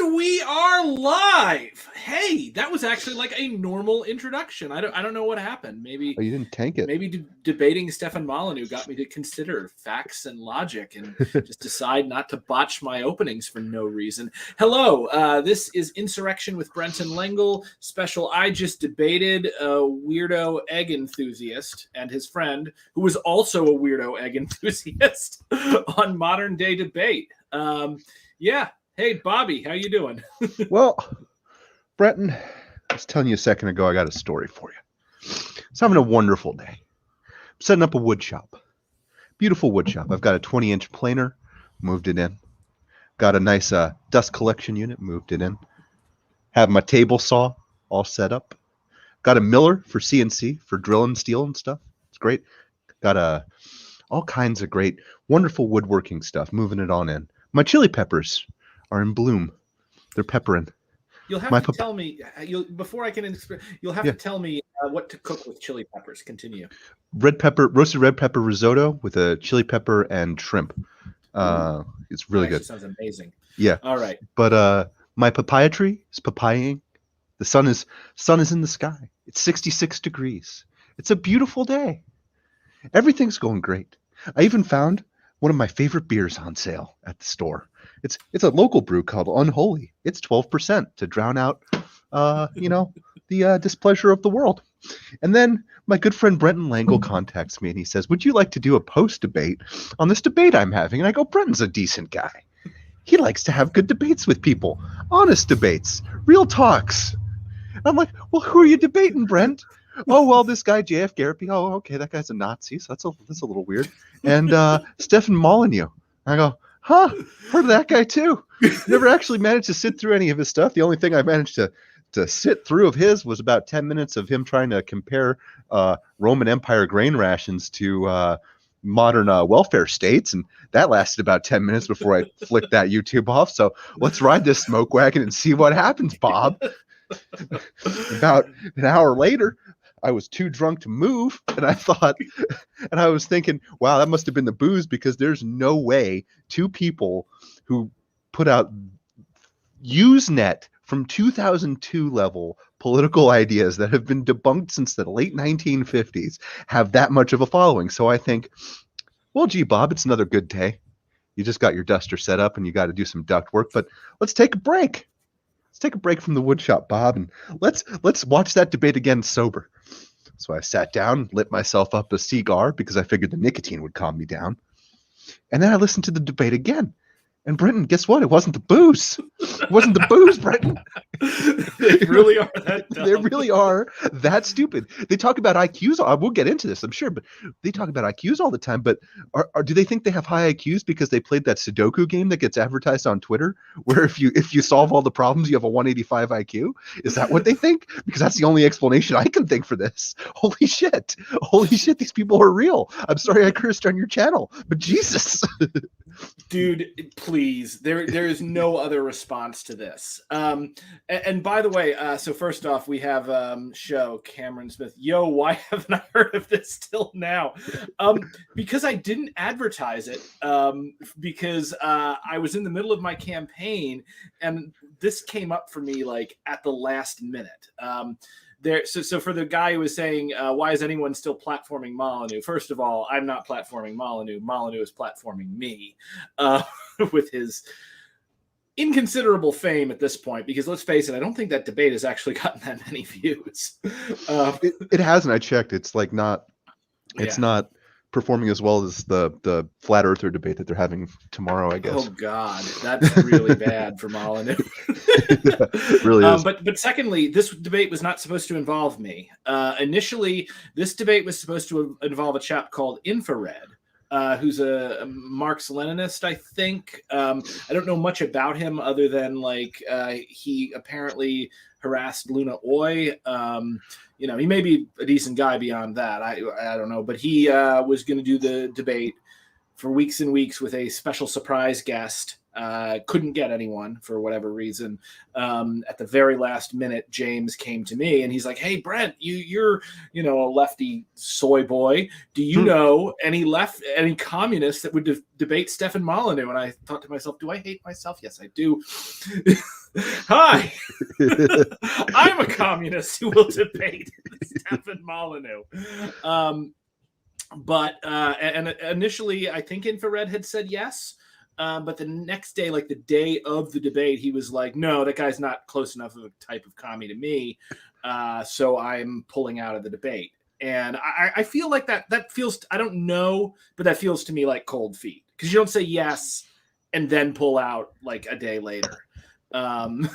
And we are live. Hey, that was actually like a normal introduction. I don't know what happened. Maybe you didn't tank it. Maybe debating Stefan Molyneux got me to consider facts and logic and just decide not to botch my openings for no reason. Hello, this is Insurrection with Brenton Lengel. Special I just debated a weirdo egg enthusiast and his friend, who was also a weirdo egg enthusiast, on Modern Day Debate. Yeah. Hey, Bobby, how you doing? Well, Brenton, I was telling you a second ago, I got a story for you. I was having a wonderful day. I'm setting up a wood shop. Beautiful wood shop. I've got a 20-inch planer, moved it in. Got a nice dust collection unit, moved it in. Have my table saw all set up. Got a miller for CNC, for drilling steel and stuff. It's great. Got all kinds of great, wonderful woodworking stuff, moving it on in. My chili peppers are in bloom. They're peppering. You'll have to tell me, before I can, you'll have to tell me what to cook with chili peppers. Continue. Roasted red pepper risotto with a chili pepper and shrimp. It's really good. Sounds amazing. Yeah. All right. But my papaya tree is papaying. The sun is in the sky. It's 66 degrees. It's a beautiful day. Everything's going great. I even found one of my favorite beers on sale at the store. It's a local brew called Unholy. It's 12% to drown out, the displeasure of the world. And then my good friend Brenton Lengel contacts me and he says, "Would you like to do a post debate on this debate I'm having?" And I go, "Brenton's a decent guy. He likes to have good debates with people, honest debates, real talks." And I'm like, "Well, who are you debating, Brent?" "Oh, well, this guy J.F. Gariepy." "Oh, okay, that guy's a Nazi, so that's a little weird." And Stefan Molyneux. I go, "Huh, heard of that guy too." Never actually managed to sit through any of his stuff. The only thing I managed to sit through of his was about 10 minutes of him trying to compare Roman Empire grain rations to modern welfare states, and that lasted about 10 minutes before I flicked that YouTube off. So let's ride this smoke wagon and see what happens, Bob. About an hour later, I was too drunk to move, and I was thinking, wow, that must have been the booze, because there's no way two people who put out Usenet from 2002 level political ideas that have been debunked since the late 1950s have that much of a following. So I think, well, gee, Bob, it's another good day. You just got your duster set up and you got to do some duct work, but let's take a break. Let's take a break from the woodshop, Bob, and let's watch that debate again sober. So I sat down, lit myself up a cigar because I figured the nicotine would calm me down. And then I listened to the debate again. And Brenton, guess what? It wasn't the booze. It wasn't the booze, Brenton. They really are that dumb. They really are that stupid. They talk about IQs. We'll get into this, I'm sure, but they talk about IQs all the time. But do they think they have high IQs because they played that Sudoku game that gets advertised on Twitter, where if you solve all the problems, you have a 185 IQ? Is that what they think? Because that's the only explanation I can think for this. Holy shit, these people are real. I'm sorry I cursed on your channel, but Jesus. Dude, please. There is no other response to this. And by the way, so first off, we have show Cameron Smith. Yo, why haven't I heard of this till now? Because I didn't advertise it. Because I was in the middle of my campaign, and this came up for me like at the last minute. So for the guy who was saying, why is anyone still platforming Molyneux? First of all, I'm not platforming Molyneux. Molyneux is platforming me with his inconsiderable fame at this point, because let's face it, I don't think that debate has actually gotten that many views. It hasn't. I checked. It's like not. It's not performing as well as the flat earther debate that they're having tomorrow, I guess. Oh God, that's really bad for Molyneux. It really is. But secondly, this debate was not supposed to involve me. Initially, this debate was supposed to involve a chap called Infrared, who's a Marx-Leninist, I think. I don't know much about him other than he apparently harassed Luna Oy. He may be a decent guy beyond that. I don't know, but he was going to do the debate for weeks and weeks with a special surprise guest. Couldn't get anyone for whatever reason. At the very last minute, James came to me and he's like, "Hey, Brent, you're a lefty soy boy. Do you know any communists that would debate Stefan Molyneux?" And I thought to myself, do I hate myself? Yes, I do. Hi, I'm a communist who will debate Stefan Molyneux. But initially, I think Infrared had said yes. But the next day, like the day of the debate, he was like, "No, that guy's not close enough of a type of commie to me. So I'm pulling out of the debate." And I feel like that feels, I don't know, but that feels to me like cold feet, because you don't say yes and then pull out like a day later. And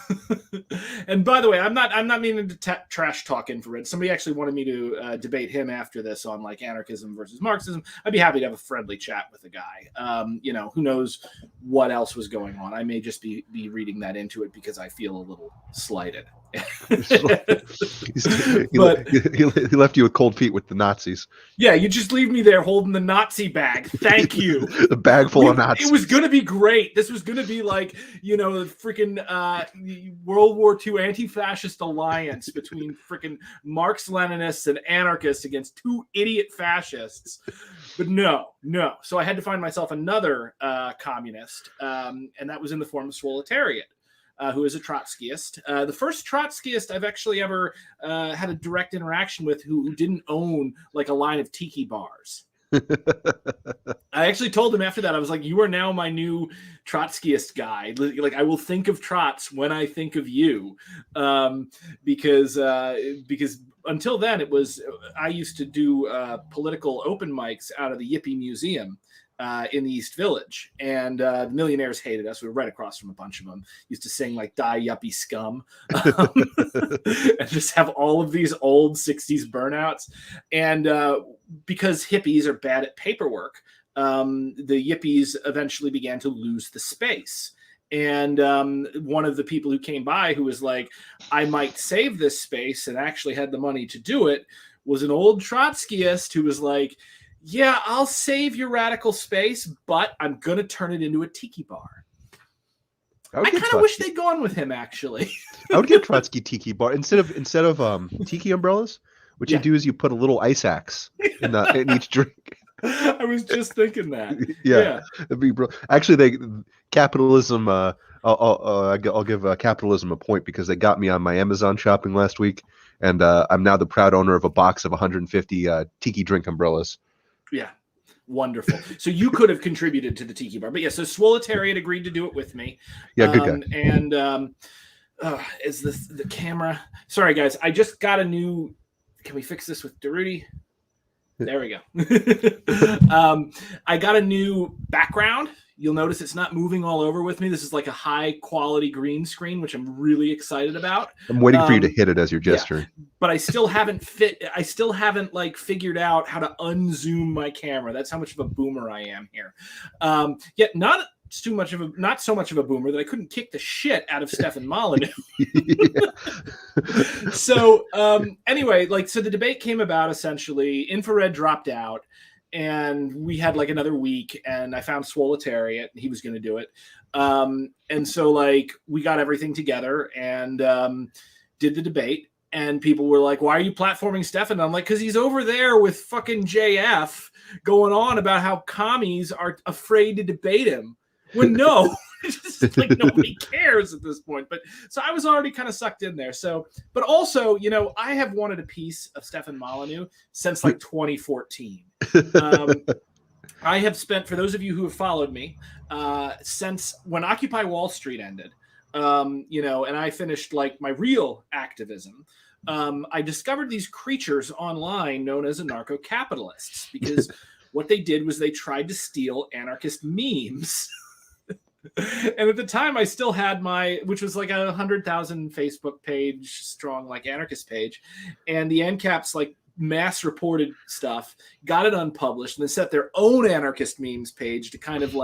by the way, I'm not meaning to trash talk Infrared. Somebody actually wanted me to debate him after this on like anarchism versus Marxism. I'd be happy to have a friendly chat with the guy. Who knows what else was going on. I may just be reading that into it because I feel a little slighted. He left you with cold feet with the Nazis. Yeah, you just leave me there holding the Nazi bag. Thank you. The bag full of Nazis. It was going to be great. This was going to be like, the freaking World War II anti-fascist alliance between freaking Marx-Leninists and anarchists against two idiot fascists. But no. So I had to find myself another communist, and that was in the form of Swoletariat. Who is a Trotskyist. The first Trotskyist I've actually ever had a direct interaction with who didn't own like a line of tiki bars. I actually told him after that, I was like, "You are now my new Trotskyist guy. Like, I will think of Trots when I think of you." Because until then I used to do political open mics out of the Yippee Museum. In the East Village, and the millionaires hated us. We were right across from a bunch of them. Used to sing like "Die Yuppie Scum," and just have all of these old '60s burnouts. And because hippies are bad at paperwork, the yippies eventually began to lose the space. And one of the people who came by, who was like, "I might save this space," and actually had the money to do it, was an old Trotskyist who was like, "Yeah, I'll save your radical space, but I'm going to turn it into a tiki bar." I kind of wish they'd gone with him, actually. I would get Trotsky tiki bar instead of tiki umbrellas. What you do is you put a little ice axe in each drink. I was just thinking that. Yeah. That'd be actually, capitalism. I'll give capitalism a point because they got me on my Amazon shopping last week, and I'm now the proud owner of a box of 150 tiki drink umbrellas. Yeah, wonderful. So you could have contributed to the tiki bar, but yeah. So Swoletariat agreed to do it with me. Yeah, good guy. And is this the camera? Sorry, guys. I just got a new. Can we fix this with Daruti? There we go. I got a new background. You'll notice it's not moving all over with me. This is like a high quality green screen, which I'm really excited about. I'm waiting for you to hit it as you're gesturing. Yeah, but I still haven't figured out how to unzoom my camera. That's how much of a boomer I am here. Yet not so much of a boomer that I couldn't kick the shit out of Stefan Molyneux. So anyway, so the debate came about essentially. Infrared dropped out. And we had like another week, and I found Swoletariat, and he was going to do it. And so we got everything together and did the debate. And people were like, "Why are you platforming Stefan?" And I'm like, "Because he's over there with fucking JF going on about how commies are afraid to debate him." When no, it's just like nobody cares at this point. But so I was already kind of sucked in there. So, but also, I have wanted a piece of Stefan Molyneux since 2014. I have spent, for those of you who have followed me, since when Occupy Wall Street ended, and I finished my real activism. I discovered these creatures online known as anarcho-capitalists because what they did was they tried to steal anarchist memes. And at the time, I still had which was like 100,000 Facebook page strong, anarchist page, and the ANCAP's mass reported stuff, got it unpublished, and then set their own anarchist memes page to kind of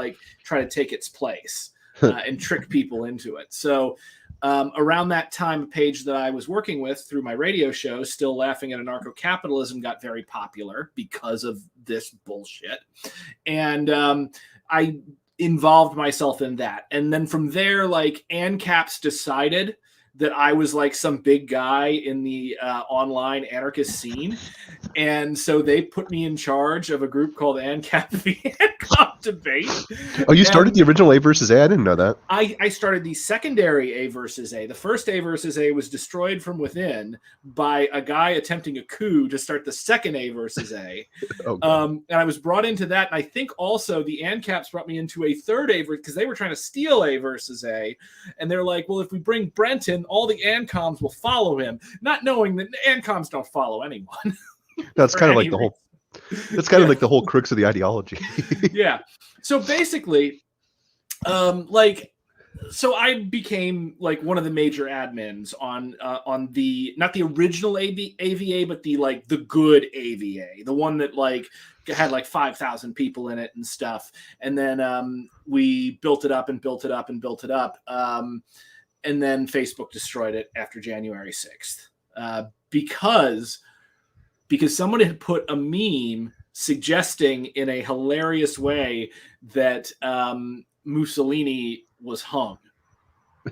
try to take its place and trick people into it. So Around that time, a page that I was working with through my radio show, Still Laughing at Anarcho-Capitalism, got very popular because of this bullshit. And I involved myself in that. And then from there, like, ANCAPs decided that I was like some big guy in the online anarchist scene. And so they put me in charge of a group called ANCAP the ANCOP debate. Oh, you started the original A versus A? I didn't know that. I started the secondary A versus A. The first A versus A was destroyed from within by a guy attempting a coup to start the second A versus A. And I was brought into that. And I think also the ANCAPs brought me into a third A because they were trying to steal A versus A. And they're like, well, if we bring Brenton, all the ANCOMs will follow him, not knowing that ANCOMs don't follow anyone. That's kind of like the whole. That's kind of like the whole crux of the ideology. Yeah. So basically, so I became like one of the major admins on the not the original AVA, but the good AVA, the one that like had like 5,000 people in it and stuff. And then we built it up and built it up and built it up. And then Facebook destroyed it after January 6th because someone had put a meme suggesting in a hilarious way that Mussolini was hung.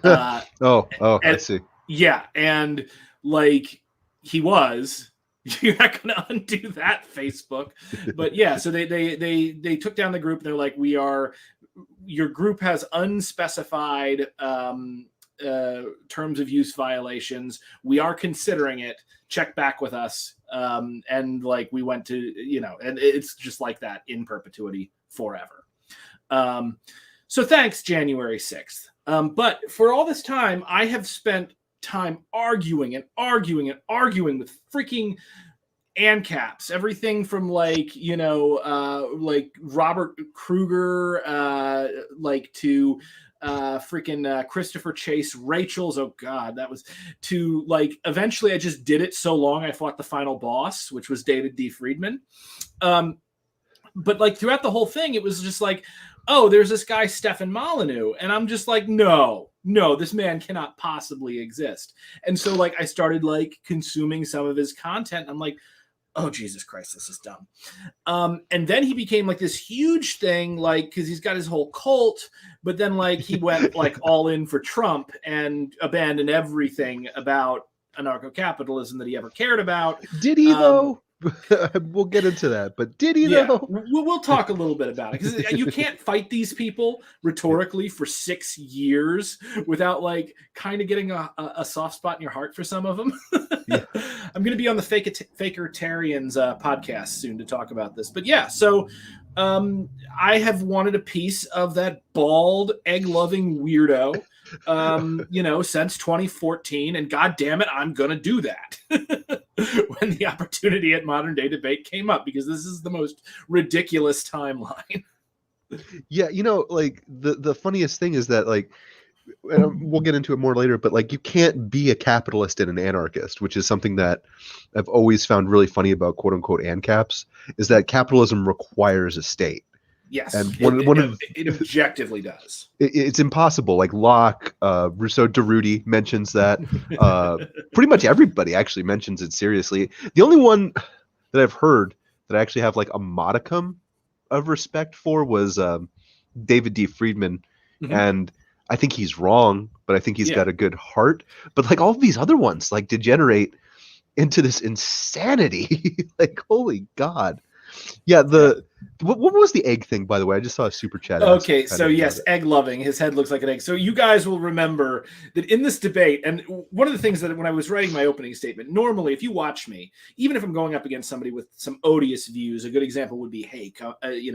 I see. Yeah, and like he was. You're not going to undo that, Facebook. But yeah, so they took down the group. And they're like, your group has unspecified terms of use violations. We are considering it. Check back with us. And like we went to, and it's just like that in perpetuity forever. So thanks, January 6th. But for all this time, I have spent time arguing with freaking ANCAPs, everything from like Robert Kruger, to freaking Christopher Chase, Rachel's, oh god, that was to like eventually I just did it so long I fought the final boss, which was David D. Friedman. But like throughout the whole thing, it was just like, oh, there's this guy Stefan Molyneux, and I'm just like, no, this man cannot possibly exist. And so like I started like consuming some of his content. I'm like, oh Jesus Christ, this is dumb. And then he became like this huge thing, like because he's got his whole cult, but then like he went like all in for Trump and abandoned everything about anarcho-capitalism that he ever cared about. Did he though? We'll get into that, but did he though? We'll talk a little bit about it because you can't fight these people rhetorically for 6 years without like kind of getting a soft spot in your heart for some of them. Yeah. I'm going to be on the Fakertarians podcast soon to talk about this, but yeah, so I have wanted a piece of that bald egg-loving weirdo since 2014, and god damn it, I'm gonna do that when the opportunity at Modern Day Debate came up, because this is the most ridiculous timeline. Yeah, like the funniest thing is that like, and we'll get into it more later, but like you can't be a capitalist and an anarchist, which is something that I've always found really funny about quote unquote ANCAPs, is that capitalism requires a state. Yes, and it objectively does. It's impossible. Like Locke, Rousseau Derrida mentions that. Pretty much everybody actually mentions it seriously. The only one that I've heard that I actually have like a modicum of respect for was David D. Friedman. Mm-hmm. And I think he's wrong, but I think he's got a good heart. But like all of these other ones like degenerate into this insanity. Like, holy God. Yeah, what was the egg thing, by the way? I just saw a super chat. Okay, so yes, egg loving. His head looks like an egg. So you guys will remember that in this debate, and one of the things that when I was writing my opening statement, normally if you watch me, even if I'm going up against somebody with some odious views, a good example would be Hake,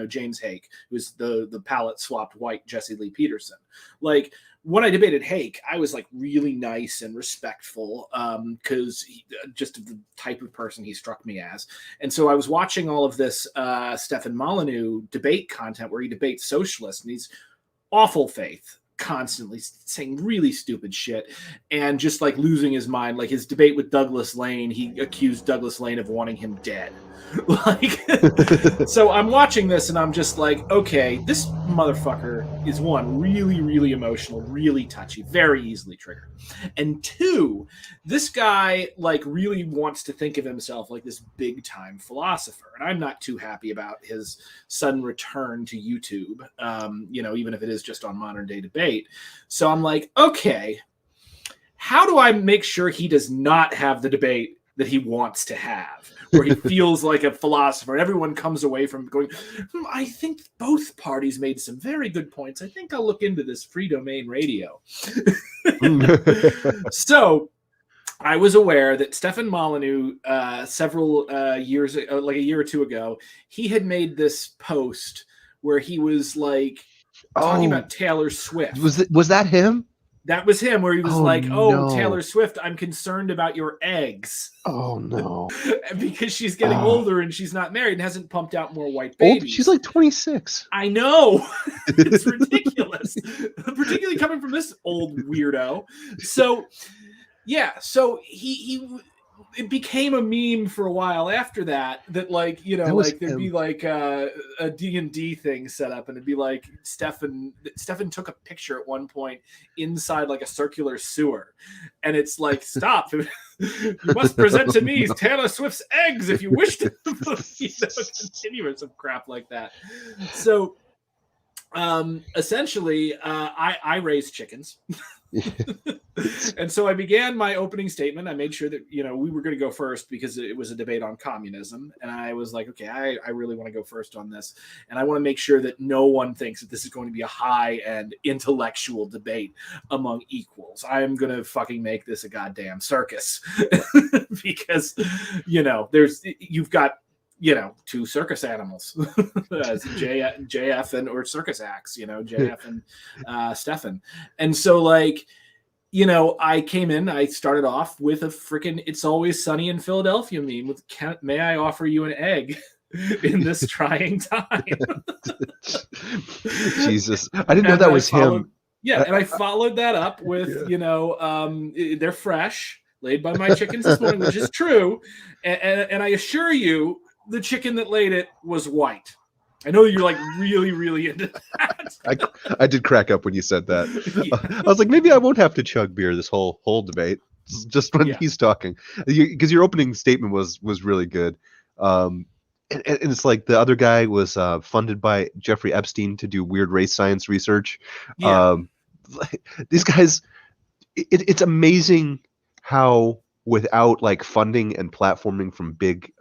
James Hake, who's the palette swapped white Jesse Lee Peterson. Like, when I debated Hake, I was like really nice and respectful because just of the type of person he struck me as. And so I was watching all of this Stefan Molyneux debate content where he debates socialists, and he's awful faith, constantly saying really stupid shit and just like losing his mind. Like his debate with Douglas Lane, he accused Douglas Lane of wanting him dead. Like, so I'm watching this and I'm just like, okay, this motherfucker is one, really, really emotional, really touchy, very easily triggered. And two, this guy like really wants to think of himself like this big time philosopher. And I'm not too happy about his sudden return to YouTube, even if it is just on Modern Day Debate. So I'm like, okay, how do I make sure he does not have the debate that he wants to have, where he feels like a philosopher and everyone comes away from going, I think both parties made some very good points. I think I'll look into this free domain radio. So I was aware that Stefan Molyneux, several years, like a year or two ago, he had made this post where he was like talking about Taylor Swift. Was that him? That was him, where he was no. Taylor Swift, I'm concerned about your eggs. Oh, no. Because she's getting older and she's not married and hasn't pumped out more white babies. She's like 26. I know. It's ridiculous. Particularly coming from this old weirdo. So, yeah. So it became a meme for a while after that like, there'd be like a D&D thing set up and it'd be like Stefan took a picture at one point inside like a circular sewer and it's like, stop, you must present to me Taylor Swift's eggs if you wish to continue some crap like that. So essentially I raise chickens. And so I began my opening statement. I made sure that, we were going to go first because it was a debate on communism. And I was like, okay, I really want to go first on this. And I want to make sure that no one thinks that this is going to be a high-end intellectual debate among equals. I am going to fucking make this a goddamn circus because, you've got, two circus animals, JF or circus acts, JF and Stefan. And so like, I came in, I started off with a freaking It's Always Sunny in Philadelphia meme with, may I offer you an egg in this trying time? Jesus. I didn't know that was him. Yeah. And I followed that up with, they're fresh, laid by my chickens this morning, which is true. And I assure you, the chicken that laid it was white. I know you're like really, really into that. I did crack up when you said that. Yeah. I was like, maybe I won't have to chug beer this whole debate, just when he's talking, because your opening statement was really good. And it's like the other guy was funded by Jeffrey Epstein to do weird race science research. Yeah. These guys, it's amazing how without like funding and platforming from big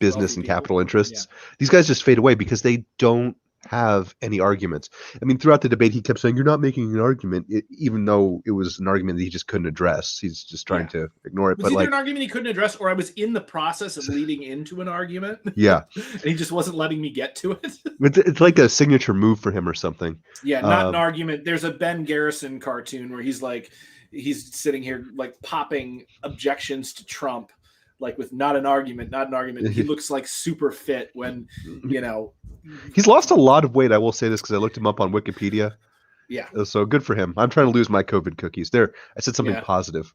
business and capital interests, these guys just fade away because they don't have any arguments. I mean, throughout the debate, he kept saying, you're not making an argument, even though it was an argument that he just couldn't address. He's just trying to ignore it. Was either an argument he couldn't address, or I was in the process of leading into an argument. Yeah. And he just wasn't letting me get to it. It's like a signature move for him or something. Yeah, not an argument. There's a Ben Garrison cartoon where he's sitting here like popping objections to Trump, like with not an argument. He looks like super fit when, He's lost a lot of weight. I will say this because I looked him up on Wikipedia. Yeah. So good for him. I'm trying to lose my COVID cookies. There, I said something positive.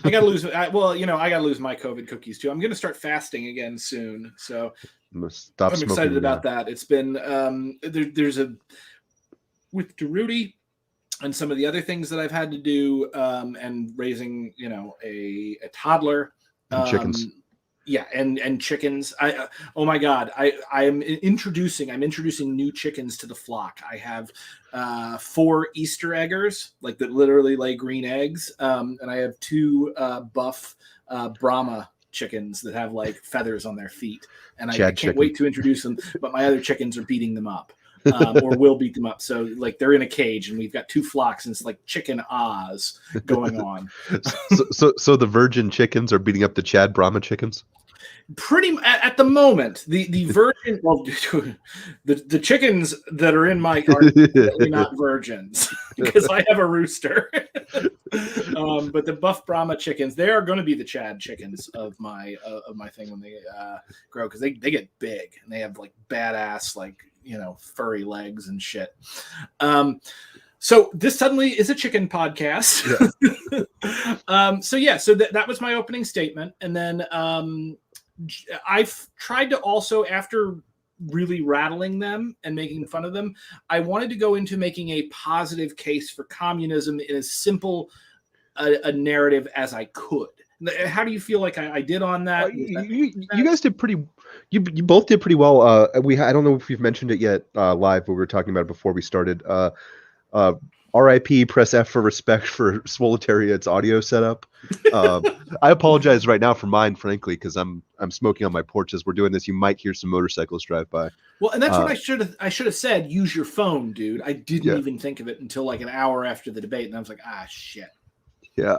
I got to lose. I got to lose my COVID cookies too. I'm going to start fasting again soon. So I'm excited about that. It's been, there's with Deruti and some of the other things that I've had to do, and raising, a toddler. And chickens. Yeah, and chickens. Oh my God, I'm introducing new chickens to the flock. I have 4 Easter eggers, like that literally lay green eggs, and I have 2 buff Brahma chickens that have like feathers on their feet, and I can't wait to introduce them. But my other chickens are beating them up. Or will beat them up. So like they're in a cage and we've got 2 flocks and it's like chicken Oz going on. So the virgin chickens are beating up the Chad Brahma chickens? Pretty at the moment, the virgin, well, the chickens that are in my are definitely not virgins because I have a rooster. But the buff Brahma chickens, they are going to be the Chad chickens of my thing when they grow, because they get big and they have like badass like furry legs and shit. So this suddenly is a chicken podcast. Yeah. So that was my opening statement. And then I've tried to also, after really rattling them and making fun of them, I wanted to go into making a positive case for communism in as simple a narrative as I could. How do you feel like I did on that? You guys did pretty. You both did pretty well. I don't know if we've mentioned it yet live, but we were talking about it before we started. RIP, press F for respect for Swoletariat's audio setup. I apologize right now for mine, frankly, because I'm smoking on my porch as we're doing this. You might hear some motorcycles drive by. Well, and that's what I should have said. Use your phone, dude. I didn't even think of it until like an hour after the debate, and I was like, shit. Yeah,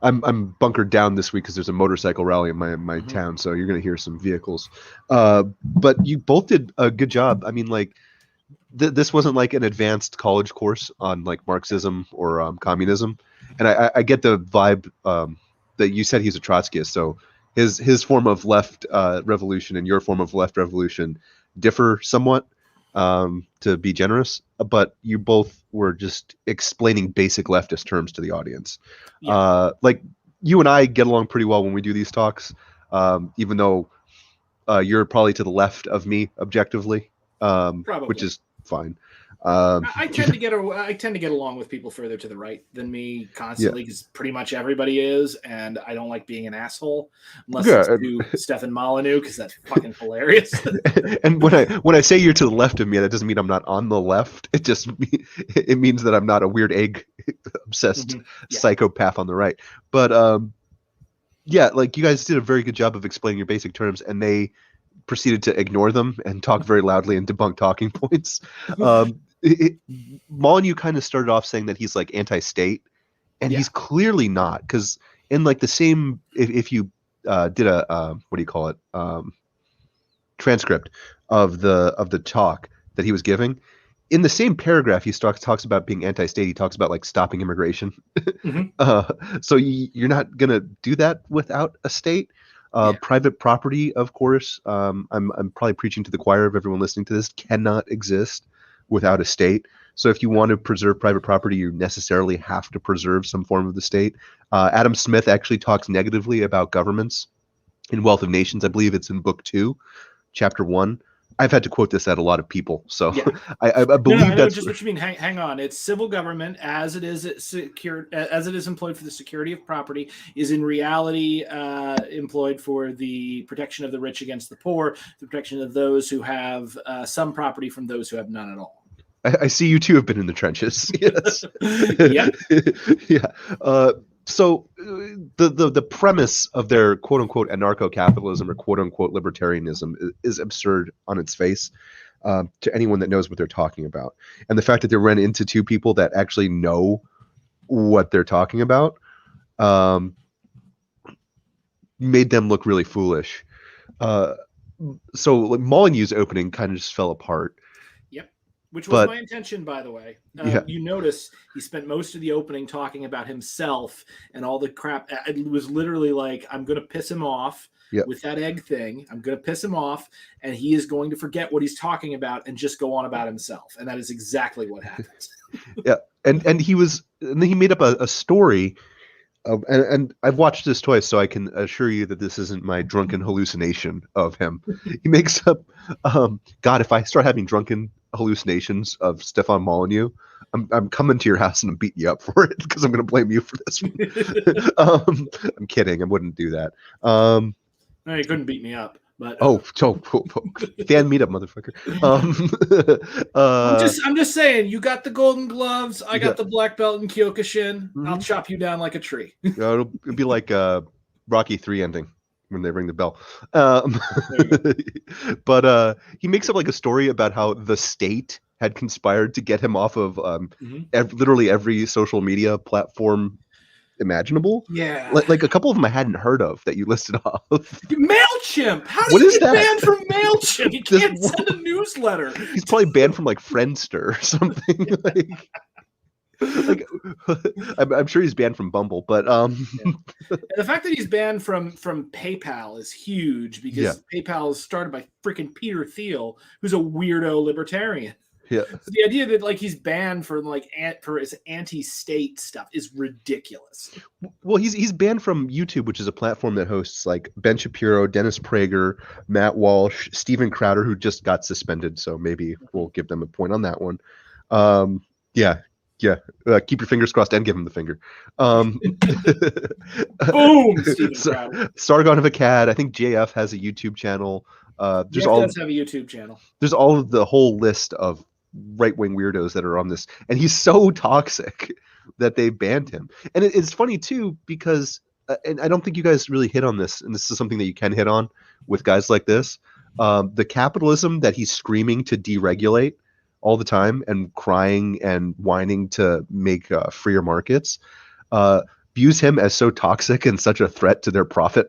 I'm bunkered down this week because there's a motorcycle rally in my town, so you're gonna hear some vehicles. But you both did a good job. I mean, like. This wasn't like an advanced college course on like Marxism or communism, and I get the vibe that you said he's a Trotskyist. So his form of left revolution and your form of left revolution differ somewhat, to be generous. But you both were just explaining basic leftist terms to the audience. Yeah. Like you and I get along pretty well when we do these talks, even though you're probably to the left of me objectively, which is fine. I tend to get along with people further to the right than me constantly because pretty much everybody is, and I don't like being an asshole unless it's to Stefan Molyneux because that's fucking hilarious. And when I say you're to the left of me, that doesn't mean I'm not on the left. It means that I'm not a weird egg obsessed psychopath on the right. But like you guys did a very good job of explaining your basic terms, and they proceeded to ignore them and talk very loudly and debunk talking points. Molyneux kind of started off saying that he's like anti-state, and he's clearly not, because in like the same, if you did a what do you call it, transcript of the talk that he was giving, in the same paragraph he talks about being anti-state. He talks about like stopping immigration. So you're not gonna do that without a state. Private property, of course, I'm probably preaching to the choir of everyone listening to this, cannot exist without a state. So if you want to preserve private property, you necessarily have to preserve some form of the state. Adam Smith actually talks negatively about governments in Wealth of Nations. I believe it's in book 2, chapter 1. I've had to quote this at a lot of people, so I believe that's just what you mean. Hang on, it's civil government as it is employed for the security of property is in reality employed for the protection of the rich against the poor, the protection of those who have some property from those who have none at all. I see you two have been in the trenches. Yes. So the premise of their quote unquote anarcho-capitalism or quote unquote libertarianism is absurd on its face to anyone that knows what they're talking about. And the fact that they ran into two people that actually know what they're talking about made them look really foolish. So like Molyneux's opening kind of just fell apart. Which was my intention, by the way. You notice he spent most of the opening talking about himself and all the crap. It was literally like, I'm going to piss him off with that egg thing. I'm going to piss him off, and he is going to forget what he's talking about and just go on about himself. And that is exactly what happens. And he made up a story. And I've watched this twice, so I can assure you that this isn't my drunken hallucination of him. He makes up, God, if I start having drunken hallucinations of Stefan Molyneux, I'm coming to your house and I'm beating you up for it because I'm going to blame you for this one. I'm kidding. I wouldn't do that. No, you couldn't beat me up. But fan meetup, motherfucker. I'm just saying, you got the golden gloves, I got the black belt in Kyokushin. I'll chop you down like a tree. It'll be like Rocky 3 ending when they ring the bell. But he makes up like a story about how the state had conspired to get him off of literally every social media platform imaginable. Like a couple of them I hadn't heard of that you listed off. MailChimp! How do you get banned from MailChimp? You can't send a newsletter. He's probably banned from like Friendster or something. Like I'm sure he's banned from Bumble, but the fact that he's banned from PayPal is huge because PayPal is started by freaking Peter Thiel, who's a weirdo libertarian. Yeah. So the idea that like he's banned for like for his anti-state stuff is ridiculous. Well, he's banned from YouTube, which is a platform that hosts like Ben Shapiro, Dennis Prager, Matt Walsh, Steven Crowder, who just got suspended. So maybe we'll give them a point on that one. Yeah. Keep your fingers crossed and give him the finger. Boom, Steven Crowder. Sargon of Akkad. I think JF has a YouTube channel. Jeff does have a YouTube channel. There's all of the whole list of right-wing weirdos that are on this, and he's so toxic that they banned him. And it's funny too because, and I don't think you guys really hit on this, and this is something that you can hit on with guys like this. The capitalism that he's screaming to deregulate all the time and crying and whining to make freer markets, views him as so toxic and such a threat to their profit,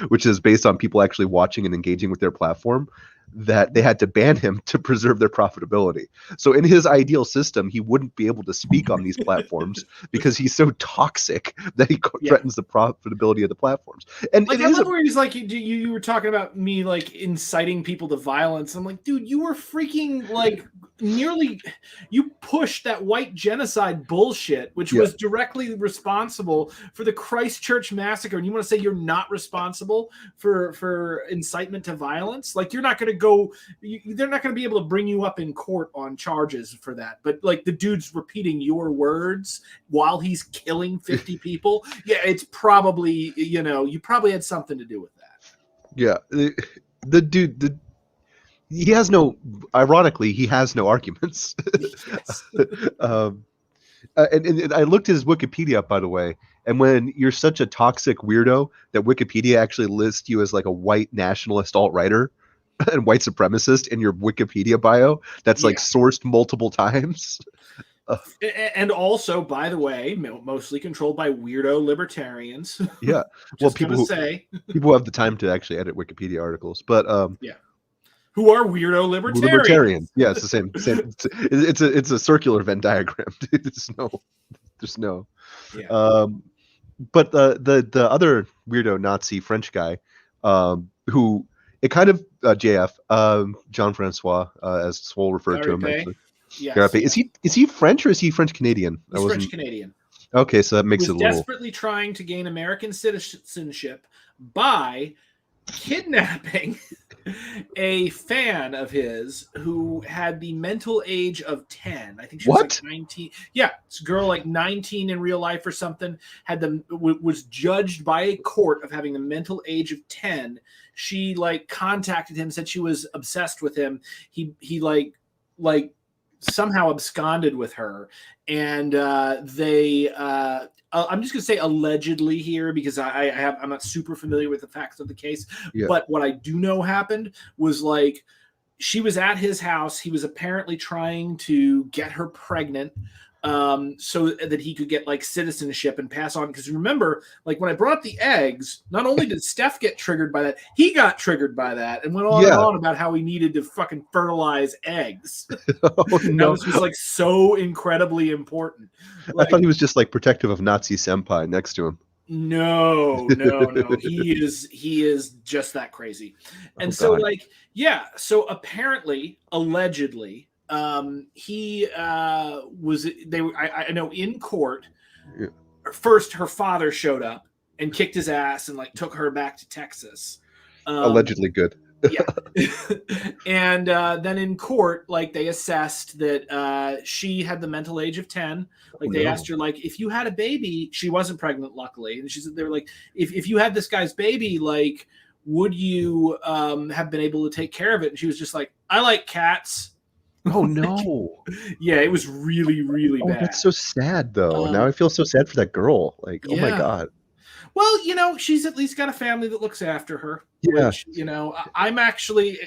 which is based on people actually watching and engaging with their platform, that they had to ban him to preserve their profitability. So in his ideal system, he wouldn't be able to speak on these platforms because he's so toxic that he threatens the profitability of the platforms. And like, I love where he's like, you were talking about me like inciting people to violence. I'm like, dude, you were freaking like you pushed that white genocide bullshit, which was directly responsible for the Christchurch massacre. And you want to say you're not responsible for incitement to violence? Like, you're not going to go, they're not going to be able to bring you up in court on charges for that. But like the dude's repeating your words while he's killing 50 people. Yeah, it's probably, you probably had something to do with that. Yeah. The dude, he has no arguments. Yes. And I looked his Wikipedia up, by the way, and when you're such a toxic weirdo that Wikipedia actually lists you as like a white nationalist alt-righter and white supremacist in your Wikipedia bio, that's like sourced multiple times. And also, by the way, mostly controlled by weirdo libertarians. Yeah. Well, people who have the time to actually edit Wikipedia articles, but who are weirdo libertarians. Yeah, it's the same. It's a circular Venn diagram. There's no. Yeah. But the other weirdo Nazi French guy, who it kind of JF, Jean Francois, as Swole referred to him. Actually. Yes. Garappay. Is he French or is he French Canadian? He's French Canadian. Okay, so that makes it a little. Desperately trying to gain American citizenship by kidnapping a fan of his who had the mental age of 10. I think she was like 19. Yeah, this girl like 19 in real life or something was judged by a court of having the mental age of 10. She like contacted him, said she was obsessed with him. He like somehow absconded with her, and they I'm just gonna say allegedly here because I'm not super familiar with the facts of the case, but what I do know happened was like she was at his house. He was apparently trying to get her pregnant so that he could get like citizenship and pass on. Because remember, like when I brought up the eggs, not only did Steph get triggered by that, he got triggered by that and went on and on about how he needed to fucking fertilize eggs. Oh, no. That was just like so incredibly important. Like, I thought he was just like protective of Nazi senpai next to him. No. He is just that crazy. And so so apparently, allegedly, he was I know in court. First her father showed up and kicked his ass and like took her back to Texas. Allegedly good. And then in court, like they assessed that she had the mental age of 10. Like they asked her, like, if you had a baby, she wasn't pregnant, luckily. And she said, they were like, if you had this guy's baby, like, would you have been able to take care of it? And she was just like, I like cats. Oh no. Yeah, it was really, really bad. That's so sad though. Now I feel so sad for that girl. Like, oh my God. Well, she's at least got a family that looks after her. Yeah. Which, I'm actually,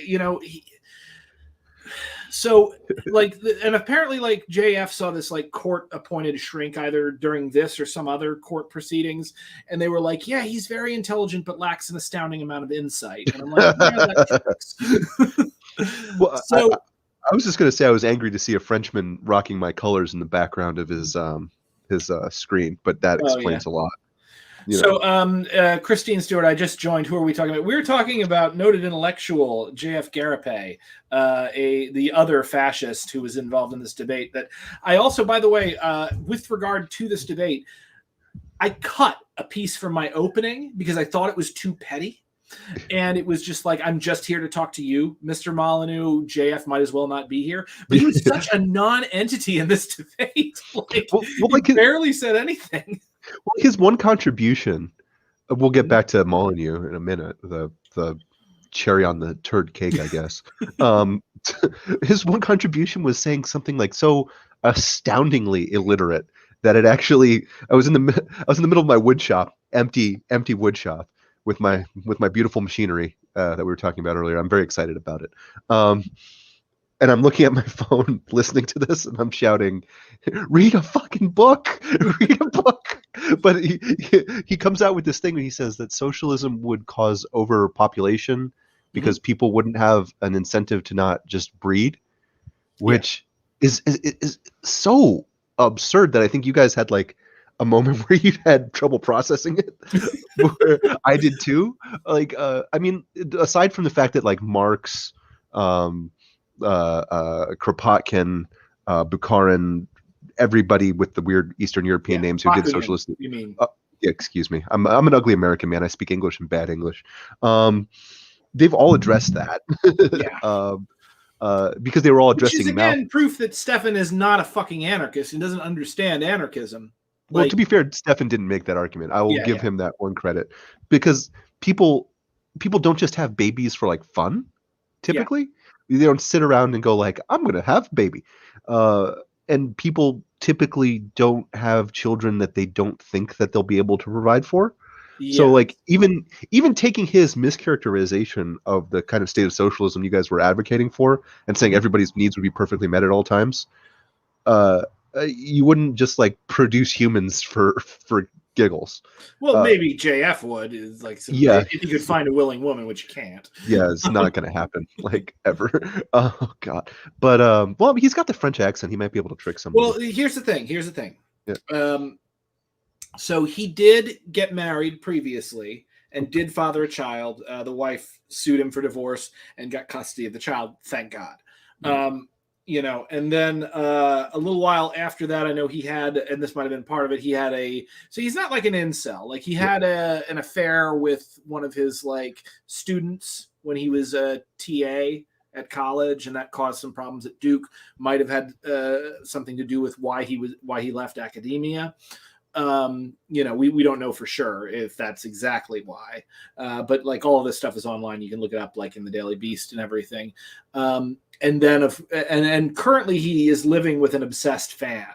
so like, and apparently like JF saw this like court appointed shrink either during this or some other court proceedings. And they were like, yeah, he's very intelligent, but lacks an astounding amount of insight. And I'm like, that well, so I was just going to say I was angry to see a Frenchman rocking my colors in the background of his screen, but that explains a lot. So, Christine Stewart, I just joined. Who are we talking about? We're talking about noted intellectual J.F. Garappay, the other fascist who was involved in this debate. That I also, by the way, with regard to this debate, I cut a piece from my opening because I thought it was too petty. And it was just like, I'm just here to talk to you, Mr. Molyneux. JF might as well not be here. But he was such a non-entity in this debate. He barely said anything. Well, his one contribution, we'll get back to Molyneux in a minute, the cherry on the turd cake, I guess. His one contribution was saying something like so astoundingly illiterate that it actually, I was in the middle of my wood shop, empty wood shop, with my beautiful machinery that we were talking about earlier. I'm very excited about it. And I'm looking at my phone, listening to this, and I'm shouting, "Read a fucking book! Read a book!" But he comes out with this thing where he says that socialism would cause overpopulation because people wouldn't have an incentive to not just breed, which is so absurd that I think you guys had like a moment where you had trouble processing it. Where I did too. Like, I mean, aside from the fact that like Marx, Kropotkin, Bukharin, everybody with the weird Eastern European names who did socialist. You mean? Excuse me. I'm an ugly American man. I speak English and bad English. They've all addressed that. Because they were all addressing. Which is again proof that Stefan is not a fucking anarchist and doesn't understand anarchism. Well, to be fair, Stefan didn't make that argument. I will give him that one credit, because people don't just have babies for like fun. Typically, they don't sit around and go like, "I'm going to have a baby," and people typically don't have children that they don't think that they'll be able to provide for. So, like, even taking his mischaracterization of the kind of state of socialism you guys were advocating for, and saying everybody's needs would be perfectly met at all times. You wouldn't just like produce humans for giggles. Well, maybe JF would, is like, if you could find a willing woman, which you can't. Yeah, it's not going to happen, like, ever. Oh God! But well, he's got the French accent. He might be able to trick somebody. Well, here's the thing. Yeah. So he did get married previously and did father a child. The wife sued him for divorce and got custody of the child. Thank God. And then a little while after that, I know he had, and this might have been part of it, so he's not like an incel. Like he had an affair with one of his like students when he was a TA at college, and that caused some problems at Duke. Might have had something to do with why he left academia. We don't know for sure if that's exactly why, but like all of this stuff is online. You can look it up like in the Daily Beast and everything. And then and currently he is living with an obsessed fan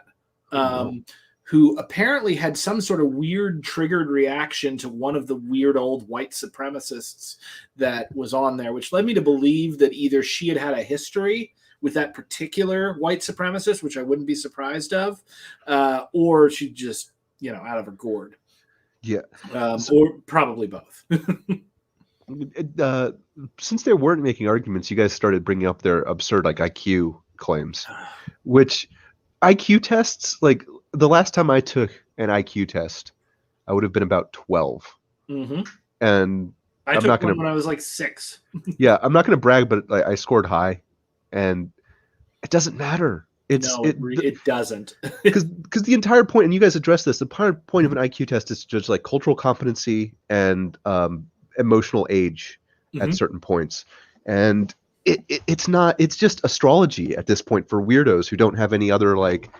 who apparently had some sort of weird triggered reaction to one of the weird old white supremacists that was on there, which led me to believe that either she had a history with that particular white supremacist, which I wouldn't be surprised of, or she just, out of her gourd. Yeah. Or probably both. Since they weren't making arguments, you guys started bringing up their absurd like IQ claims, which IQ tests, like the last time I took an IQ test, I would have been about 12. Mm-hmm. And I took one when I was like 6. Yeah, I'm not going to brag, but I scored high, and it doesn't matter. It doesn't. Because the entire point, and you guys addressed this, the entire point of an IQ test is to judge like cultural competency and emotional age at certain points. And it's just astrology at this point for weirdos who don't have any other like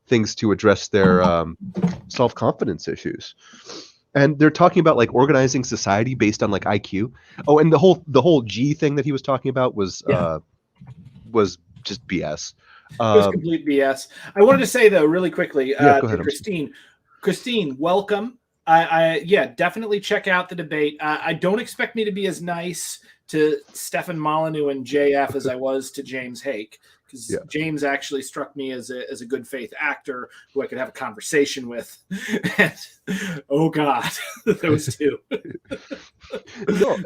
things to address their self-confidence issues. And they're talking about like organizing society based on like IQ. Oh, and the whole G thing that he was talking about was just BS. It was complete BS. I wanted to say though, really quickly, go ahead, Christine, welcome. I definitely check out the debate. I don't expect me to be as nice to Stefan Molyneux and JF as I was to James Hake, because James actually struck me as a good faith actor who I could have a conversation with. And, oh God, those two.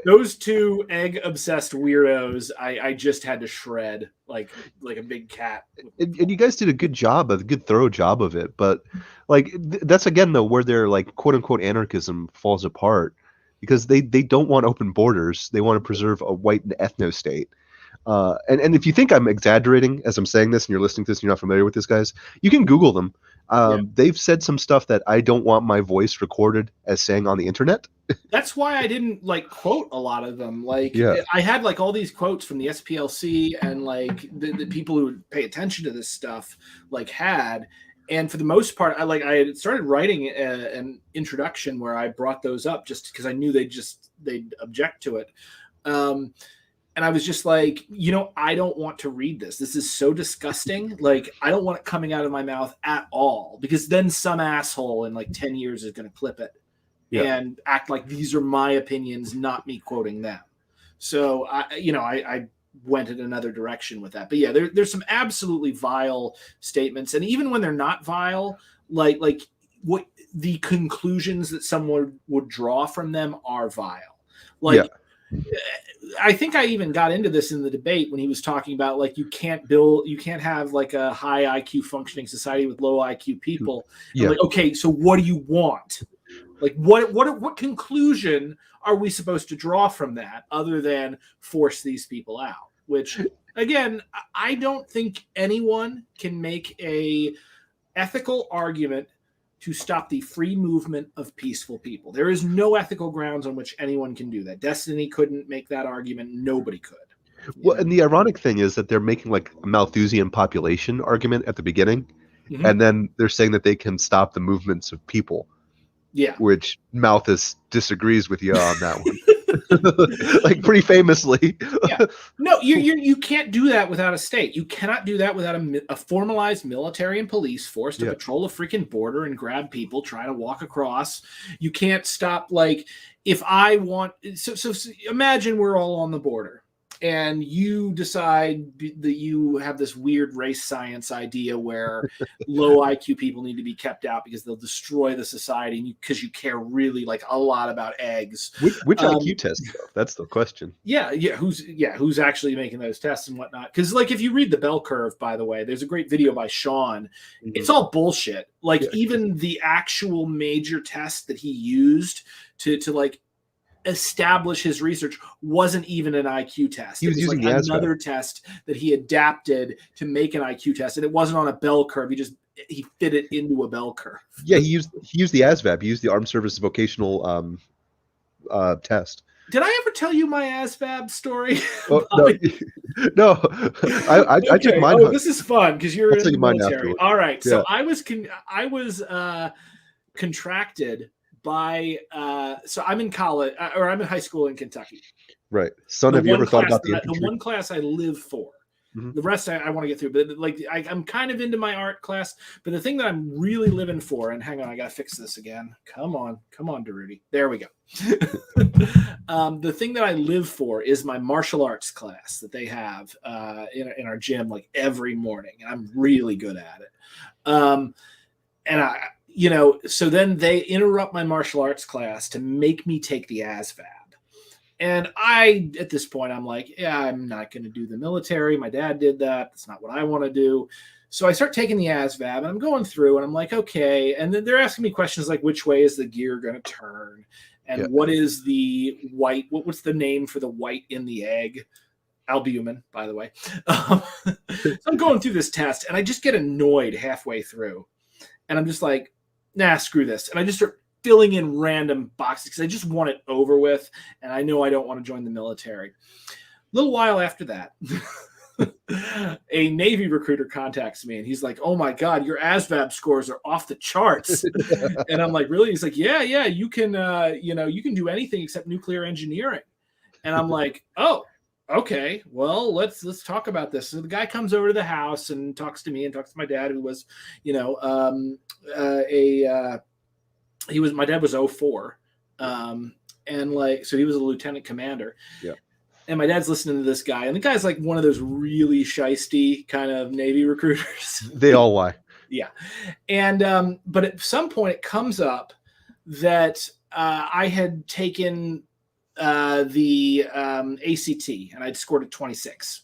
Those two egg obsessed weirdos I just had to shred like a big cat. And you guys did a good thorough job of it, but like that's again though where their like quote unquote anarchism falls apart, because they don't want open borders. They want to preserve a white ethno state. And if you think I'm exaggerating as I'm saying this and you're listening to this and you're not familiar with this, guys, you can Google them. They've said some stuff that I don't want my voice recorded as saying on the internet. That's why I didn't like quote a lot of them. I had like all these quotes from the SPLC and like the people who would pay attention to this stuff like had. And for the most part, I had started writing an introduction where I brought those up just because I knew they'd object to it. And I was just like, I don't want to read this. This is so disgusting. Like, I don't want it coming out of my mouth at all, because then some asshole in like 10 years is going to clip it and act like these are my opinions, not me quoting them. So, I went in another direction with that. But yeah, there's some absolutely vile statements. And even when they're not vile, like what the conclusions that someone would draw from them are vile. I think I even got into this in the debate when he was talking about like you can't have like a high IQ functioning society with low IQ people. Yeah. Like, okay, so what do you want? Like what conclusion are we supposed to draw from that other than force these people out? Which again, I don't think anyone can make a ethical argument to stop the free movement of peaceful people. There is no ethical grounds on which anyone can do that. Destiny couldn't make that argument. Nobody could. Well, and the ironic thing is that they're making like a Malthusian population argument at the beginning, and then they're saying that they can stop the movements of people. Yeah. Which Malthus disagrees with you on that one. Like pretty famously. Yeah. No, you can't do that without a state. You cannot do that without a formalized military and police force to patrol a freaking border and grab people trying to walk across. You can't stop, like, if I want so imagine we're all on the border and you decide that you have this weird race science idea where low IQ people need to be kept out because they'll destroy the society because you care really like a lot about eggs. Which IQ test, though? That's the question. Yeah. Who's actually making those tests and whatnot? Because like if you read the bell curve, by the way, there's a great video by Sean. It's all bullshit. Like even the actual major test that he used to like establish his research wasn't even an IQ test. He was using like another test that he adapted to make an IQ test, and it wasn't on a bell curve. He fit it into a bell curve. Yeah, he used the ASVAB. He used the Armed Services Vocational test. Did I ever tell you my ASVAB story? Oh, no, I took mine. Oh, this is fun because you're in the military. All right, so I was contracted by so I'm in college or I'm in high school in Kentucky. Right. Son, have you ever thought about the one class I live for? The rest I want to get through, but like I'm kind of into my art class. But the thing that I'm really living for, and hang on, I gotta fix this again. Come on, Daruti. There we go. The thing that I live for is my martial arts class that they have in our gym like every morning, and I'm really good at it. And so then they interrupt my martial arts class to make me take the ASVAB. And at this point, I'm like, yeah, I'm not going to do the military. My dad did that. That's not what I want to do. So I start taking the ASVAB and I'm going through and I'm like, okay. And then they're asking me questions like, which way is the gear going to turn? And what is the white? What's the name for the white in the egg? Albumin, by the way. So I'm going through this test and I just get annoyed halfway through. And I'm just like, nah, screw this. And I just start filling in random boxes because I just want it over with. And I know I don't want to join the military. A little while after that, a Navy recruiter contacts me and he's like, oh my God, your ASVAB scores are off the charts. And I'm like, really? He's like, yeah, you can, you can do anything except nuclear engineering. And I'm like, oh, okay, well, let's talk about this. So the guy comes over to the house and talks to me and talks to my dad, who was, my dad was 04. And like, so he was a lieutenant commander. Yeah. And my dad's listening to this guy, and the guy's like one of those really shisty kind of Navy recruiters. They all lie. Yeah. And but at some point it comes up that I had taken the ACT and I'd scored a 26.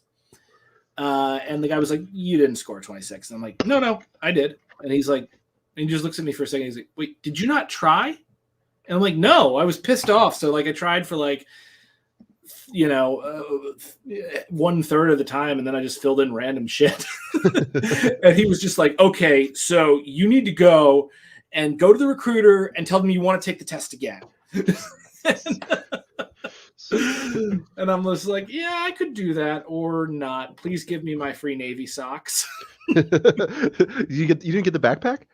And the guy was like, "You didn't score 26." And I'm like, No, I did. And he's like, and he just looks at me for a second. He's like, "Wait, did you not try?" And I'm like, "No, I was pissed off." So like I tried for like, 1/3 of the time, and then I just filled in random shit. And he was just like, "Okay, so you need to go to the recruiter and tell them you want to take the test again." And I'm just like, "Yeah, I could do that or not. Please give me my free Navy socks." You didn't get the backpack?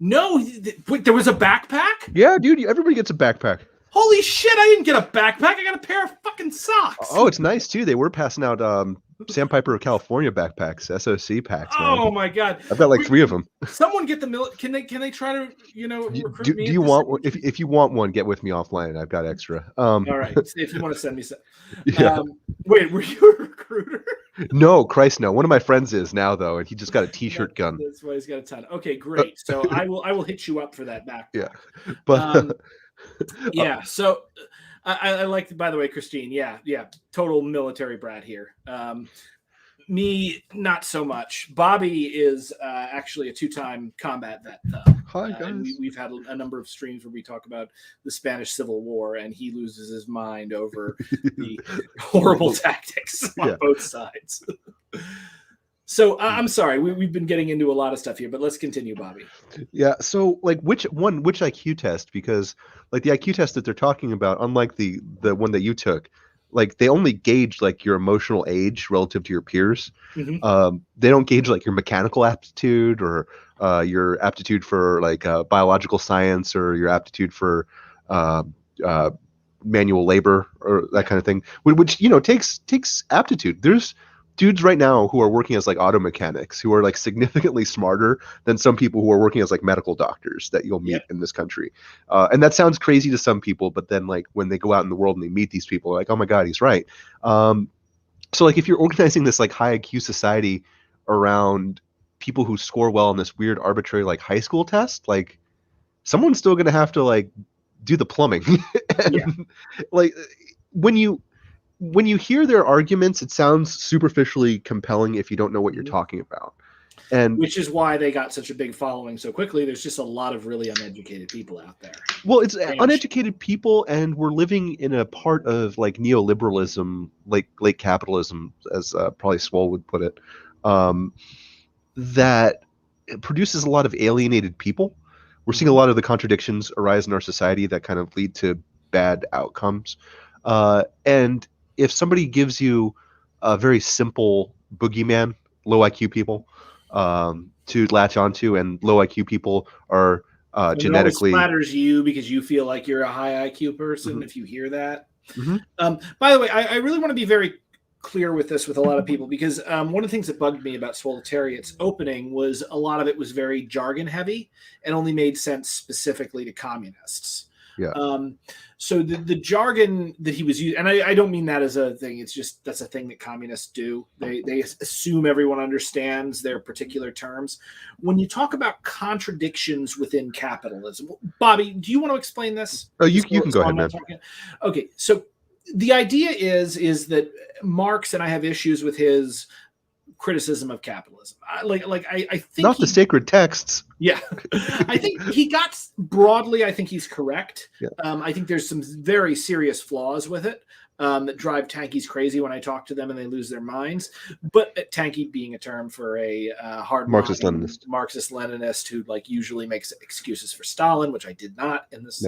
No, wait, there was a backpack? Yeah, dude, everybody gets a backpack. Holy shit, I didn't get a backpack. I got a pair of fucking socks. Oh, it's nice too. They were passing out Sandpiper of California backpacks, SOC packs. Man. Oh my god. I've got like 3 of them. Someone get the can they try to, recruit me? Do you want if you want one, get with me offline. I've got extra. All right. If you want to send me some. Yeah. Wait, were you a recruiter? No, Christ no. One of my friends is now though, and he just got a t-shirt gun. That's why he's got a ton. Okay, great. So I will hit you up for that backpack. Yeah. But yeah, so I like, by the way, Christine. Yeah, total military brat here. Me, not so much. Bobby is actually a 2-time combat vet, though. Hi, guys. We've had a number of streams where we talk about the Spanish Civil War, and he loses his mind over the horrible tactics on both sides. So I'm sorry, we've been getting into a lot of stuff here, but let's continue, Bobby. Yeah. So like which IQ test? Because like the IQ test that they're talking about, unlike the one that you took, like they only gauge like your emotional age relative to your peers. Mm-hmm. They don't gauge like your mechanical aptitude or your aptitude for like biological science or your aptitude for manual labor or that kind of thing, which takes aptitude. There's dudes right now who are working as like auto mechanics who are like significantly smarter than some people who are working as like medical doctors that you'll meet in this country. And that sounds crazy to some people, but then like when they go out in the world and they meet these people, they're like, oh my God, he's right. So like if you're organizing this like high IQ society around people who score well on this weird arbitrary like high school test, like someone's still going to have to like do the plumbing. And, like when you hear their arguments, it sounds superficially compelling if you don't know what you're talking about. And which is why they got such a big following so quickly. There's just a lot of really uneducated people out there. Well, it's uneducated people, and we're living in a part of like neoliberalism, like late capitalism, as probably Swole would put it, that produces a lot of alienated people. We're seeing a lot of the contradictions arise in our society that kind of lead to bad outcomes. And if somebody gives you a very simple boogeyman, low IQ people, to latch onto, and low IQ people are genetically... It always flatters you because you feel like you're a high IQ person if you hear that. Mm-hmm. By the way, I really want to be very clear with this with a lot of people, because one of the things that bugged me about Swoletariat's opening was a lot of it was very jargon heavy and only made sense specifically to communists. Yeah. So the jargon that he was using, and I don't mean that as a thing, it's just that's a thing that communists do. They assume everyone understands their particular terms. When you talk about contradictions within capitalism, Bobby, do you want to explain this? Oh, you can go ahead, man. Okay, so the idea is that Marx, and I have issues with his criticism of capitalism. I think not the sacred texts. Yeah, I think he got broadly. I think he's correct. Yeah. I think there's some very serious flaws with it that drive tankies crazy when I talk to them and they lose their minds. But tanky being a term for a hard Marxist-Leninist who like usually makes excuses for Stalin, which I did not in this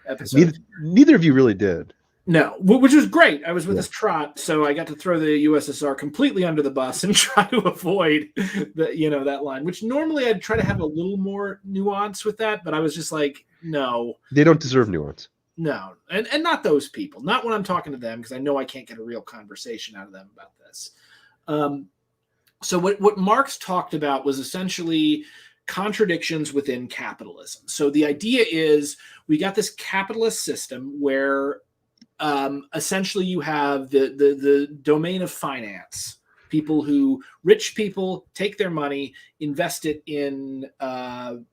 episode. Neither of you really did. No, which was great. I was with this trot, so I got to throw the USSR completely under the bus and try to avoid that line, which normally I'd try to have a little more nuance with that, but I was just like, no. They don't deserve nuance. No, and not those people. Not when I'm talking to them, because I know I can't get a real conversation out of them about this. So what Marx talked about was essentially contradictions within capitalism. So the idea is we got this capitalist system where essentially you have the domain of finance. Rich people take their money, invest it in ventures.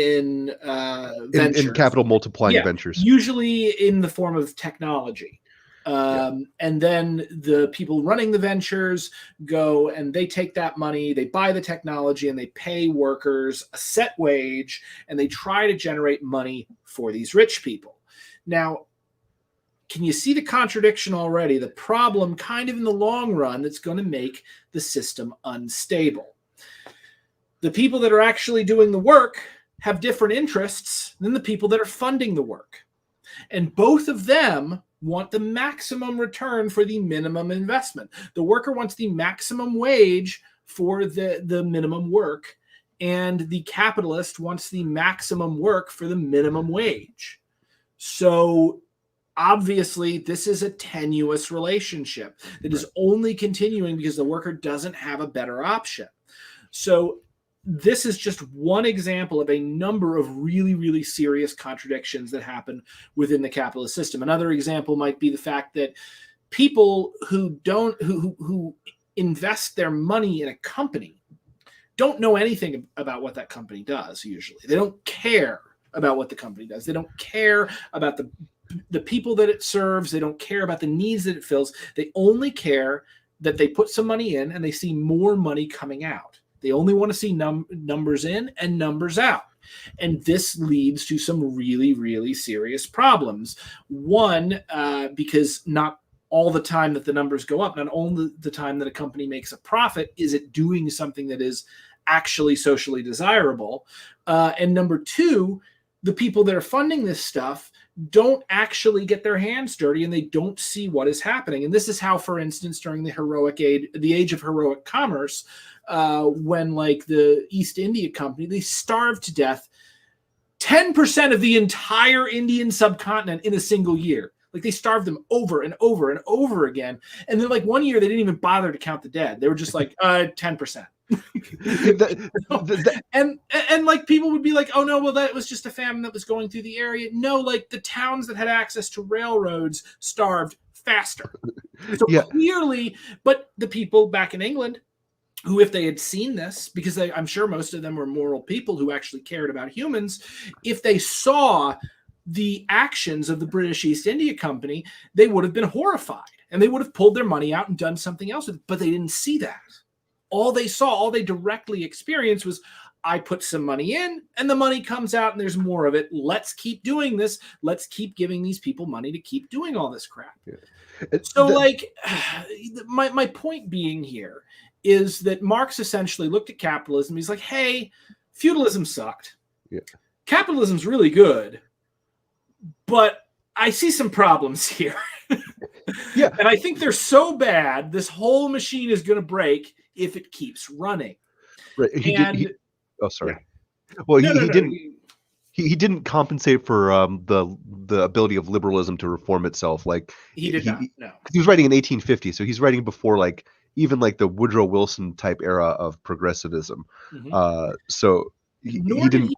In capital multiplying ventures, usually in the form of technology. And then the people running the ventures go and they take that money, they buy the technology, and they pay workers a set wage, and they try to generate money for these rich people. Now, can you see the contradiction already? The problem kind of in the long run that's going to make the system unstable. The people that are actually doing the work have different interests than the people that are funding the work. And both of them want the maximum return for the minimum investment. The worker wants the maximum wage for the minimum work, and the capitalist wants the maximum work for the minimum wage. So obviously, this is a tenuous relationship that is only continuing because the worker doesn't have a better option. So this is just one example of a number of really, really serious contradictions that happen within the capitalist system. Another example might be the fact that people who invest their money in a company don't know anything about what that company does. Usually, they don't care about what the company does. They don't care about the people that it serves. They don't care about the needs that it fills. They only care that they put some money in and they see more money coming out. They only want to see numbers in and numbers out. And this leads to some really, really serious problems. One, because not all the time that the numbers go up, not only the time that a company makes a profit, is it doing something that is actually socially desirable. And number two, the people that are funding this stuff don't actually get their hands dirty and they don't see what is happening. And this is how, for instance, during the age of heroic commerce, when like the East India Company, they starved to death 10% of the entire Indian subcontinent in a single year. Like they starved them over and over and over again. And then like one year, they didn't even bother to count the dead. They were just like 10%. and like people would be like, oh no, well that was just a famine that was going through the area. No, like the towns that had access to railroads starved faster. So clearly, but the people back in England, who, if they had seen this, because I'm sure most of them were moral people who actually cared about humans, if they saw the actions of the British East India Company, they would have been horrified and they would have pulled their money out and done something else with it. But they didn't see that. All they saw, all they directly experienced was, I put some money in and the money comes out and there's more of it. Let's keep doing this. Let's keep giving these people money to keep doing all this crap. Yeah. So my point being here is that Marx essentially looked at capitalism. He's like, hey, feudalism sucked. Yeah. Capitalism's really good, but I see some problems here. Yeah. And I think they're so bad, this whole machine is going to break if it keeps running. Right. Well, he didn't compensate for the ability of liberalism to reform itself. Like he did not. No, he was writing in 1850, so he's writing before like even like the Woodrow Wilson type era of progressivism. Mm-hmm. So he didn't.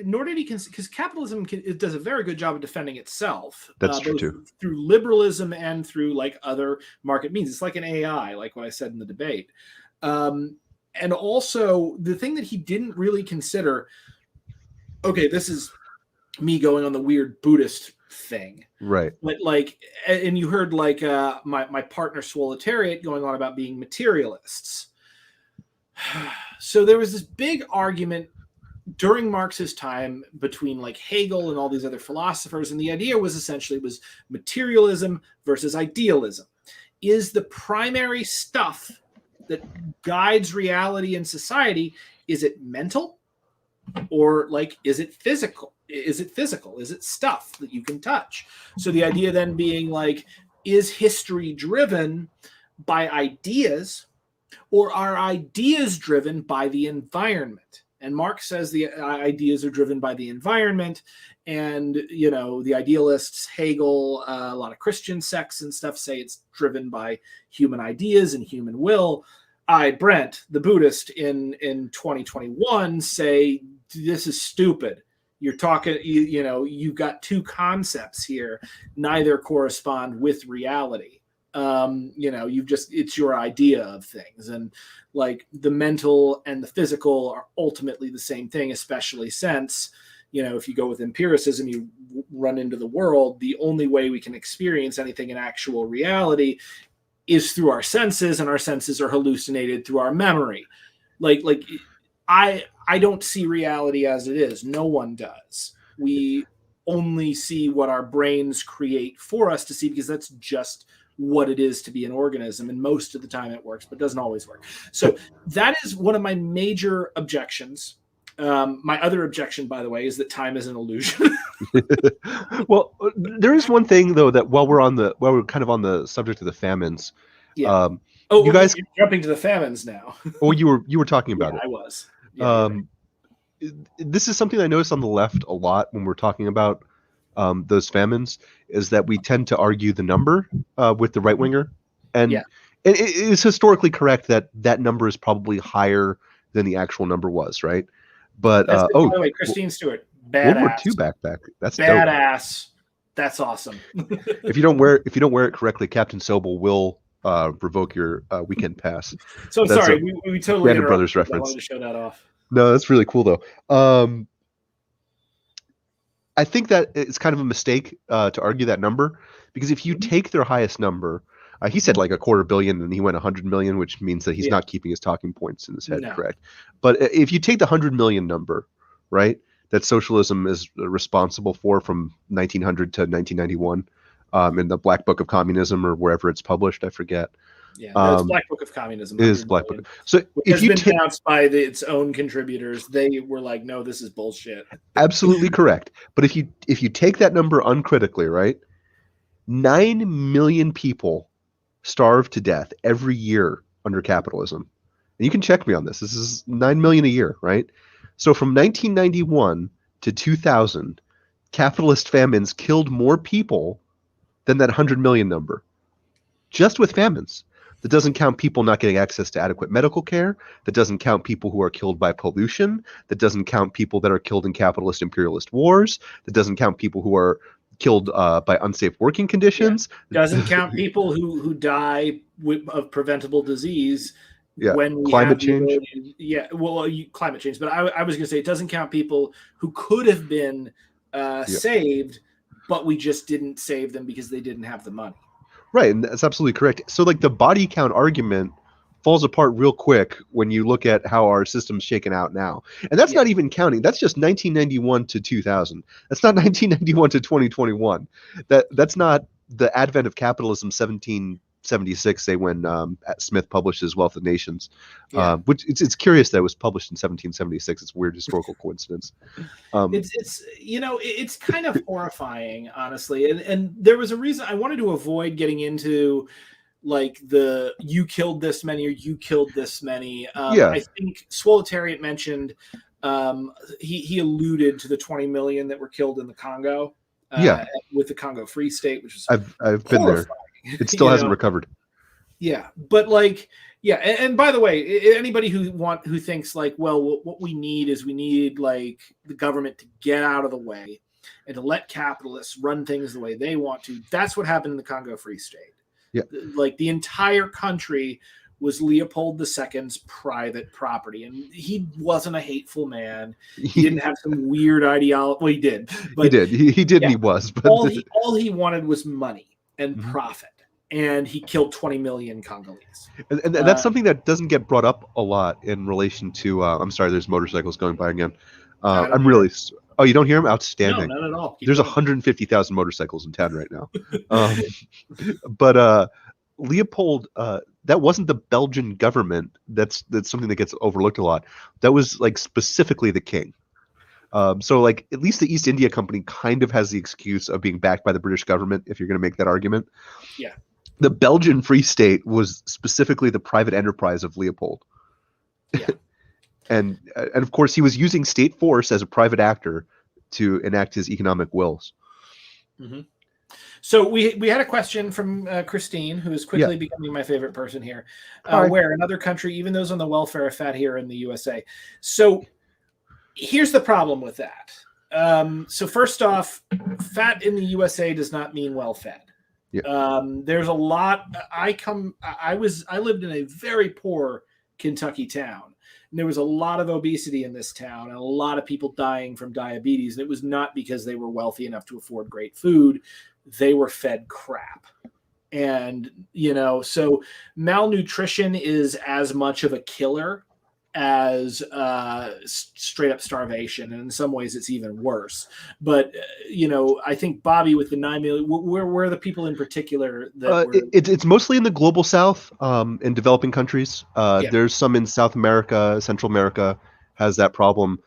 Nor did he consider, because capitalism it does a very good job of defending itself. That's true too. Through liberalism and through like other market means. It's like an AI, like what I said in the debate. And also the thing that he didn't really consider. Okay, this is me going on the weird Buddhist thing, right? But like, and you heard like my partner Swoletariat going on about being materialists. So there was this big argument during Marx's time between like Hegel and all these other philosophers, and the idea was essentially materialism versus idealism. Is the primary stuff that guides reality and society, is it mental? Or like, is it physical? Is it stuff that you can touch? So the idea then being like, is history driven by ideas, or are ideas driven by the environment? And Marx says the ideas are driven by the environment, and the idealists, Hegel, a lot of Christian sects and stuff say it's driven by human ideas and human will. Brent, the Buddhist in 2021, say this is stupid. You're talking, you know, you've got two concepts here, neither correspond with reality. You know, it's your idea of things, and like the mental and the physical are ultimately the same thing, especially since, you know, if you go with empiricism, you run into the world. The only way we can experience anything in actual reality is through our senses, and our senses are hallucinated through our memory. Like I don't see reality as it is. No one does. We only see what our brains create for us to see, because that's just what it is to be an organism. And most of the time it works, but doesn't always work. So that is one of my major objections. My other objection, by the way, is that time is an illusion. Well, there is one thing though, that while we're kind of on the subject of the famines, Yeah. You guys, you're jumping to the famines now. Oh, you were talking about it. I was. Yeah, this is something I notice on the left a lot when we're talking about those famines, is that we tend to argue the number with the right winger, and it is historically correct that that number is probably higher than the actual number was, right? But by the way, Christine Stewart, badass. World War II backpack. That's badass. Dope. That's awesome. If you don't wear it correctly, Captain Sobel will revoke your weekend pass. So That's sorry, we totally Band of Brothers reference. I wanted to show that off. No, that's really cool though. I think that it's kind of a mistake to argue that number, because if you take their highest number, he said like 250 million and he went 100 million, which means that he's not keeping his talking points in his head correct. But if you take the 100 million number, right, that socialism is responsible for from 1900 to 1991 in the Black Book of Communism or wherever it's published, I forget. Yeah, no, it's Black Book of Communism. It is Black Book. So if you been announced by its own contributors, they were like, "No, this is bullshit." Absolutely correct. But if you take that number uncritically, right, 9 million people starve to death every year under capitalism, and you can check me on this. This is 9 million a year, right? So from 1991 to 2000, capitalist famines killed more people than that 100 million number, just with famines. That doesn't count people not getting access to adequate medical care. That doesn't count people who are killed by pollution. That doesn't count people that are killed in capitalist imperialist wars. That doesn't count people who are killed by unsafe working conditions. Yeah. Doesn't count people who die of preventable disease. Yeah. When we climate change. Climate change. But I was going to say it doesn't count people who could have been saved, but we just didn't save them because they didn't have the money. Right, and that's absolutely correct. So like the body count argument falls apart real quick when you look at how our system's shaken out now. And that's not even counting. That's just 1991 to 2000. That's not 1991 to 2021. That's not the advent of capitalism 1776, say, when Smith published his Wealth of Nations. Which it's curious that it was published in 1776. It's a weird historical coincidence. It's kind of horrifying, honestly. And there was a reason I wanted to avoid getting into like the you killed this many or you killed this many. I think Swoletariat mentioned he alluded to the 20 million that were killed in the Congo. With the Congo Free State, which is I've been there. It still hasn't recovered. Yeah, but like, and by the way, anybody who thinks like, well, what we need like the government to get out of the way and to let capitalists run things the way they want to. That's what happened in the Congo Free State. Yeah, like the entire country was Leopold II's private property, and he wasn't a hateful man. He didn't have some weird ideology. Well, he did. But he did. He did. And he was. But all he wanted was money and profit. And he killed 20 million Congolese. And that's something that doesn't get brought up a lot in relation to. I'm sorry, there's motorcycles going by again. I'm really. Oh, you don't hear them? Outstanding. No, not at all. There's 150,000 motorcycles in town right now. But Leopold, that wasn't the Belgian government. That's something that gets overlooked a lot. That was like specifically the king. So like at least the East India Company kind of has the excuse of being backed by the British government, if you're going to make that argument. Yeah. The Belgian Free State was specifically the private enterprise of Leopold. Yeah. And of course he was using state force as a private actor to enact his economic wills. Mm-hmm. So we had a question from Christine, who is quickly becoming my favorite person here. Where another country, even those on the welfare, are fat here in the USA. So here's the problem with that. So first off, fat in the USA does not mean well fed. Yeah. There's a lot. I lived in a very poor Kentucky town, and there was a lot of obesity in this town and a lot of people dying from diabetes. And it was not because they were wealthy enough to afford great food. They were fed crap. And, so malnutrition is as much of a killer as straight up starvation. And in some ways it's even worse. But, I think, Bobby, with the 9 million, where are the people in particular that were... It's mostly in the global south, in developing countries. Yeah. There's some in South America. Central America has that problem.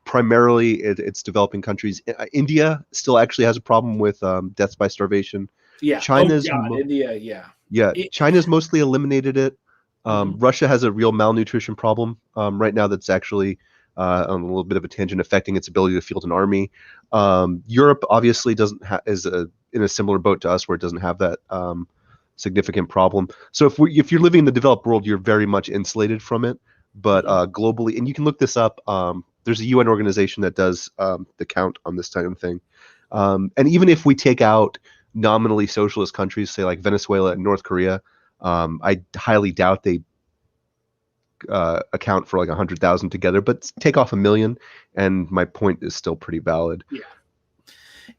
Primarily it's developing countries. India still actually has a problem with deaths by starvation. Yeah. China's India. Yeah. Yeah. China's mostly eliminated it. Russia has a real malnutrition problem right now that's actually on a little bit of a tangent, affecting its ability to field an army. Europe obviously is in a similar boat to us, where it doesn't have that significant problem. So if you're living in the developed world, you're very much insulated from it. But globally, and you can look this up, there's a UN organization that does the count on this kind of thing. And even if we take out nominally socialist countries, say like Venezuela and North Korea, I highly doubt they account for like 100,000 together, but take off 1 million, and my point is still pretty valid. Yeah,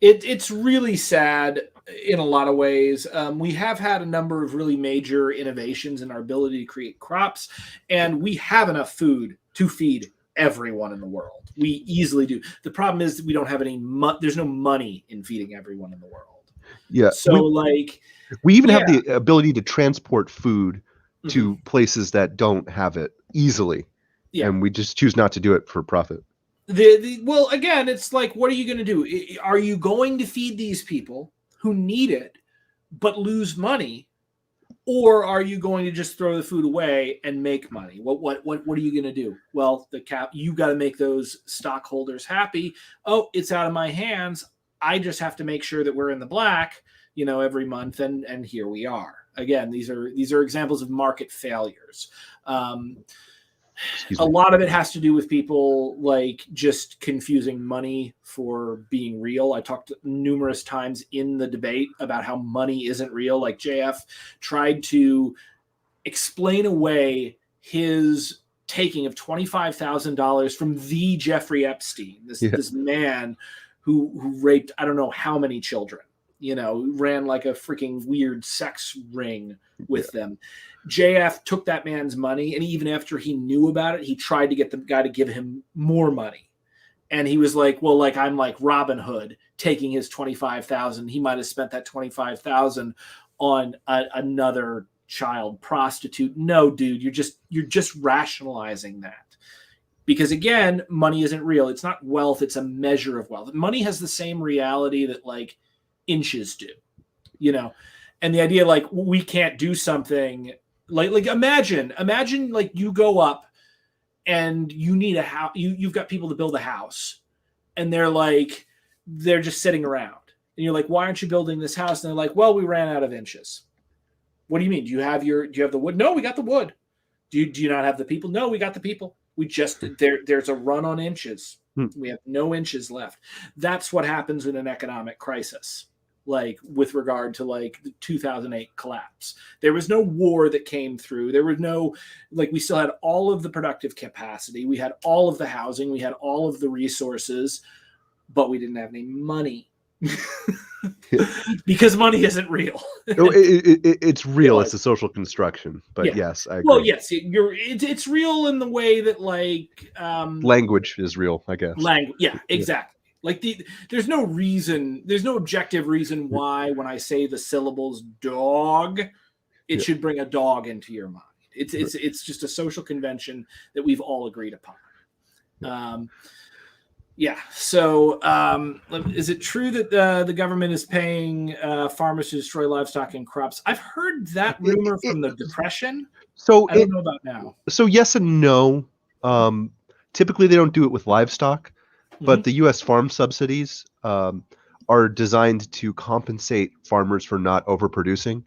it's really sad in a lot of ways. We have had a number of really major innovations in our ability to create crops, and we have enough food to feed everyone in the world. We easily do. The problem is that we don't have any there's no money in feeding everyone in the world. Yeah. So we even have the ability to transport food to places that don't have it easily. Yeah. And we just choose not to do it for profit. Well, again, it's like, what are you going to do? Are you going to feed these people who need it but lose money? Or are you going to just throw the food away and make money? What are you going to do? Well, you got to make those stockholders happy. Oh, it's out of my hands. I just have to make sure that we're in the black, every month, and here we are. Again, these are examples of market failures. A lot of it has to do with people like just confusing money for being real. I talked numerous times in the debate about how money isn't real. Like JF tried to explain away his taking of $25,000 from the Jeffrey Epstein, this man who raped I don't know how many children, ran like a freaking weird sex ring with them. JF took that man's money, and even after he knew about it, he tried to get the guy to give him more money. And he was like, well, like, I'm like Robin Hood taking his $25,000. He might have spent that $25,000 on another child prostitute. No, dude, you're just rationalizing that. Because again, money isn't real. It's not wealth. It's a measure of wealth. Money has the same reality that like inches do, and the idea like we can't do something like imagine like you go up and you need a house. You've got people to build a house, and they're just sitting around, and you're like, why aren't you building this house? And they're like, well, we ran out of inches. What do you mean? Do you have the wood? No, we got the wood. Do you not have the people? No, we got the people. We just there's a run on inches. We have no inches left. That's what happens in an economic crisis, like with regard to like the 2008 collapse. There was no war that came through. There was no, like, we still had all of the productive capacity. We had all of the housing. We had all of the resources, but we didn't have any money. Because money isn't real. It's real. It's a social construction. But yes, I agree. Well, yes, it's real in the way that like language is real, I guess. Yeah, exactly. Like there's no objective reason why when I say the syllables dog, it should bring a dog into your mind. It's just a social convention that we've all agreed upon. So is it true that the government is paying farmers to destroy livestock and crops? I've heard that rumor from the Depression. So I don't know about now. So yes and no. Typically, they don't do it with livestock, but the U.S. farm subsidies are designed to compensate farmers for not overproducing,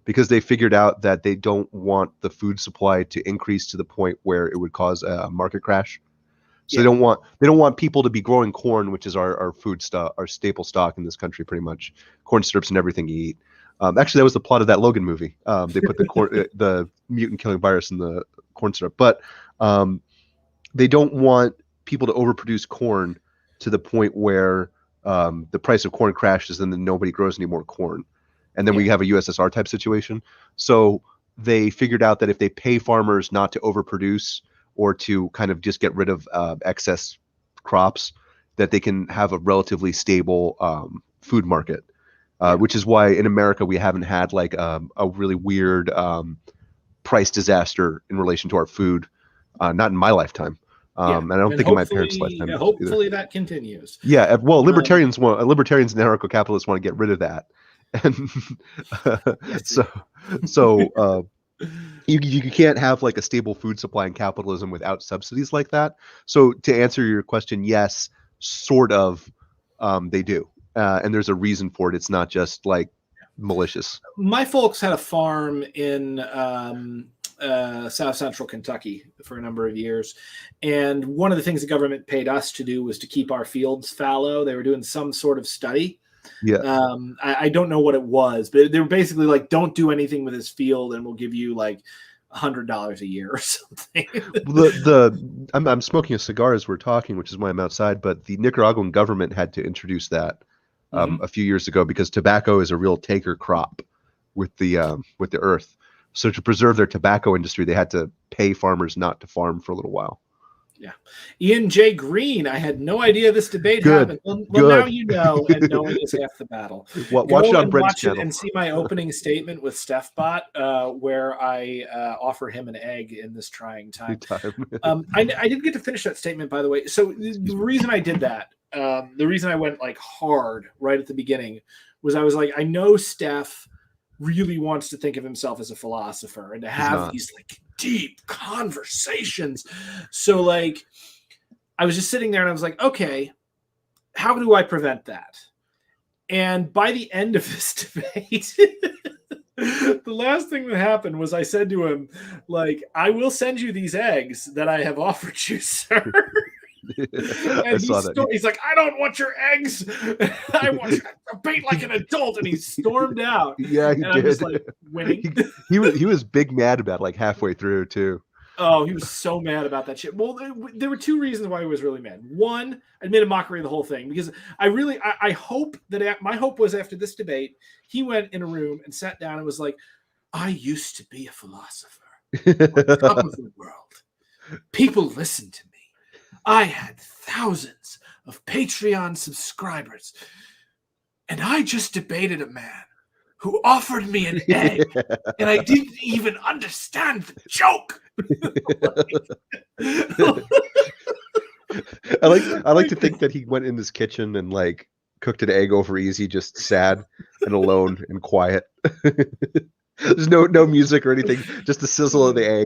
because they figured out that they don't want the food supply to increase to the point where it would cause a market crash. So they don't want people to be growing corn, which is our food stock, our staple stock in this country, pretty much. Corn syrups in everything you eat. Actually, that was the plot of that Logan movie. They put the mutant killing virus in the corn syrup, but they don't want people to overproduce corn to the point where the price of corn crashes and then nobody grows any more corn, and then we have a USSR type situation. So they figured out that if they pay farmers not to overproduce or to kind of just get rid of excess crops, that they can have a relatively stable food market. Which is why in America we haven't had like a really weird price disaster in relation to our food, not in my lifetime, and I don't think in my parents' lifetime. Hopefully that continues. Yeah, well, libertarians and anarcho-capitalists want to get rid of that, and so you can't have like a stable food supply in capitalism without subsidies like that. So to answer your question, yes, sort of, they do. And there's a reason for it. It's not just like malicious. My folks had a farm in South Central Kentucky for a number of years. And one of the things the government paid us to do was to keep our fields fallow. They were doing some sort of study. Yeah. I don't know what it was, but they were basically like, don't do anything with this field and we'll give you like $100 a year or something. I'm smoking a cigar as we're talking, which is why I'm outside, but the Nicaraguan government had to introduce that a few years ago because tobacco is a real taker crop with the earth. So to preserve their tobacco industry, they had to pay farmers not to farm for a little while. Yeah. Ian J. Green, I had no idea this debate happened. Well, now you know, and knowing is half the battle. Watch it on Brent's channel. And see my opening statement with StephBot, where I offer him an egg in this trying time. I didn't get to finish that statement, by the way. So the reason I did that, the reason I went like hard right at the beginning was I was like, I know Steph really wants to think of himself as a philosopher and to have these like deep conversations. So like I was just sitting there and I was like, okay, how do I prevent that? And by the end of this debate, the last thing that happened was I said to him, like, I will send you these eggs that I have offered you, sir. And he's like, I don't want your eggs. I want you to debate like an adult. And he stormed out. Yeah, he did. I was like, winning. he was big mad about like halfway through too. Oh, he was so mad about that shit. Well, there were two reasons why he was really mad. One, I made a mockery of the whole thing because I hope that my hope was after this debate, he went in a room and sat down and was like, I used to be a philosopher on top of the world. People listened to me. I had thousands of Patreon subscribers, and I just debated a man who offered me an egg, and I didn't even understand the joke. I like to think that he went in his kitchen and like cooked an egg over easy, just sad and alone and quiet. There's no music or anything, just the sizzle of the egg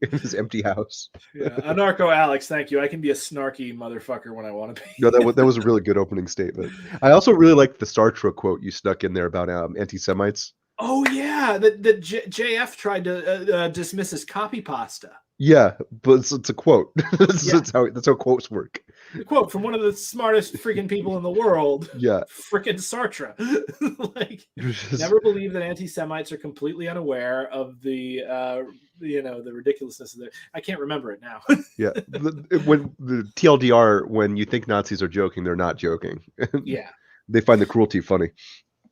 in his empty house. Yeah, Anarcho Alex, thank you. I can be a snarky motherfucker when I want to be. No, that was a really good opening statement. I also really liked the Sartre quote you snuck in there about anti-Semites. Oh yeah, that JF tried to dismiss as copy pasta. Yeah, but it's a quote. That's how quotes work. The quote from one of the smartest freaking people in the world. Yeah, freaking Sartre. Like, never believe that anti-Semites are completely unaware of the the ridiculousness of it. I can't remember it now. Yeah, when the TLDR, when you think Nazis are joking, they're not joking. Yeah, they find the cruelty funny.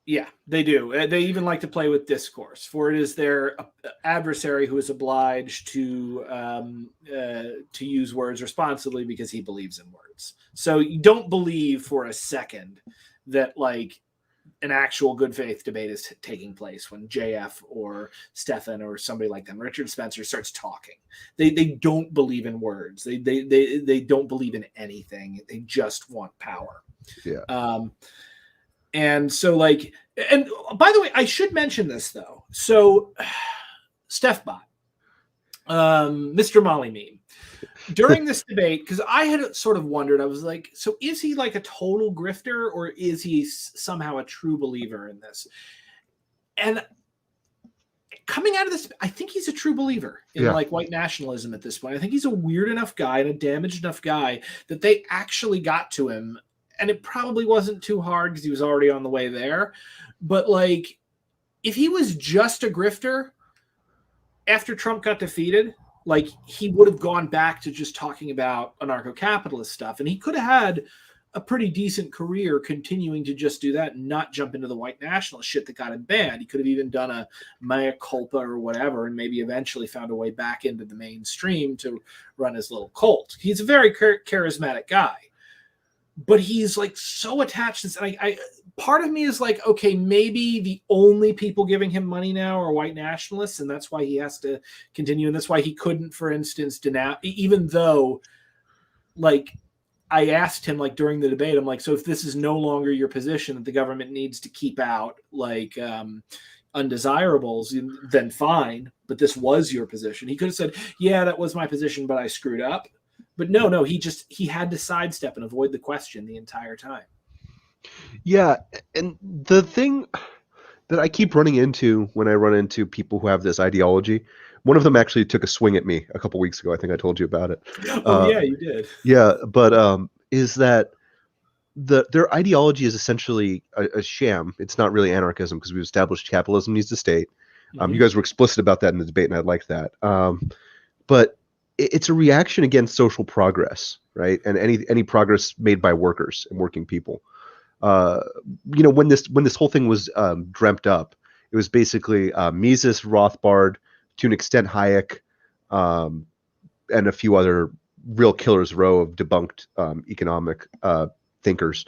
Yeah, they do. They even like to play with discourse, for it is their adversary who is obliged to use words responsibly because he believes in words. So you don't believe for a second that like an actual good faith debate is taking place when JF or Stefan or somebody like them, Richard Spencer, starts talking. They don't believe in words. They don't believe in anything. They just want power. Yeah. And so like, and by the way, I should mention this though. So StephBot, Mr. Molly meme, during this debate, because I had sort of wondered, I was like, so is he like a total grifter or is he somehow a true believer in this? And coming out of this, I think he's a true believer in like white nationalism at this point. I think he's a weird enough guy and a damaged enough guy that they actually got to him. And it probably wasn't too hard because he was already on the way there. But like, if he was just a grifter after Trump got defeated, like he would have gone back to just talking about anarcho-capitalist stuff. And he could have had a pretty decent career continuing to just do that and not jump into the white nationalist shit that got him banned. He could have even done a mea culpa or whatever, and maybe eventually found a way back into the mainstream to run his little cult. He's a very charismatic guy, but he's like so attached. And I part of me is like, okay, maybe the only people giving him money now are white nationalists, and that's why he has to continue. And that's why he couldn't, for instance, denounce, even though like, I asked him like during the debate, I'm like, so if this is no longer your position that the government needs to keep out like undesirables, then fine. But this was your position. He could have said, yeah, that was my position, but I screwed up. But no, he had to sidestep and avoid the question the entire time. Yeah. And the thing that I keep running into when I run into people who have this ideology, one of them actually took a swing at me a couple weeks ago. I think I told you about it. Oh, yeah, you did. Yeah, but is that their ideology is essentially a sham. It's not really anarchism because we've established capitalism needs a state. You guys were explicit about that in the debate, and I liked that. But it's a reaction against social progress, right? And any progress made by workers and working people. When this whole thing was dreamt up, it was basically Mises, Rothbard, to an extent Hayek, and a few other real killer's row of debunked economic thinkers.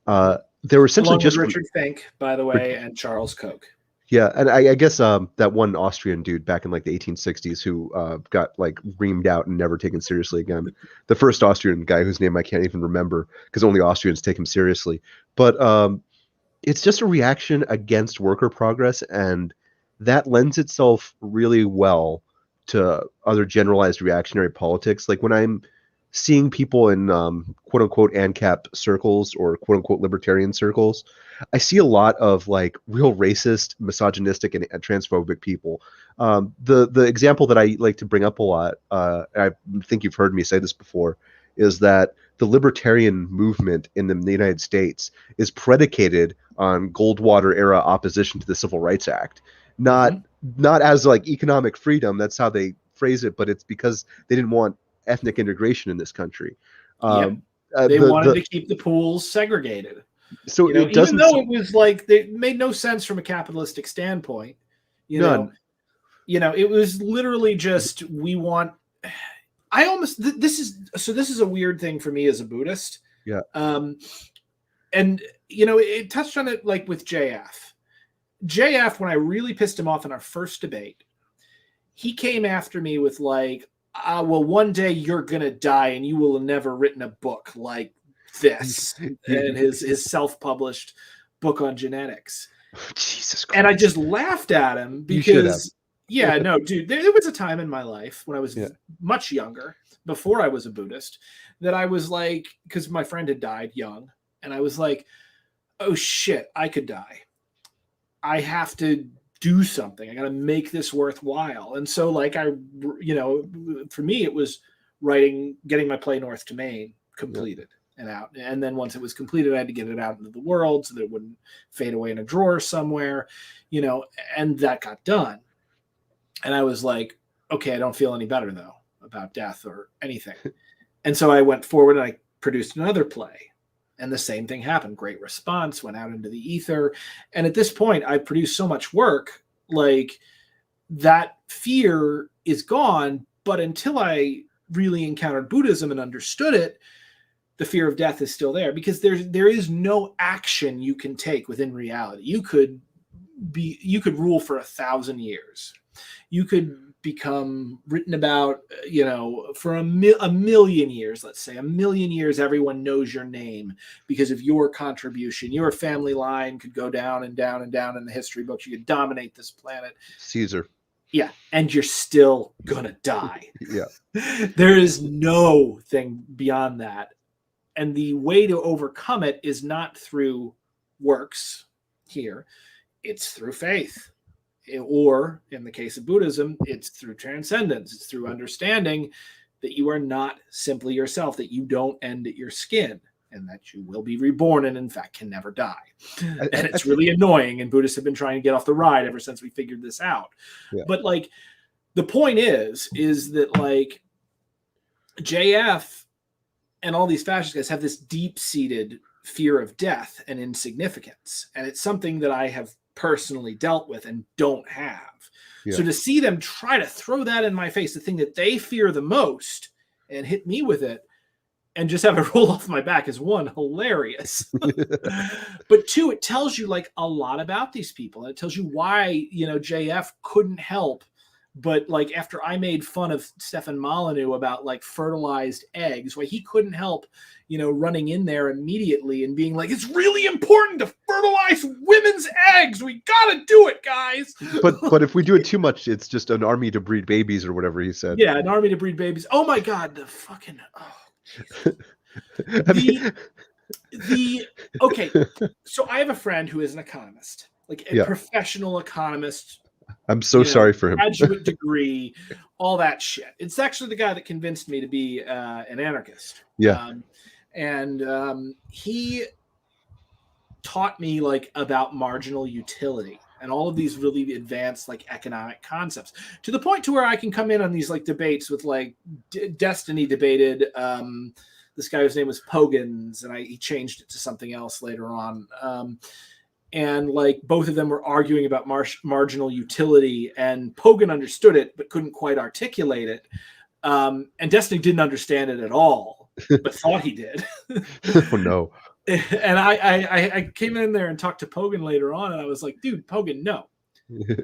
They were essentially along just with Richard Fink, by the way, and Charles Koch. Yeah, and I guess that one Austrian dude back in like the 1860s who got like reamed out and never taken seriously again. The first Austrian guy whose name I can't even remember because only Austrians take him seriously. But it's just a reaction against worker progress, and that lends itself really well to other generalized reactionary politics. Like when I'm seeing people in quote unquote ANCAP circles or quote unquote libertarian circles, I see a lot of like real racist, misogynistic, and transphobic people. The example that I like to bring up a lot, I think you've heard me say this before, is that the libertarian movement in the United States is predicated on Goldwater era opposition to the Civil Rights Act. Not as like economic freedom, that's how they phrase it, but it's because they didn't want ethnic integration in this country. They wanted to keep the pools segregated. So it even though it was like it made no sense from a capitalistic standpoint, None. It was literally just we want. This is a weird thing for me as a Buddhist. Yeah. And it touched on it like with JF. JF, when I really pissed him off in our first debate, he came after me with like, well, one day you're gonna die and you will have never written a book like this and his self-published book on genetics. Jesus Christ. And I just laughed at him because no, dude, there was a time in my life when I was much younger, before I was a Buddhist, that I was like, because my friend had died young, and I was like, oh shit, I could die. I have to do something. I got to make this worthwhile. And so like for me, it was getting my play North to Maine completed and out. And then once it was completed, I had to get it out into the world so that it wouldn't fade away in a drawer somewhere, and that got done. And I was like, okay, I don't feel any better though about death or anything. And so I went forward and I produced another play. And the same thing happened. Great response, went out into the ether. And at this point, I produced so much work, like that fear is gone. But until I really encountered Buddhism and understood it, the fear of death is still there because there is no action you can take within reality. You could rule for 1,000 years. You could become written about, for a million years, let's say, 1,000,000 years, everyone knows your name because of your contribution. Your family line could go down and down and down in the history books. You could dominate this planet. Caesar. Yeah. And you're still gonna die. Yeah. There is no thing beyond that. And the way to overcome it is not through works here. It's through faith. Or in the case of Buddhism, it's through transcendence. It's through understanding that you are not simply yourself, that you don't end at your skin, and that you will be reborn and in fact can never die. And it's really annoying, and Buddhists have been trying to get off the ride ever since we figured this out. Yeah. But like, the point is that like JF and all these fascist guys have this deep-seated fear of death and insignificance, and it's something that I have personally dealt with and don't have. Yeah. So to see them try to throw that in my face, the thing that they fear the most, and hit me with it and just have it roll off my back, is one, hilarious. But two, it tells you like a lot about these people. And it tells you why, JF couldn't help. But like, after I made fun of Stefan Molyneux about like fertilized eggs, why he couldn't help, running in there immediately and being like, it's really important to fertilize women's eggs. We gotta do it, guys. But if we do it too much, it's just an army to breed babies, or whatever he said. Yeah, an army to breed babies. Oh my God, the fucking okay. So I have a friend who is an economist, like a professional economist. I'm so sorry for him. Graduate degree, all that shit. It's actually the guy that convinced me to be an anarchist. Yeah. He taught me like about marginal utility and all of these really advanced like economic concepts, to the point to where I can come in on these like debates with like Destiny debated this guy whose name was Pogans, and he changed it to something else later on. And like both of them were arguing about marginal utility, and Pogan understood it but couldn't quite articulate it. And Destiny didn't understand it at all, but thought he did. Oh no. And I came in there and talked to Pogan later on, and I was like, dude, Pogan, no.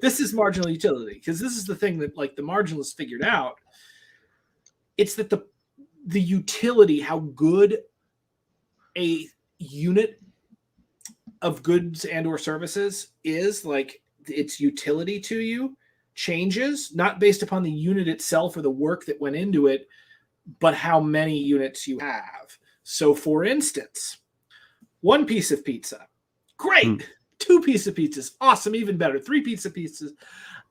This is marginal utility, because this is the thing that like the marginalists figured out. It's that the utility, how good a unit of goods and or services is, like its utility to you, changes not based upon the unit itself or the work that went into it, but how many units you have. So for instance, 1 piece of pizza, great. 2 pieces of pizzas, awesome, even better. 3 pizza pizzas,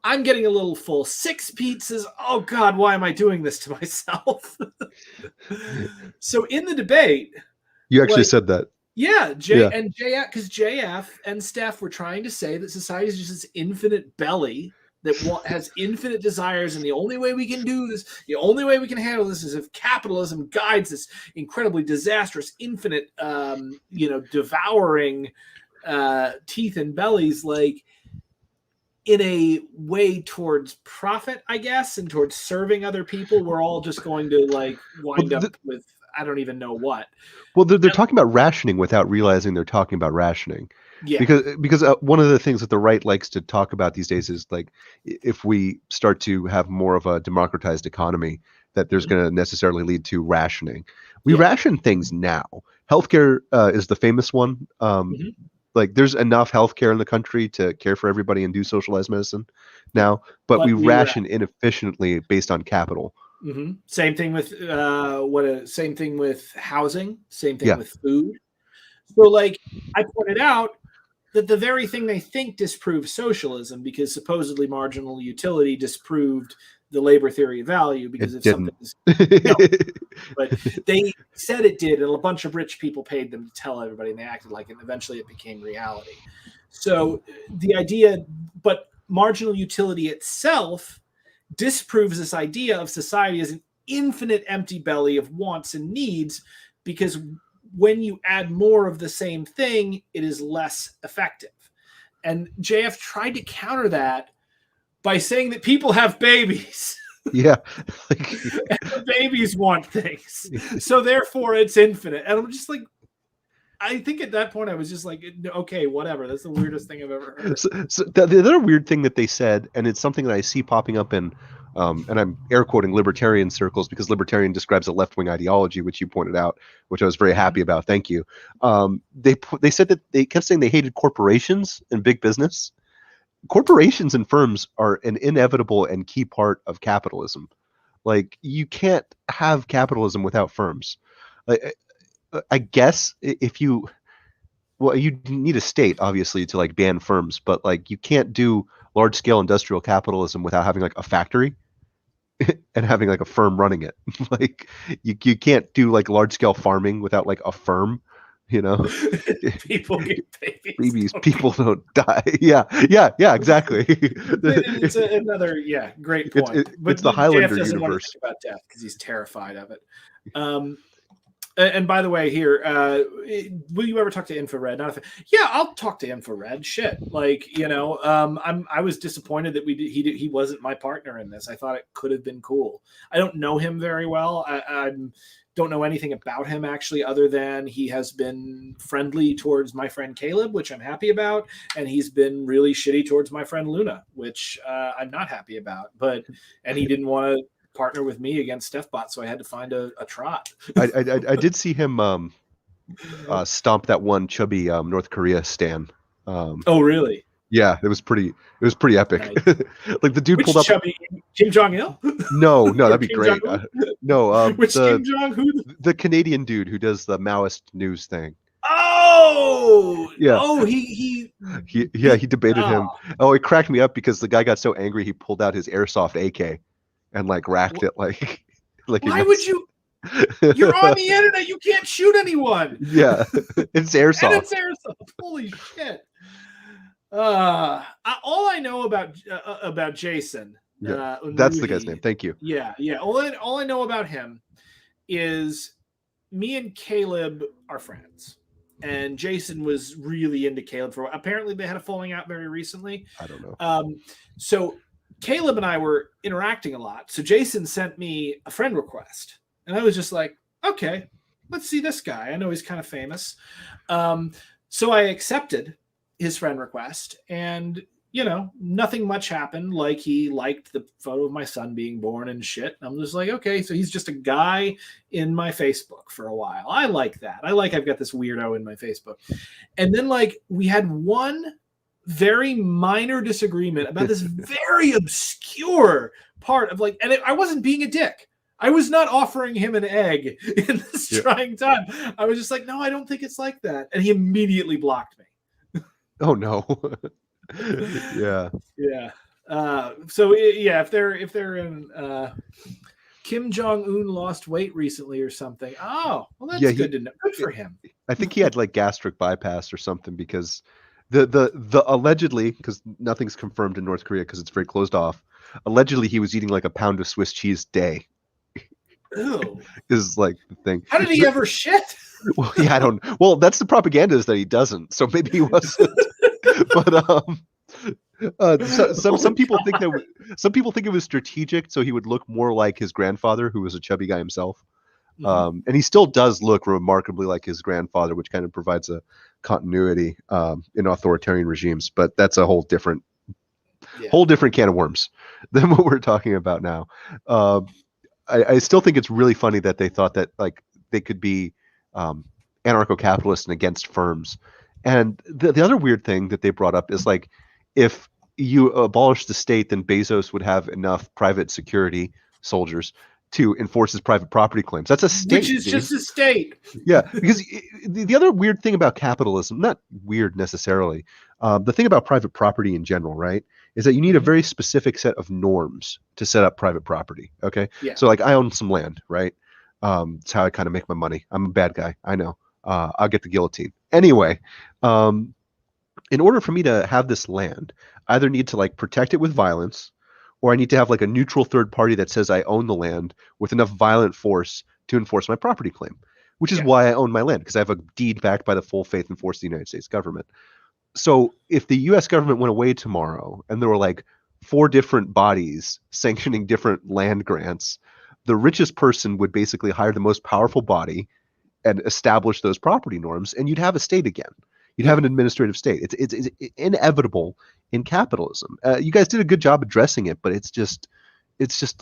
I'm getting a little full. 6 pizzas, oh God, why am I doing this to myself? So in the debate, you actually said that. Yeah, and JF, because JF and Steph were trying to say that society is just this infinite belly that has infinite desires, and the only way we can do this, the only way we can handle this, is if capitalism guides this incredibly disastrous, infinite, devouring teeth and bellies, like in a way towards profit, I guess, and towards serving other people. We're all just going to like wind up with I don't even know what. Well, they're talking about rationing without realizing they're talking about rationing. Yeah. Because one of the things that the right likes to talk about these days is like, if we start to have more of a democratized economy, that there's going to necessarily lead to rationing. We ration things now. Healthcare is the famous one. Like there's enough healthcare in the country to care for everybody and do socialized medicine now, but we ration inefficiently based on capital. Mm-hmm. Same thing with same thing with housing, same thing with food. So like I pointed out that the very thing they think disproves socialism, because supposedly marginal utility disproved the labor theory of value, because if something is but they said it did, and a bunch of rich people paid them to tell everybody, and they acted like it, and eventually it became reality. So the idea, but marginal utility itself disproves this idea of society as an infinite empty belly of wants and needs, because when you add more of the same thing, it is less effective. And JF tried to counter that by saying that people have babies. Yeah. And the babies want things. So therefore it's infinite. And I'm just like, I think at that point I was just like, okay, whatever. That's the weirdest thing I've ever heard. So the other weird thing that they said, and it's something that I see popping up in, and I'm air quoting libertarian circles, because libertarian describes a left-wing ideology, which you pointed out, which I was very happy about. Thank you. They said that they kept saying they hated corporations and big business. Corporations and firms are an inevitable and key part of capitalism. Like you can't have capitalism without firms. I guess if you need a state obviously to like ban firms, but like you can't do large scale industrial capitalism without having like a factory and having like a firm running it. Like you can't do like large scale farming without like a firm, you know. People get Babies, people don't die. Yeah, exactly. It's another great point. But it's the JF Highlander doesn't want to universe. think about death because he's terrified of it. And by the way, here, will you ever talk to Infrared? Yeah, I'll talk to Infrared. Shit, like I was disappointed that he wasn't my partner in this. I thought it could have been cool. I don't know him very well. I don't know anything about him actually, other than he has been friendly towards my friend Caleb, which I'm happy about, and he's been really shitty towards my friend Luna, which I'm not happy about. And he didn't want to partner with me against StefBot, so I had to find a trot. I did see him stomp that one chubby North Korea stan. Oh really? Yeah, it was pretty epic. Nice. Like the dude Which pulled up chubby? Kim Jong-il? No, that'd be Kim great. Which Kim Jong? Who? The Canadian dude who does the Maoist news thing. Oh yeah. Oh, he debated him. Oh, it cracked me up because the guy got so angry he pulled out his airsoft AK and like racked it like. Why would you? You're on the internet. You can't shoot anyone. Yeah, it's airsoft. And it's airsoft. Holy shit. All I know about Jason. That's the guy's name. Thank you. Yeah. All I know about him is me and Caleb are friends, and Jason was really into Caleb for. Apparently, they had a falling out very recently. I don't know. So Caleb and I were interacting a lot. So Jason sent me a friend request, and I was just like, okay, let's see this guy. I know he's kind of famous. So I accepted his friend request, and nothing much happened. Like, he liked the photo of my son being born and shit. I'm just like, okay, so he's just a guy in my Facebook for a while. I like that. I've got this weirdo in my Facebook. And then like we had one very minor disagreement about this very obscure part of like, and I wasn't being a dick. I was not offering him an egg in this trying time. I was just like, no, I don't think it's like that. And he immediately blocked me. Oh no. Yeah. So if they're in Kim Jong-un lost weight recently or something. Oh, well, that's good to know. Good for him. I think he had like gastric bypass or something, because the allegedly, because nothing's confirmed in North Korea because it's very closed off. Allegedly, he was eating like a pound of Swiss cheese a day. Ew. Is like the thing. How did he ever shit? Well, yeah, I don't. Well, that's the propaganda, is that he doesn't. So maybe he wasn't. But some people think that it was strategic, so he would look more like his grandfather, who was a chubby guy himself. And he still does look remarkably like his grandfather, which kind of provides a continuity in authoritarian regimes. But that's a whole different can of worms than what we're talking about now. I still think it's really funny that they thought that like they could be anarcho-capitalist and against firms. And the other weird thing that they brought up is like, if you abolish the state, then Bezos would have enough private security soldiers to enforce his private property claims. That's a state. Which is just a state. Yeah, because the other weird thing about capitalism, not weird necessarily, the thing about private property in general, right, is that you need a very specific set of norms to set up private property, okay? Yeah. So like, I own some land, right? It's how I kind of make my money. I'm a bad guy, I know. I'll get the guillotine. Anyway, in order for me to have this land, I either need to like protect it with violence, or I need to have like a neutral third party that says I own the land with enough violent force to enforce my property claim, which is why I own my land, because I have a deed backed by the full faith and force of the United States government. So if the US government went away tomorrow and there were like 4 different bodies sanctioning different land grants, the richest person would basically hire the most powerful body and establish those property norms, and you'd have a state again. You'd have an administrative state. It's inevitable in capitalism. You guys did a good job addressing it, but it's just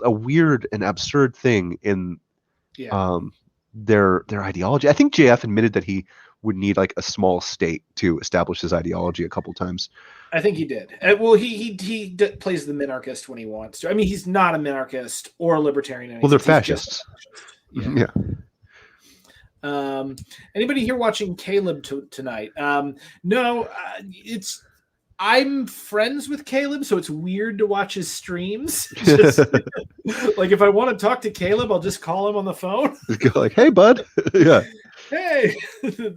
a weird and absurd thing in their ideology. I think JF admitted that he would need like a small state to establish his ideology a couple times. I think he did. Well, he plays the minarchist when he wants to. I mean, he's not a minarchist or a libertarian. Well, they're fascists. Yeah. Anybody here watching Caleb tonight? No, I'm friends with Caleb, so it's weird to watch his streams. Just, like if I want to talk to Caleb, I'll just call him on the phone. Go like, hey, bud. Yeah. Hey.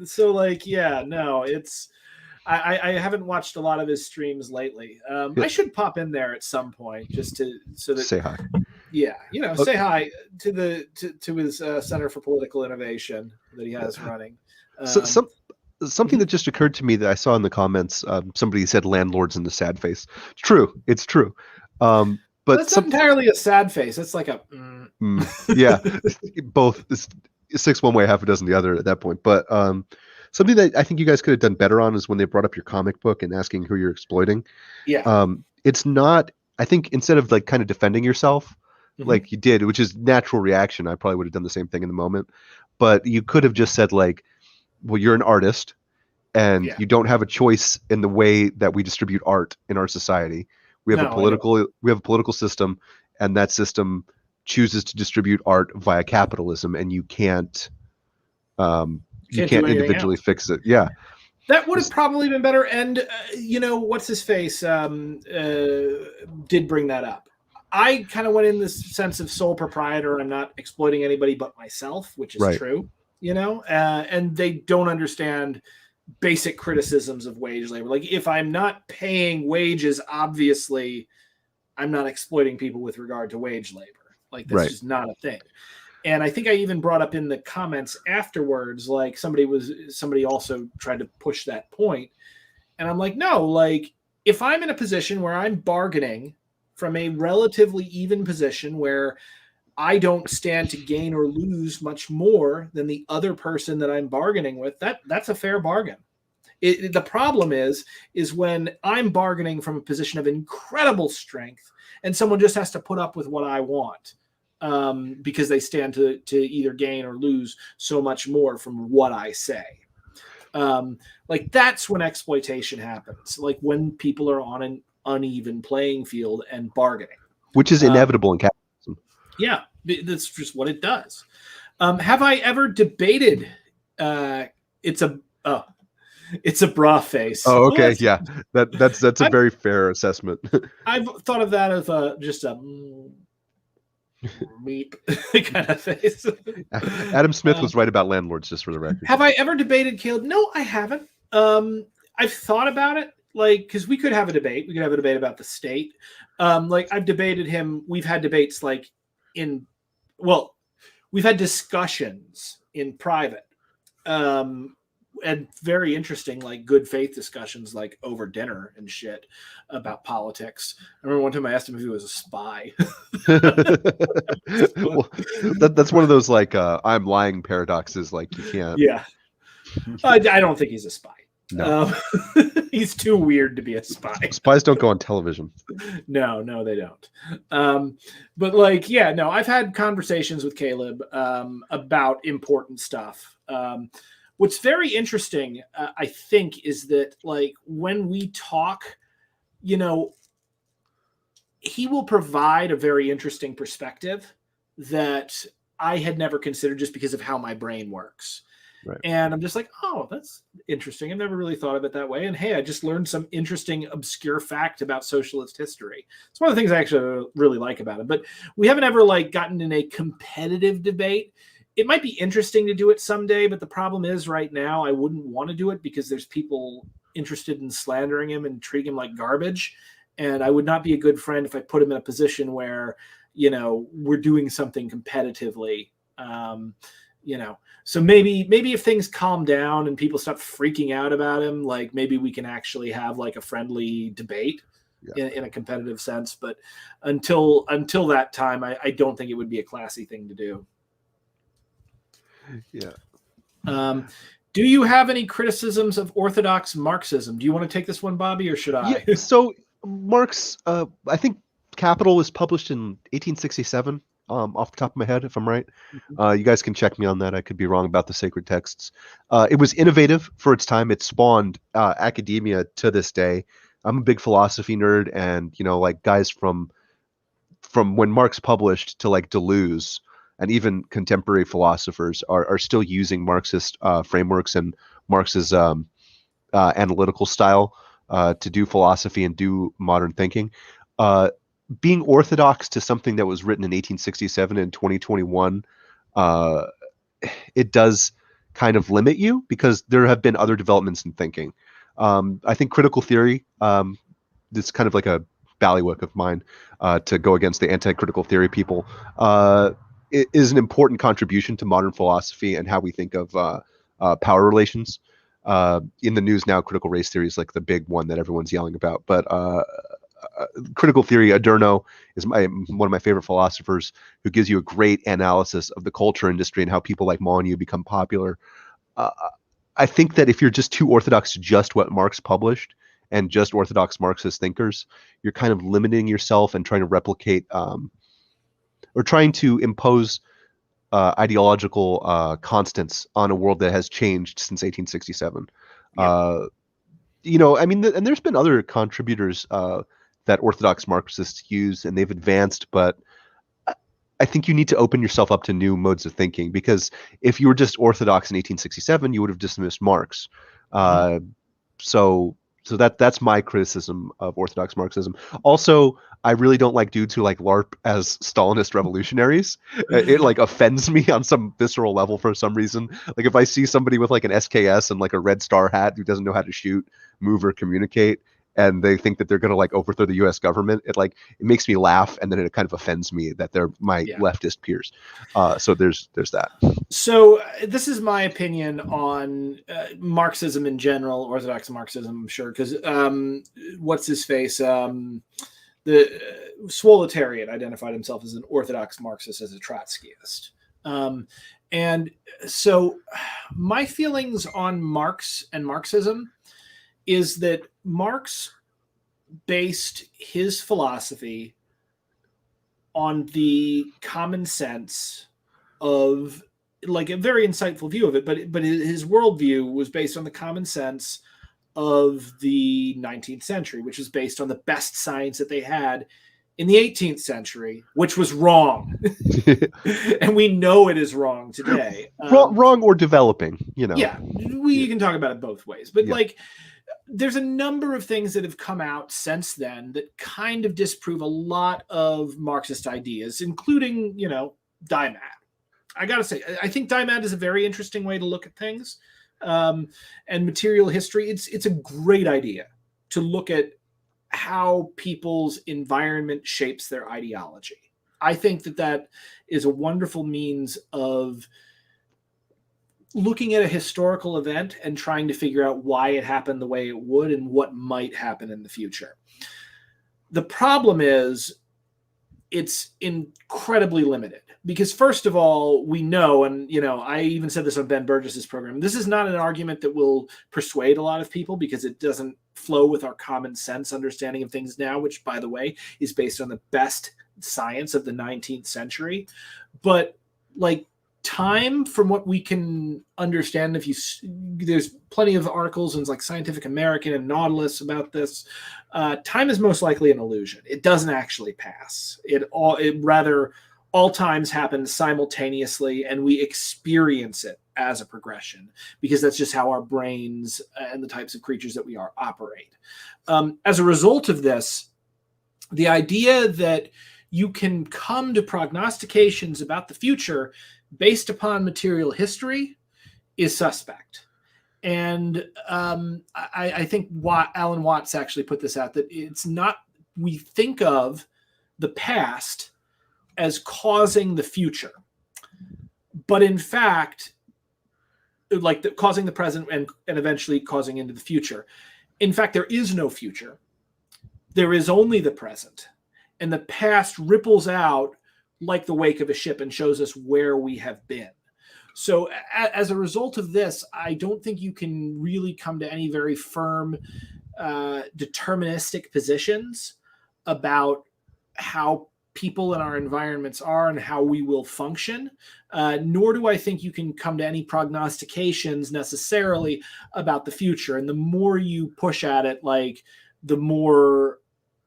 So like, yeah, no, it's I haven't watched a lot of his streams lately. I should pop in there at some point just so that say hi. Yeah, say hi to his Center for Political Innovation that he has running. Something that just occurred to me that I saw in the comments. Somebody said landlords in the sad face. It's true. It's true. But that's not entirely a sad face. It's like a yeah, both 6 one way, half a dozen the other at that point. But something that I think you guys could have done better on is when they brought up your comic book and asking who you're exploiting. Yeah. It's not. I think instead of like kind of defending yourself, like you did, which is natural reaction, I probably would have done the same thing in the moment. But you could have just said like, well, you're an artist and you don't have a choice in the way that we distribute art in our society. We have a political system, and that system chooses to distribute art via capitalism, and you can't individually fix it. Yeah. That would have probably been better. And, what's his face did bring that up. I kind of went in this sense of sole proprietor. I'm not exploiting anybody but myself, which is true, and they don't understand basic criticisms of wage labor. Like if I'm not paying wages, obviously I'm not exploiting people with regard to wage labor. Like that's just not a thing. And I think I even brought up in the comments afterwards, like somebody also tried to push that point. And I'm like, no, like if I'm in a position where I'm bargaining from a relatively even position where I don't stand to gain or lose much more than the other person that I'm bargaining with, that's a fair bargain. The problem is when I'm bargaining from a position of incredible strength and someone just has to put up with what I want because they stand to either gain or lose so much more from what I say. Like that's when exploitation happens, like when people are on an uneven playing field and bargaining. Which is inevitable in capitalism. Yeah, that's just what it does. Have I ever debated? It's a bra face. Oh, okay, yeah, that's a very fair assessment. I've thought of that as just a meep kind of face. Adam Smith was right about landlords, just for the record. Have I ever debated Caleb? No, I haven't. I've thought about it, like because we could have a debate. We could have a debate about the state. Like I've debated him. We've had debates like we've had discussions in private and very interesting, like good faith discussions, like over dinner and shit about politics. I remember one time I asked him if he was a spy. Well, that's one of those like I'm lying paradoxes. Like you can't. Yeah, I don't think he's a spy. No, he's too weird to be a spy. Spies don't go on television. No, they don't. But like, yeah, no, I've had conversations with Caleb about important stuff. What's very interesting, I think, is that like when we talk, he will provide a very interesting perspective that I had never considered just because of how my brain works. Right. And I'm just like, oh, that's interesting. I've never really thought of it that way. And hey, I just learned some interesting, obscure fact about socialist history. It's one of the things I actually really like about it. But we haven't ever like gotten in a competitive debate. It might be interesting to do it someday, but the problem is right now I wouldn't want to do it because there's people interested in slandering him and treating him like garbage. And I would not be a good friend if I put him in a position where, we're doing something competitively. So maybe if things calm down and people stop freaking out about him, like maybe we can actually have like a friendly debate in a competitive sense. But until that time, I don't think it would be a classy thing to do. Yeah. Do you have any criticisms of Orthodox Marxism? Do you want to take this one, Bobby, or should I? Yeah, so Marx, I think Capital was published in 1867. Off the top of my head, if I'm right. You guys can check me on that. I could be wrong about the sacred texts. It was innovative for its time. It spawned academia to this day. I'm a big philosophy nerd, and like guys from when Marx published to like Deleuze and even contemporary philosophers are still using Marxist frameworks and Marx's analytical style to do philosophy and do modern thinking. Being orthodox to something that was written in 1867 and 2021, it does kind of limit you because there have been other developments in thinking. I think critical theory, this is kind of like a ballywick of mine to go against the anti-critical theory people, it is an important contribution to modern philosophy and how we think of power relations. In the news now, critical race theory is like the big one that everyone's yelling about. But critical theory, Adorno is one of my favorite philosophers, who gives you a great analysis of the culture industry and how people like Molyneux become popular. I think that if you're just too orthodox to just what Marx published and just orthodox Marxist thinkers, you're kind of limiting yourself and trying to replicate or trying to impose ideological constants on a world that has changed since 1867. Yeah. I mean, and there's been other contributors that orthodox Marxists use, and they've advanced, but I think you need to open yourself up to new modes of thinking, because if you were just orthodox in 1867, you would have dismissed Marx. So that's my criticism of orthodox Marxism. Also, I really don't like dudes who like LARP as Stalinist revolutionaries. It like offends me on some visceral level for some reason. Like if I see somebody with like an SKS and like a red star hat who doesn't know how to shoot, move, or communicate, and they think that they're going to like overthrow the U.S. government, it makes me laugh, and then it kind of offends me that they're my leftist peers. So there's that. So this is my opinion on Marxism in general, Orthodox Marxism, I'm sure, because what's his face? The Swoletarian identified himself as an Orthodox Marxist, as a Trotskyist. And so my feelings on Marx and Marxism is that Marx based his philosophy on the common sense of, like, a very insightful view of it, but his worldview was based on the common sense of the 19th century, which is based on the best science that they had in the 18th century, which was wrong. And we know it is wrong today. Wrong or developing, Yeah, you can talk about it both ways. But there's a number of things that have come out since then that kind of disprove a lot of Marxist ideas, including, Diamad. I got to say, I think Diamad is a very interesting way to look at things. And material history, it's a great idea to look at how people's environment shapes their ideology. I think that is a wonderful means of looking at a historical event and trying to figure out why it happened the way it would and what might happen in the future. The problem is it's incredibly limited because, first of all, we know, and I even said this on Ben Burgess's program, this is not an argument that will persuade a lot of people because it doesn't flow with our common sense understanding of things now, which, by the way, is based on the best science of the 19th century. But time, from what we can understand, there's plenty of articles in Scientific American and Nautilus about this. Time is most likely an illusion. It doesn't actually pass. It rather all times happen simultaneously, and we experience it as a progression because that's just how our brains and the types of creatures that we are operate. As a result of this, the idea that you can come to prognostications about the future based upon material history is suspect. And I think Alan Watts actually put this out, that it's not, we think of the past as causing the future, but in fact, causing the present and eventually causing into the future. In fact, there is no future. There is only the present. And the past ripples out like the wake of a ship and shows us where we have been. So as a result of this, I don't think you can really come to any very firm deterministic positions about how people in our environments are and how we will function, nor do I think you can come to any prognostications necessarily about the future. And the more you push at it, the more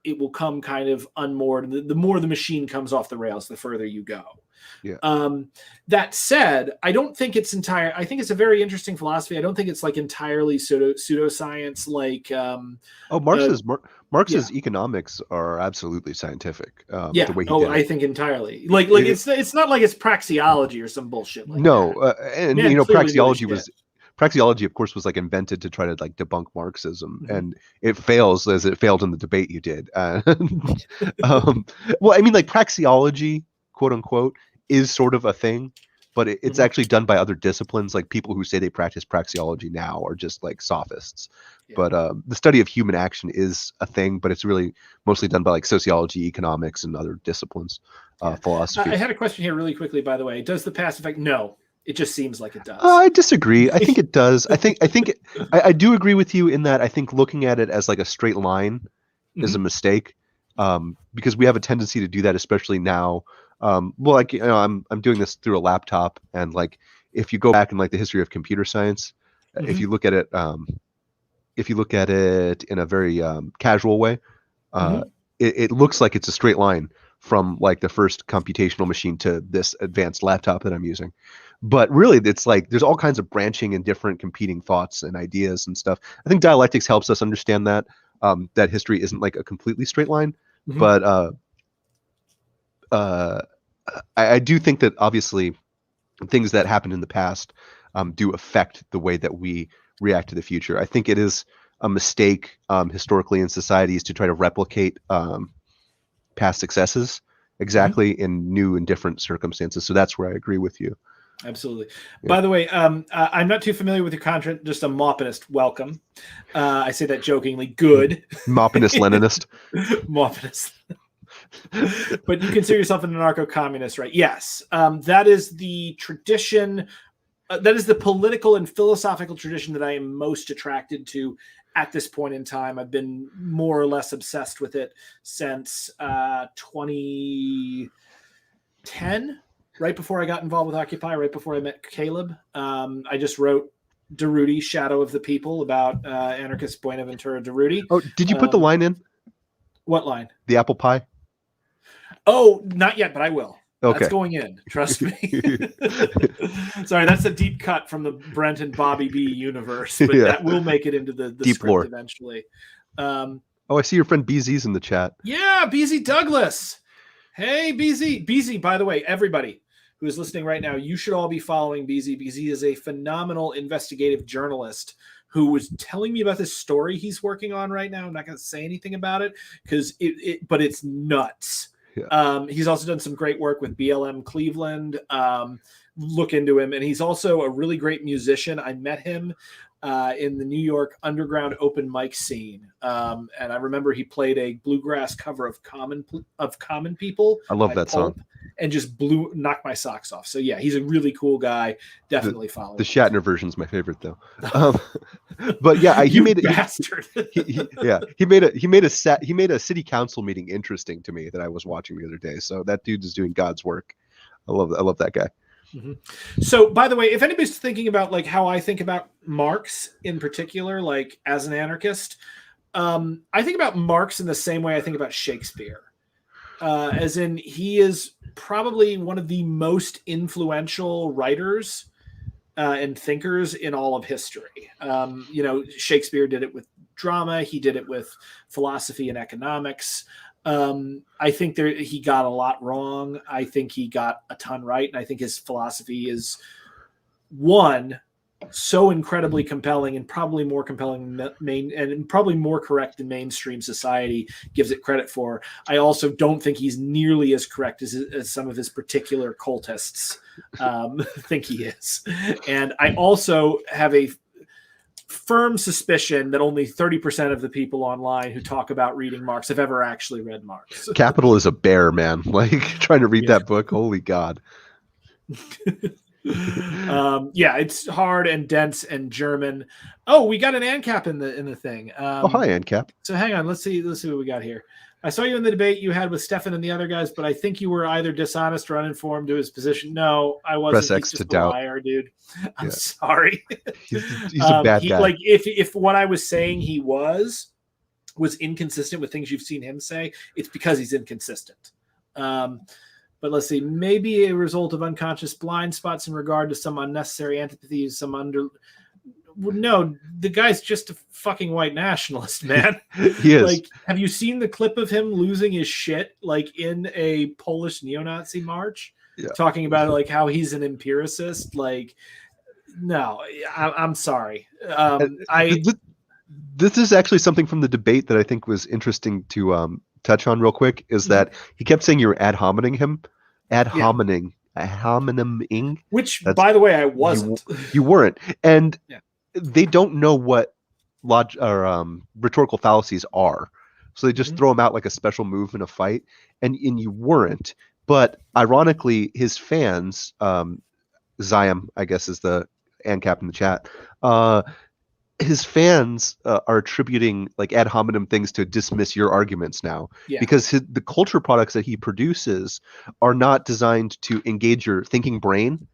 it will come kind of unmoored. The more the machine comes off the rails, the further you go. Yeah. That said, I don't think it's entire. I think it's a very interesting philosophy. I don't think it's like entirely pseudoscience. Like, Marx's economics are absolutely scientific. Yeah. The way he Oh, did I it. think entirely. Like it's not like it's praxeology or some bullshit like No, that. and Man, clearly knew his shit. praxeology, of course, was like invented to try to like debunk Marxism, Mhm. and it fails as it failed in the debate you did. Well, I mean, like praxeology, quote unquote, is sort of a thing, but it's Mhm. actually done by other disciplines. Like people who say they practice praxeology now are just like sophists. Yeah. But the study of human action is a thing, but it's really mostly done by like sociology, economics, and other disciplines, philosophy. I had a question here really quickly, by the way. Does the past effect? No, it just seems like it does. I disagree. I think it does. I do agree with you in that I think looking at it as like a straight line is a mistake, because we have a tendency to do that, especially now. Well, like I'm doing this through a laptop, and like if you go back in like the history of computer science, if you look at it in a very casual way, it looks like it's a straight line from like the first computational machine to this advanced laptop that I'm using. But really, it's like there's all kinds of branching and different competing thoughts and ideas and stuff. I think dialectics helps us understand that history isn't like a completely straight line. But I do think that obviously things that happened in the past do affect the way that we react to the future. I think it is a mistake historically in societies to try to replicate past successes exactly in new and different circumstances. So that's where I agree with you. Absolutely. Yeah. By the way, I'm not too familiar with your content. Just a Mopinist. Welcome. I say that jokingly. Good. Mopinist Leninist. Mopinist. But you consider yourself an anarcho-communist, right? Yes. That is the tradition. That is the political and philosophical tradition that I am most attracted to at this point in time. I've been more or less obsessed with it since 2010. Right before I got involved with Occupy, right before I met Caleb, I just wrote Derrida, Shadow of the People, about anarchist Buenaventura Derrida. Oh, did you put the line in? What line? The apple pie? Oh, not yet, but I will. Okay. That's going in. Trust me. Sorry, that's a deep cut from the Brent and Bobby B universe, but that will make it into the deep script lore eventually. Oh, I see your friend BZ's in the chat. Yeah, BZ Douglas. Hey, BZ. BZ, by the way, everybody who is listening right now, you should all be following BZ because he is a phenomenal investigative journalist who was telling me about this story he's working on right now. I'm not going to say anything about it but it's nuts. Yeah. He's also done some great work with BLM Cleveland. Look into him. And he's also a really great musician. I met him in the New York underground open mic scene. And I remember he played a bluegrass cover of Common People. I love that song. And just knocked my socks off. So yeah, he's a really cool guy. Definitely follow him. The Shatner version's my favorite though. But yeah, he made it. Bastard. He made a city council meeting interesting to me that I was watching the other day. So that dude is doing God's work. I love that guy. So, by the way, if anybody's thinking about like how I think about Marx in particular, like as an anarchist, I think about Marx in the same way I think about Shakespeare, as in he is probably one of the most influential writers and thinkers in all of history. Shakespeare did it with drama. He did it with philosophy and economics. I think he got a lot wrong. I think he got a ton right. And I think his philosophy is so incredibly compelling and probably more compelling and probably more correct than mainstream society gives it credit for. I also don't think he's nearly as correct as some of his particular cultists think he is. And I also have a firm suspicion that only 30% of the people online who talk about reading Marx have ever actually read Marx. Capital is a bear, man. Like trying to read that book. Holy God. It's hard and dense and German. Oh, we got an ANCAP in the thing. Oh, hi, ANCAP. So hang on, let's see what we got here. I saw you in the debate you had with Stefan and the other guys, but I think you were either dishonest or uninformed to his position. No, I wasn't. Press X to doubt. Liar, dude. I'm sorry. He's a bad guy. Like if what I was saying he was inconsistent with things you've seen him say, it's because he's inconsistent. But let's see, maybe a result of unconscious blind spots in regard to some unnecessary antipathies, some under. No, the guy's just a fucking white nationalist, man. He is. Like, have you seen the clip of him losing his shit, like in a Polish neo-Nazi march, talking about like how he's an empiricist? Like, no, I'm sorry. This is actually something from the debate that I think was interesting to touch on real quick. Is that he kept saying you're ad hominem him, ad hominem, which, by the way, I wasn't. You weren't, and they don't know what rhetorical fallacies are, so they just throw them out like a special move in a fight, and you weren't. But ironically, his fans, Ziam, I guess is the ANCAP in the chat, his fans are attributing like ad hominem things to dismiss your arguments now, because the culture products that he produces are not designed to engage your thinking brain.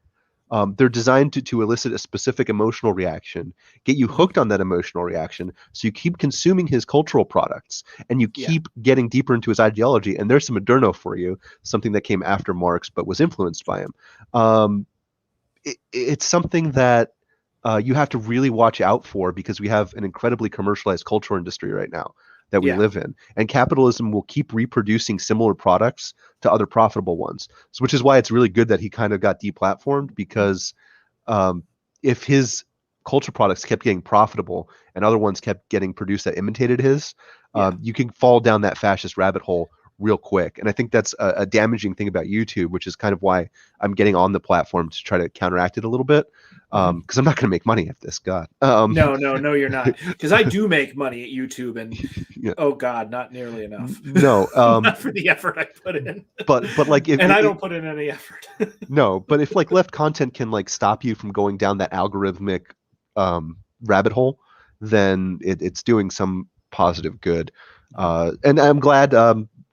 They're designed to elicit a specific emotional reaction, get you hooked on that emotional reaction, so you keep consuming his cultural products, and you keep getting deeper into his ideology. And there's some Adorno for you, something that came after Marx but was influenced by him. It's something that you have to really watch out for, because we have an incredibly commercialized culture industry right now that we live in, and capitalism will keep reproducing similar products to other profitable ones. So, which is why it's really good that he kind of got deplatformed, because if his culture products kept getting profitable and other ones kept getting produced that imitated his, you can fall down that fascist rabbit hole real quick. And I think that's a damaging thing about YouTube, which is kind of why I'm getting on the platform to try to counteract it a little bit. Because I'm not going to make money at this, God. No, you're not. Because I do make money at YouTube, and oh God, not nearly enough. No, not for the effort I put in. But like, I don't put in any effort. No, but if like left content can like stop you from going down that algorithmic rabbit hole, then it's doing some positive good. And I'm glad,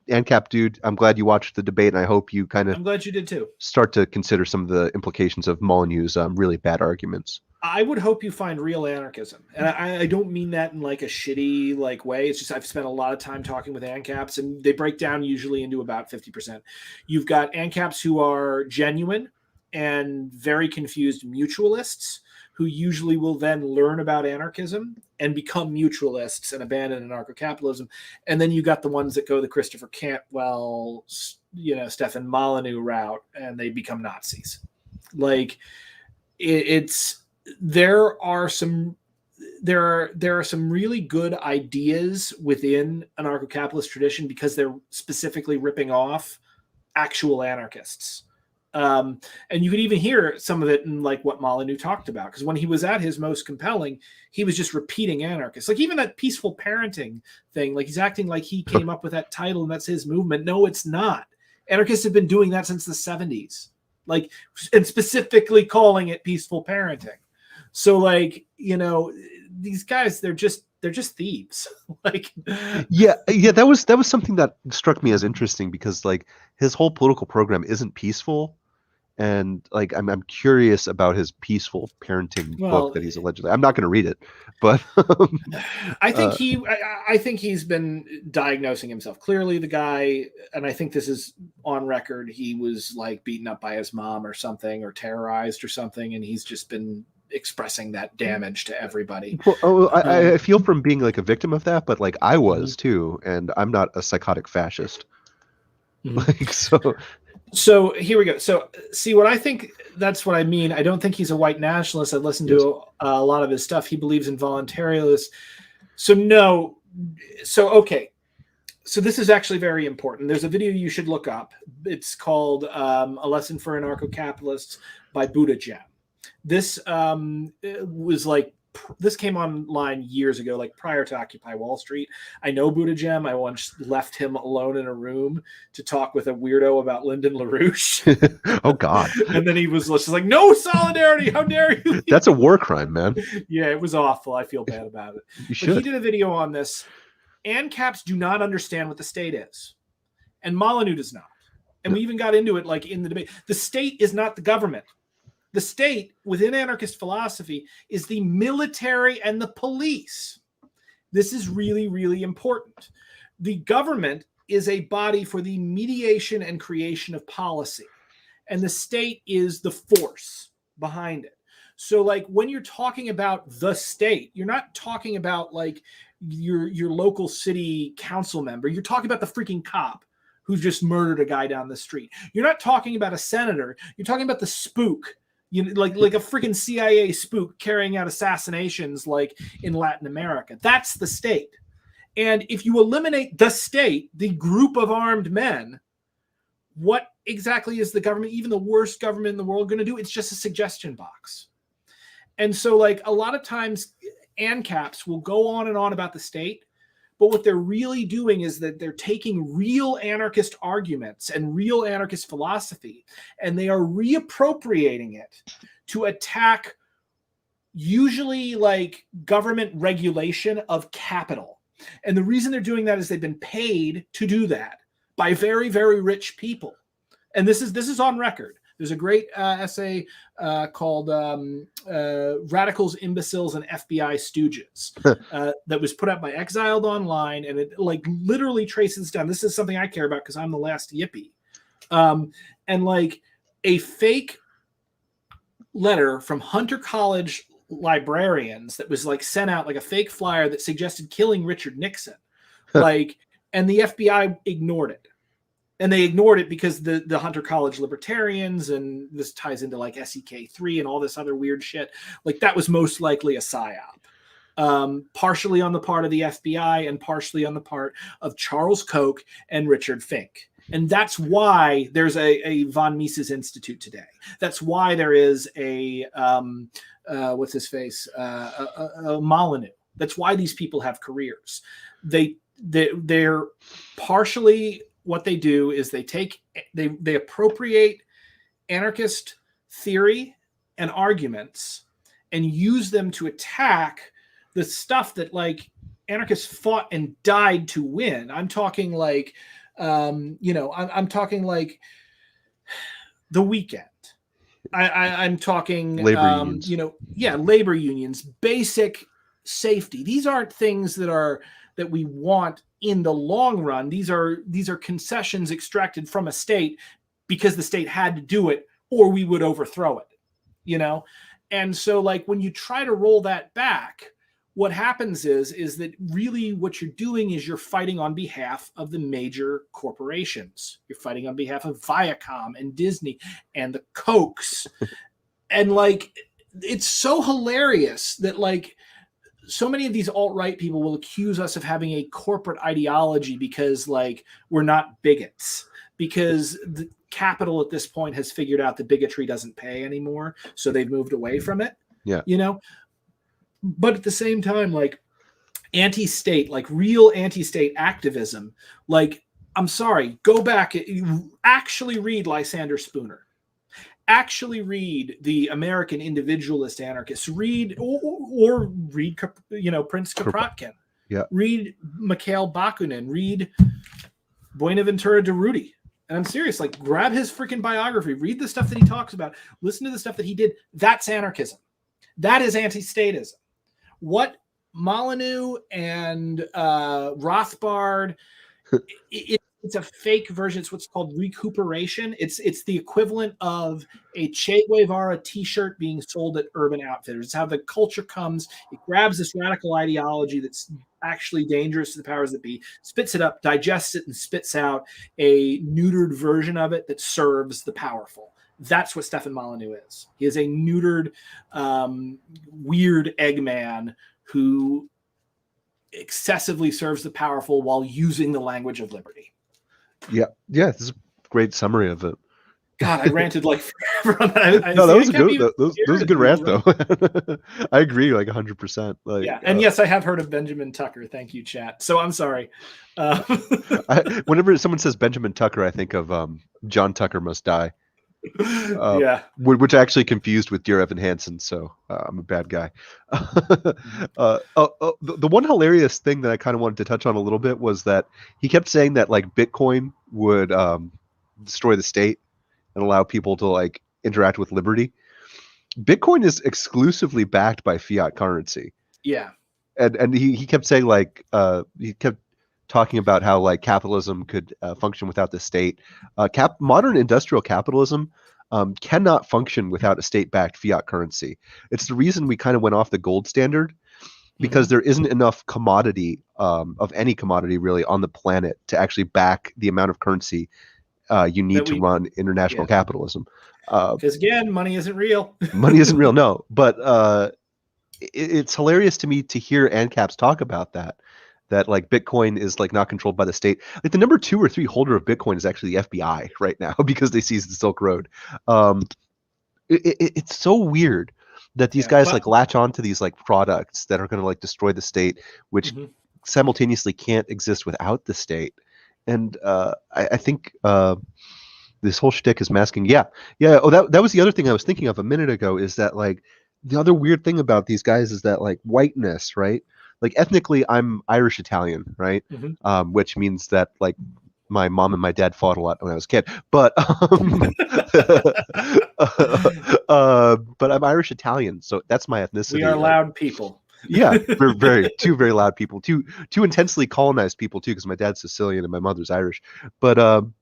ANCAP dude, I'm glad you watched the debate, and I hope you kind of. I'm glad you did too. Start to consider some of the implications of Molyneux's really bad arguments. I would hope you find real anarchism, and I don't mean that in like a shitty like way. It's just I've spent a lot of time talking with ANCAPs, and they break down usually into about 50%. You've got ANCAPs who are genuine and very confused mutualists, who usually will then learn about anarchism and become mutualists and abandon anarcho-capitalism. And then you got the ones that go the Christopher Cantwell, Stefan Molyneux route, and they become Nazis. Like there are some really good ideas within anarcho-capitalist tradition, because they're specifically ripping off actual anarchists. And you could even hear some of it in like what Molyneux talked about, because when he was at his most compelling, he was just repeating anarchists. Like even that peaceful parenting thing, like he's acting like he came up with that title and that's his movement. No, it's not. Anarchists have been doing that since the 70s, like, and specifically calling it peaceful parenting. So like, these guys, they're just thieves. Like, yeah, that was something that struck me as interesting, because like his whole political program isn't peaceful, and like I'm curious about his peaceful parenting book that he's allegedly. I'm not going to read it, but I think he's been diagnosing himself. Clearly, the guy, and I think this is on record, he was like beaten up by his mom or something, or terrorized or something, and he's just been expressing that damage to everybody. Well, I feel from being like a victim of that, but like I was too, and I'm not a psychotic fascist. Like so here we go. So see what I think, that's what I mean. I don't think he's a white nationalist. I listened to a lot of his stuff. He believes in voluntarilists. So no. So okay. So this is actually very important. There's a video you should look up. It's called A Lesson for Anarcho-Capitalists by Buddha Gem. This was like, this came online years ago, like prior to Occupy Wall Street. I know Buddha Gem. I once left him alone in a room to talk with a weirdo about Lyndon LaRouche. Oh God. And then he was just like, no solidarity. How dare you? That's a war crime, man. Yeah, it was awful. I feel bad about it. You should. But he did a video on this. ANCAPs do not understand what the state is. And Molyneux does not. And we even got into it like in the debate. The state is not the government. The state, within anarchist philosophy, is the military and the police. This is really, really important. The government is a body for the mediation and creation of policy, and the state is the force behind it. So like when you're talking about the state, you're not talking about like your local city council member. You're talking about the freaking cop who just murdered a guy down the street. You're not talking about a senator. You're talking about the spook, like a freaking CIA spook carrying out assassinations like in Latin America. That's the state. And if you eliminate the state, the group of armed men, what exactly is the government, even the worst government in the world, going to do? It's just a suggestion box. And so like a lot of times ANCAPs will go on and on about the state, but what they're really doing is that they're taking real anarchist arguments and real anarchist philosophy, and they are reappropriating it to attack usually like government regulation of capital. And the reason they're doing that is they've been paid to do that by very, very rich people. And this is on record. There's a great essay called Radicals, Imbeciles, and FBI Stooges that was put out by Exiled Online, and it like literally traces down. This is something I care about because I'm the last yippie. And like a fake letter from Hunter College librarians that was like sent out, like a fake flyer that suggested killing Richard Nixon. Like, and the FBI ignored it. And they ignored it because the Hunter College libertarians, and this ties into like SEK3 and all this other weird shit, like that was most likely a psyop, partially on the part of the FBI and partially on the part of Charles Koch and Richard Fink. And that's why there's a von Mises Institute today. That's why there is a what's his face, a Molyneux. That's why these people have careers. They're partially. What they do is they appropriate anarchist theory and arguments and use them to attack the stuff that like anarchists fought and died to win. I'm talking like, I'm talking like The Weekend. I'm talking, labor unions. Labor unions, basic safety. These aren't things that we want in the long run. These are concessions extracted from a state because the state had to do it or we would overthrow it, And so like when you try to roll that back, what happens is that really what you're doing is you're fighting on behalf of the major corporations. You're fighting on behalf of Viacom and Disney and the Kochs. And like, it's so hilarious that like, so many of these alt-right people will accuse us of having a corporate ideology because like we're not bigots, because the capital at this point has figured out that bigotry doesn't pay anymore. So they've moved away from it. Yeah. But at the same time, like anti-state, like real anti-state activism, like, I'm sorry, go back, actually read Lysander Spooner. Actually read the American individualist anarchists. Read or read, Prince Kropotkin. Yeah. Read Mikhail Bakunin. Read Buenaventura Durruti. And I'm serious. Like, grab his freaking biography. Read the stuff that he talks about. Listen to the stuff that he did. That's anarchism. That is anti-statism. What Molyneux and Rothbard. It's a fake version. It's what's called Recuperation. It's the equivalent of a Che Guevara t-shirt being sold at Urban Outfitters. It's how the culture comes. It grabs this radical ideology that's actually dangerous to the powers that be, spits it up, digests it, and spits out a neutered version of it that serves the powerful. That's what Stefan Molyneux is. He is a neutered, weird Eggman who excessively serves the powerful while using the language of liberty. Yeah, this is a great summary of it. God, I ranted like forever on that. No, that was a good rant, though. I agree, like 100%. Like, yeah, and yes, I have heard of Benjamin Tucker. Thank you, chat. So I'm sorry. Whenever someone says Benjamin Tucker, I think of John Tucker Must Die. Yeah, which I actually confused with Dear Evan Hansen, so I'm a bad guy. The one hilarious thing that I kind of wanted to touch on a little bit was that he kept saying that like Bitcoin would destroy the state and allow people to like interact with liberty. Bitcoin is exclusively backed by fiat currency. Yeah, and he kept saying like he kept talking about how like capitalism could function without the state. Modern industrial capitalism cannot function without a state-backed fiat currency. It's the reason we kind of went off the gold standard, because there isn't enough commodity of any commodity really on the planet to actually back the amount of currency you need to run international capitalism. Because again, money isn't real. Money isn't real, no. But it's hilarious to me to hear ANCAPs talk about that like Bitcoin is like not controlled by the state. Like the number 2 or 3 holder of Bitcoin is actually the FBI right now because they seized the Silk Road. It's so weird that these guys like latch on to these like products that are going to like destroy the state, which simultaneously can't exist without the state. And I think this whole shtick is masking. Yeah. Oh, that was the other thing I was thinking of a minute ago, is that like the other weird thing about these guys is that like whiteness, right? Like ethnically, I'm Irish Italian, right? Which means that like my mom and my dad fought a lot when I was a kid, but but I'm Irish Italian, so that's my ethnicity. We are loud people. Yeah, we're two very loud people, two intensely colonized people too, because my dad's Sicilian and my mother's Irish. But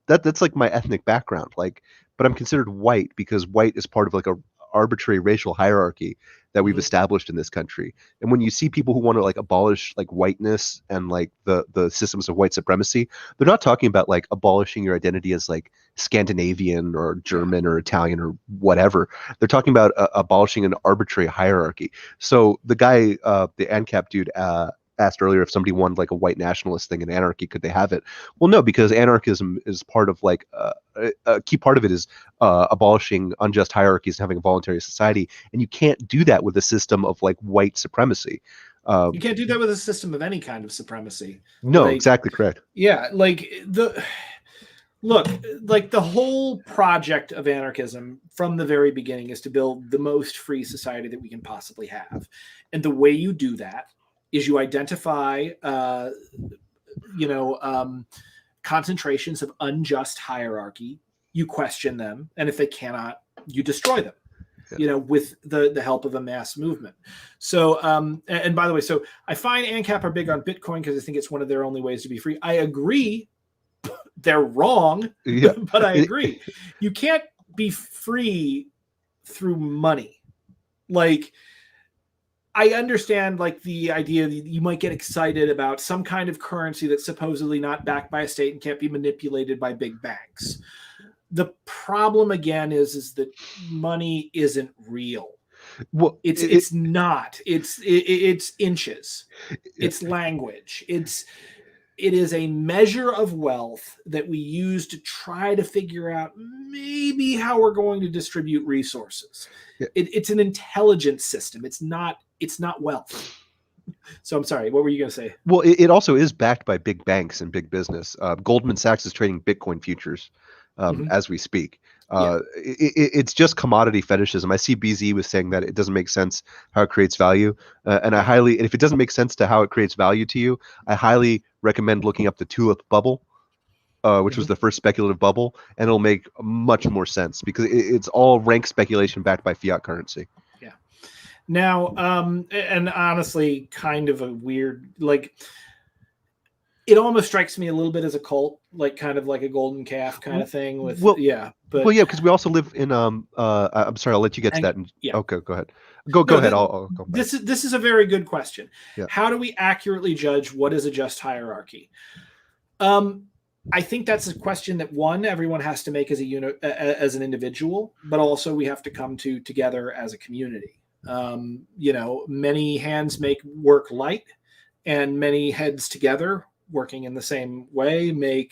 that's like my ethnic background. Like, but I'm considered white because white is part of like a arbitrary racial hierarchy that we've established in this country. And when you see people who want to like abolish like whiteness and like the systems of white supremacy, they're not talking about like abolishing your identity as like Scandinavian or German or Italian or whatever. They're talking about abolishing an arbitrary hierarchy. So the guy, the ANCAP dude, asked earlier if somebody wanted like a white nationalist thing in anarchy, could they have it? Well, no, because anarchism is part of like a key part of it is abolishing unjust hierarchies and having a voluntary society, and you can't do that with a system of like white supremacy. You can't do that with a system of any kind of supremacy. No, like, exactly correct. Yeah, like the whole project of anarchism from the very beginning is to build the most free society that we can possibly have, and the way you do that is you identify, concentrations of unjust hierarchy, you question them, and if they cannot, you destroy them, with the help of a mass movement. So, and by the way, so I find ANCAP are big on Bitcoin because I think it's one of their only ways to be free. I agree. They're wrong, but I agree. You can't be free through money. Like, I understand like the idea that you might get excited about some kind of currency that's supposedly not backed by a state and can't be manipulated by big banks. The problem again is that money isn't real. Well, it's not. It's inches. It's language. It is a measure of wealth that we use to try to figure out maybe how we're going to distribute resources. It's an intelligence system. It's not wealth. So I'm sorry, what were you going to say? Well, it also is backed by big banks and big business. Goldman Sachs is trading Bitcoin futures as we speak. It's just commodity fetishism. I see BZ was saying that it doesn't make sense how it creates value. And if it doesn't make sense to how it creates value to you, I highly recommend looking up the tulip bubble, which was the first speculative bubble, and it'll make much more sense because it's all rank speculation backed by fiat currency. Yeah. Now, and honestly, kind of a weird, like, it almost strikes me a little bit as a cult, like kind of like a golden calf kind of thing with, because we also live in, I'm sorry, I'll let you get to that. Okay, go ahead. Go ahead. I'll go back. This is a very good question. Yeah. How do we accurately judge what is a just hierarchy? I think that's a question that everyone has to make as as an individual, but also we have to come together as a community. Many hands make work light, and many heads together working in the same way make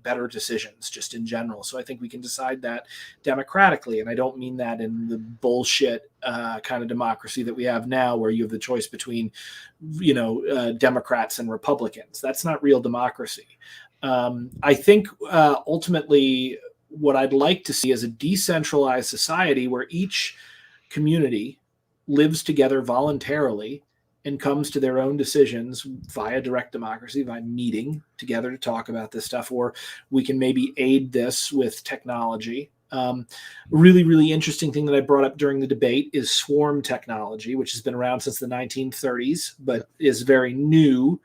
better decisions just in general. So I think we can decide that democratically. And I don't mean that in the bullshit kind of democracy that we have now, where you have the choice between, Democrats and Republicans. That's not real democracy. I think ultimately what I'd like to see is a decentralized society where each community lives together voluntarily and comes to their own decisions via direct democracy, by meeting together to talk about this stuff, or we can maybe aid this with technology. Really, really interesting thing that I brought up during the debate is swarm technology, which has been around since the 1930s, but is very new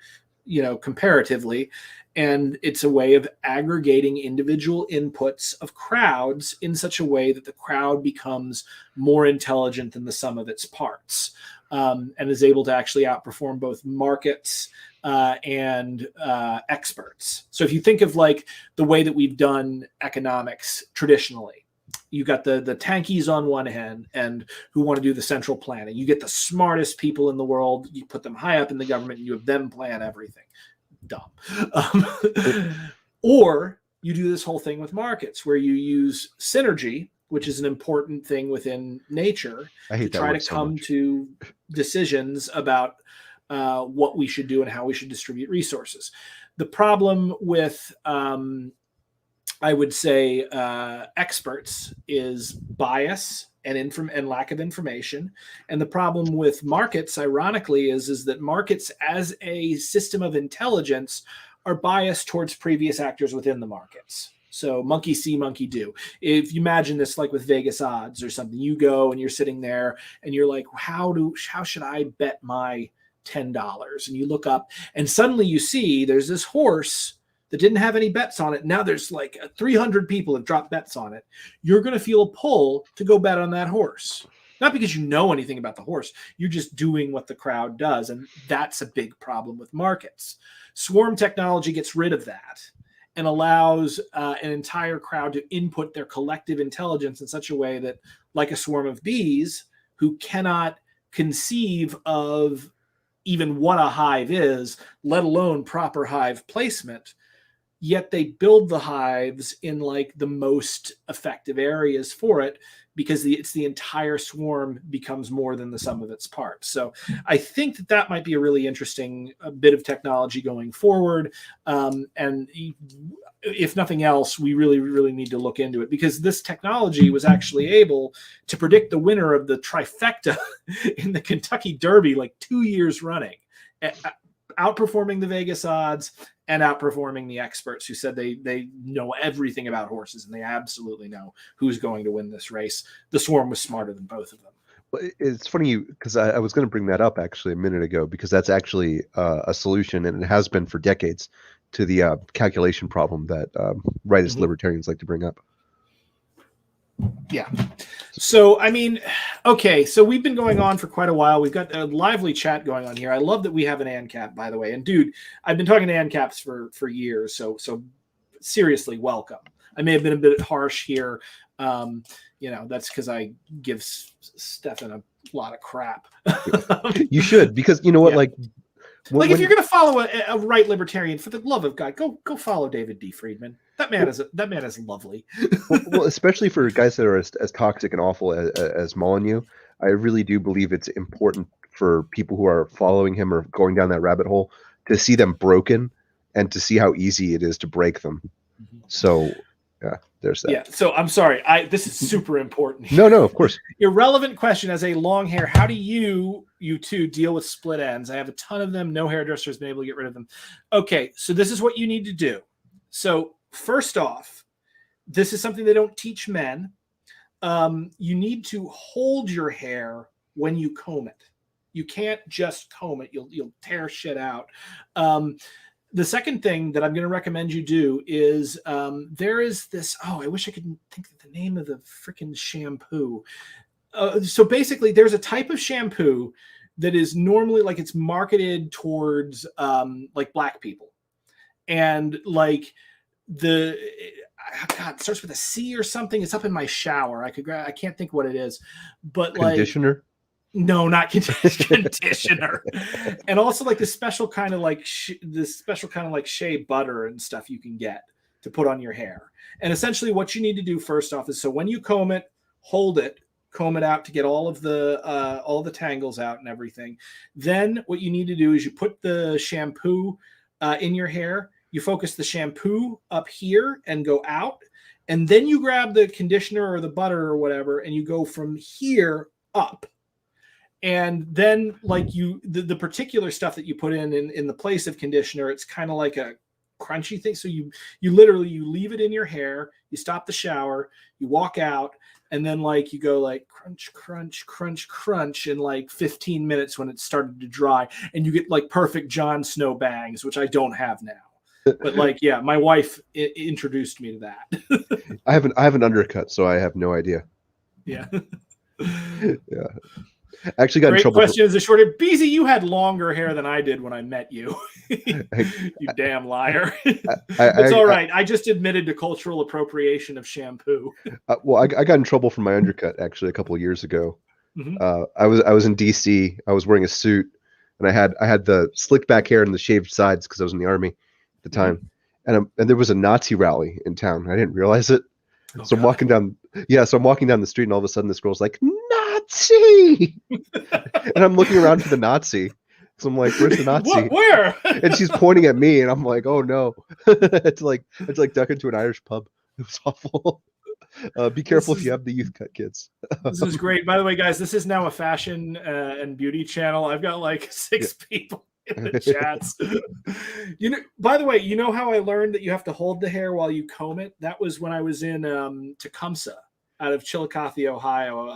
comparatively. And it's a way of aggregating individual inputs of crowds in such a way that the crowd becomes more intelligent than the sum of its parts, and is able to actually outperform both markets and experts. So if you think of like the way that we've done economics traditionally, you got the tankies on one hand and who want to do the central planning. You get the smartest people in the world, you put them high up in the government, and you have them plan everything. Dumb. Or you do this whole thing with markets where you use synergy, which is an important thing within nature, to try to come to decisions about what we should do and how we should distribute resources. The problem with I would say experts is bias and lack of information. And the problem with markets, ironically, is that markets as a system of intelligence are biased towards previous actors within the markets. So monkey see, monkey do. If you imagine this like with Vegas odds or something, you go and you're sitting there and you're like, how should I bet my $10? And you look up and suddenly you see there's this horse that didn't have any bets on it. Now there's like 300 people have dropped bets on it. You're going to feel a pull to go bet on that horse. Not because you know anything about the horse. You're just doing what the crowd does. And that's a big problem with markets. Swarm technology gets rid of that and allows an entire crowd to input their collective intelligence in such a way that, like a swarm of bees who cannot conceive of even what a hive is, let alone proper hive placement, yet they build the hives in like the most effective areas for it because it's the entire swarm becomes more than the sum of its parts. So I think that might be a really interesting bit of technology going forward. And if nothing else, we really, really need to look into it because this technology was actually able to predict the winner of the trifecta in the Kentucky Derby like 2 years running, outperforming the Vegas odds and outperforming the experts who said they know everything about horses and they absolutely know who's going to win this race. The swarm was smarter than both of them. Well, it's funny because I was going to bring that up actually a minute ago because that's actually a solution, and it has been for decades, to the calculation problem that rightist libertarians like to bring up. Yeah. So, I mean, okay. So we've been going on for quite a while. We've got a lively chat going on here. I love that we have an ANCAP, by the way. And dude, I've been talking to ANCAPs for years. So seriously, welcome. I may have been a bit harsh here. That's because I give Stefan a lot of crap. You should, because you know what, yeah. If you're going to follow a right libertarian, for the love of God, go follow David D. Friedman. That man is lovely. well, especially for guys that are as toxic and awful as Molyneux, I really do believe it's important for people who are following him or going down that rabbit hole to see them broken and to see how easy it is to break them. Mm-hmm. So, yeah, there's that. Yeah. So I'm sorry. This is super important. No, of course. Irrelevant question. As a long hair, how do you two deal with split ends? I have a ton of them. No hairdresser has been able to get rid of them. Okay. So this is what you need to do. So first off, this is something they don't teach men. You need to hold your hair when you comb it. You can't just comb it. You'll tear shit out. The second thing that I'm going to recommend you do is there is this, I wish I could think of the name of the freaking shampoo. So basically there's a type of shampoo that is normally it's marketed towards like black people. And like it starts with a C or something. It's up in my shower. I can't think what it is, but conditioner. No, not conditioner. And also like this special kind of shea butter and stuff you can get to put on your hair. And essentially what you need to do first off is, so when you comb it, hold it, comb it out to get all the tangles out and everything. Then what you need to do is you put the shampoo in your hair. You focus the shampoo up here and go out. And then you grab the conditioner or the butter or whatever, and you go from here up. And then the particular stuff that you put in the place of conditioner, it's kind of like a crunchy thing. So you literally leave it in your hair, you stop the shower, you walk out, and then like you go like crunch, crunch, crunch, crunch in like 15 minutes when it started to dry, and you get like perfect Jon Snow bangs, which I don't have now. But like, yeah, my wife introduced me to that. I have an undercut, so I have no idea. Yeah. Yeah. I actually got in Great trouble. question is a short. Beezy, you had longer hair than I did when I met you. You damn liar. It's all right. I just admitted to cultural appropriation of shampoo. Well, I got in trouble for my undercut actually a couple of years ago. Mm-hmm. I was in DC. I was wearing a suit, and I had the slicked back hair and the shaved sides because I was in the army at the time. Mm-hmm. And there was a Nazi rally in town. I didn't realize it. Oh, so I'm walking down the street, and all of a sudden this girl's like, Nazi! And I'm looking around for the Nazi. So I'm like, where's the Nazi? What? Where? And she's pointing at me, and I'm like, oh no. It's like duck into an Irish pub. It was awful. Be careful if you have the youth cut, kids. This is great. By the way, guys, this is now a fashion and beauty channel. I've got like 6 people in the chats. By the way, you know how I learned that you have to hold the hair while you comb it? That was when I was in Tecumseh out of Chillicothe, Ohio.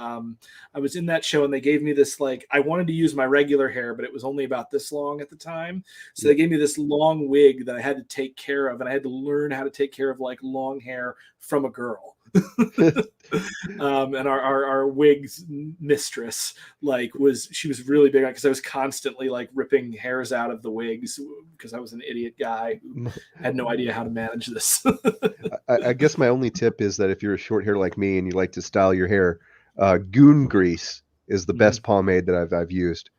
I was in that show, and they gave me this, like, I wanted to use my regular hair, but it was only about this long at the time. So they gave me this long wig that I had to take care of, and I had to learn how to take care of like long hair from a girl. And our wig's mistress she was really big on, because I was constantly like ripping hairs out of the wigs because I was an idiot guy who had no idea how to manage this. I guess my only tip is that if you're a short hair like me and you like to style your hair, Goon Grease is the best pomade that I've used.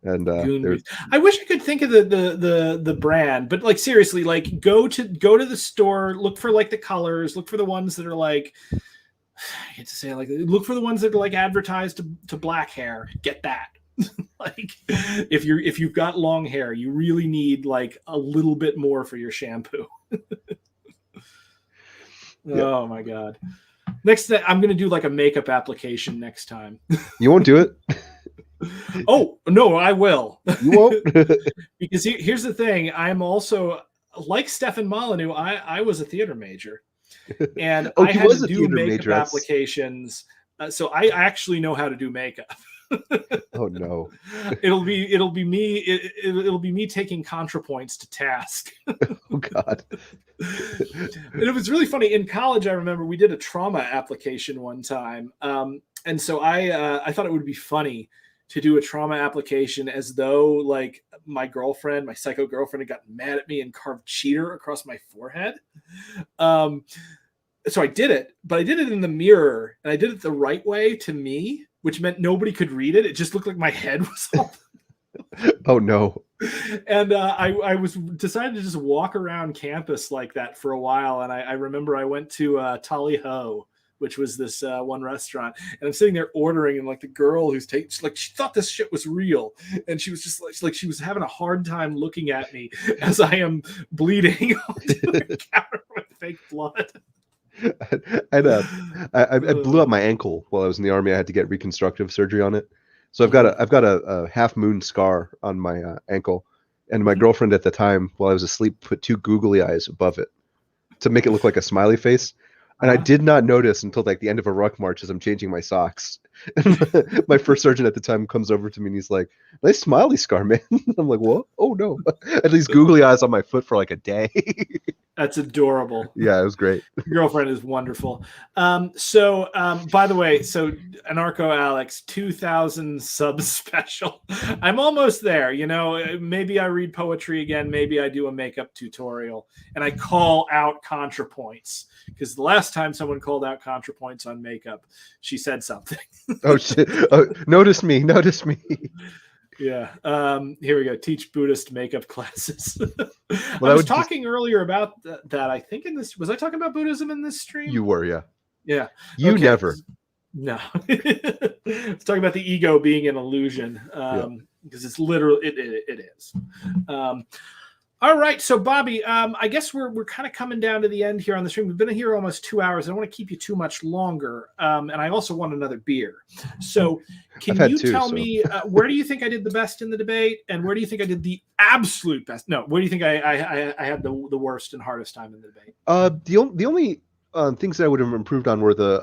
And I wish I could think of the brand, but like seriously, like go to the store, look for like the colors, look for the ones that are like, I hate to say it, like, look for the ones that are like advertised to black hair. Get that. Like if you've got long hair, you really need like a little bit more for your shampoo. Oh my God. Next thing, I'm gonna do like a makeup application next time. You won't do it? Oh no, I will. You won't? Because here's the thing. I'm also like Stefan Molyneux. I was a theater major, and I had to do makeup applications. So I actually know how to do makeup. Oh no! It'll be me taking ContraPoints to task. Oh God! And it was really funny in college. I remember we did a trauma application one time, and so I thought it would be funny to do a trauma application as though like my psycho girlfriend had gotten mad at me and carved cheater across my forehead. So I did it, but I did it in the mirror, and I did it the right way to me, which meant nobody could read it. It just looked like my head was all. Oh no. And I was decided to just walk around campus like that for a while. And I remember I went to Tally Ho, which was this one restaurant, and I'm sitting there ordering, and like the girl who's she thought this shit was real, and she was just like she was having a hard time looking at me as I am bleeding onto the counter with fake blood. I blew up my ankle while I was in the army. I had to get reconstructive surgery on it, so I've got a half moon scar on my ankle, and my girlfriend at the time, while I was asleep, put 2 googly eyes above it to make it look like a smiley face. And I did not notice until like the end of a ruck march as I'm changing my socks. My first sergeant at the time comes over to me and he's like, "Nice smiley scar, man." I'm like, "What? Oh no!" At least googly eyes on my foot for like a day. That's adorable. Yeah, it was great. Your girlfriend is wonderful. So by the way, so Anarcho Alex 2000 sub special. I'm almost there. You know, maybe I read poetry again. Maybe I do a makeup tutorial, and I call out ContraPoints, because the last time someone called out ContraPoints on makeup, she said something. Oh shit! Oh, notice me. Yeah. Here we go. Teach Buddhist makeup classes. Well, I was talking earlier about that. I think was I talking about Buddhism in this stream? You were, yeah. Yeah. You okay. Never. No. It's talking about the ego being an illusion. Because it's literally it is. All right, so Bobby, I guess we're kind of coming down to the end here on the stream. We've been here almost 2 hours. I don't want to keep you too much longer, and I also want another beer. So, can you tell me where do you think I did the best in the debate, and where do you think I did the absolute best? No, where do you think I had the worst and hardest time in the debate? The only things that I would have improved on were the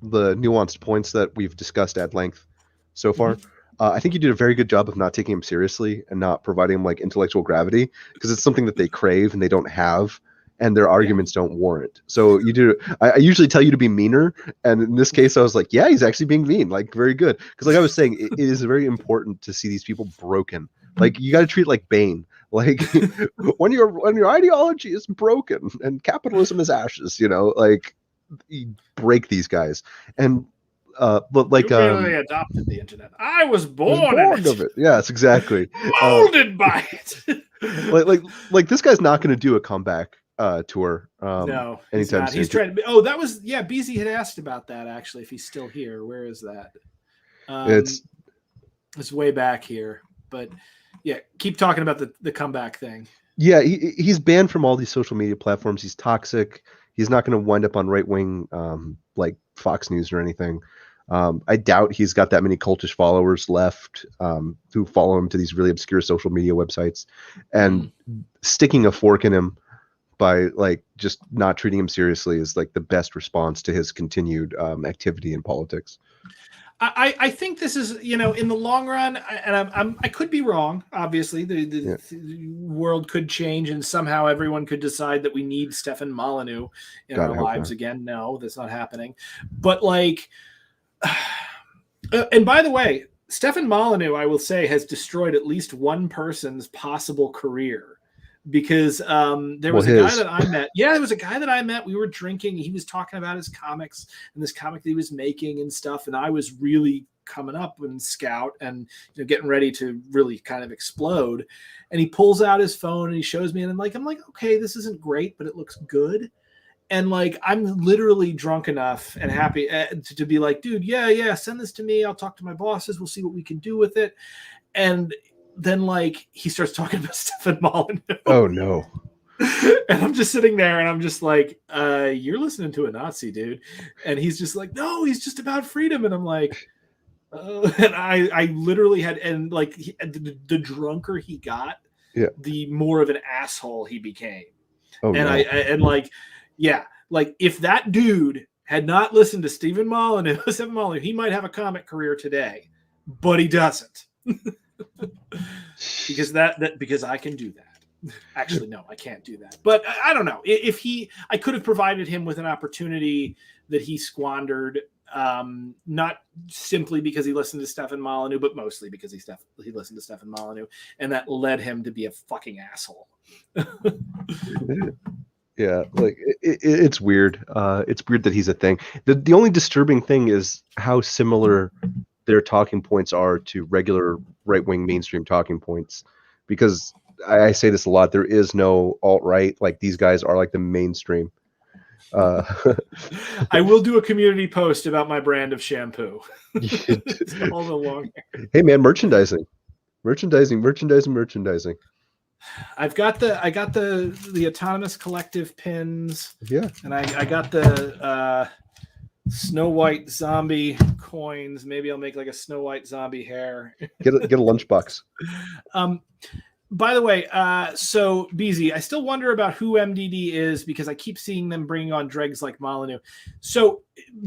nuanced points that we've discussed at length so far. Mhm. I think you did a very good job of not taking him seriously and not providing him like intellectual gravity, because it's something that they crave and they don't have, and their arguments don't warrant. So you do. I usually tell you to be meaner, and in this case, I was like, yeah, he's actually being mean. Like, very good, because like I was saying, it is very important to see these people broken. Like, you got to treat it like Bane. Like, when your ideology is broken and capitalism is ashes, like, you break these guys. And but like, You really adopted the internet. I was born of it. Yes, exactly. Molded by it. like this guy's not going to do a comeback tour. No, he's anytime not. soon. He's trying. Oh, that was BZ had asked about that actually. If he's still here, where is that? It's way back here, but yeah, keep talking about the comeback thing. Yeah, he's banned from all these social media platforms. He's toxic. He's not going to wind up on right wing like Fox News or anything. I doubt he's got that many cultish followers left who follow him to these really obscure social media websites, and sticking a fork in him by like just not treating him seriously is like the best response to his continued activity in politics. I think this is, in the long run, and I could be wrong. Obviously, the world could change, and somehow everyone could decide that we need Stefan Molyneux in our lives again. No, that's not happening. But like, and by the way, Stefan Molyneux, I will say, has destroyed at least one person's possible career. Because there was a guy that I met. Yeah, there was a guy that I met. We were drinking. He was talking about his comics and this comic that he was making and stuff. And I was really coming up in Scout and getting ready to really kind of explode. And he pulls out his phone and he shows me. And I'm like, okay, this isn't great, but it looks good. And like, I'm literally drunk enough and happy to be like, dude, yeah, send this to me. I'll talk to my bosses. We'll see what we can do with it. And then like he starts talking about Stefan Molyneux. Oh no. And I'm just sitting there and I'm just like, you're listening to a Nazi, dude. And he's just like, no, he's just about freedom. And I'm like, and I literally had, and like the drunker he got, the more of an asshole he became. Oh, and no. Like if that dude had not listened to Stefan Molyneux, he might have a comic career today, but he doesn't. because I can do that. Actually, no, I can't do that. But I don't know. If I could have provided him with an opportunity that he squandered, not simply because he listened to Stefan Molyneux, but mostly because he listened to Stefan Molyneux, and that led him to be a fucking asshole. Yeah, like it's weird. It's weird that he's a thing. The only disturbing thing is how similar their talking points are to regular right-wing mainstream talking points, because I say this a lot, there is no alt-right. Like, these guys are like the mainstream. I will do a community post about my brand of shampoo. All the long hair. Hey man, merchandising. I got the Autonomous Collective pins. Yeah. And I got the Snow White zombie coins. Maybe I'll make like a Snow White zombie hair. Get a lunchbox. By the way, so BZ, I still wonder about who MDD is, because I keep seeing them bringing on dregs like Molyneux. So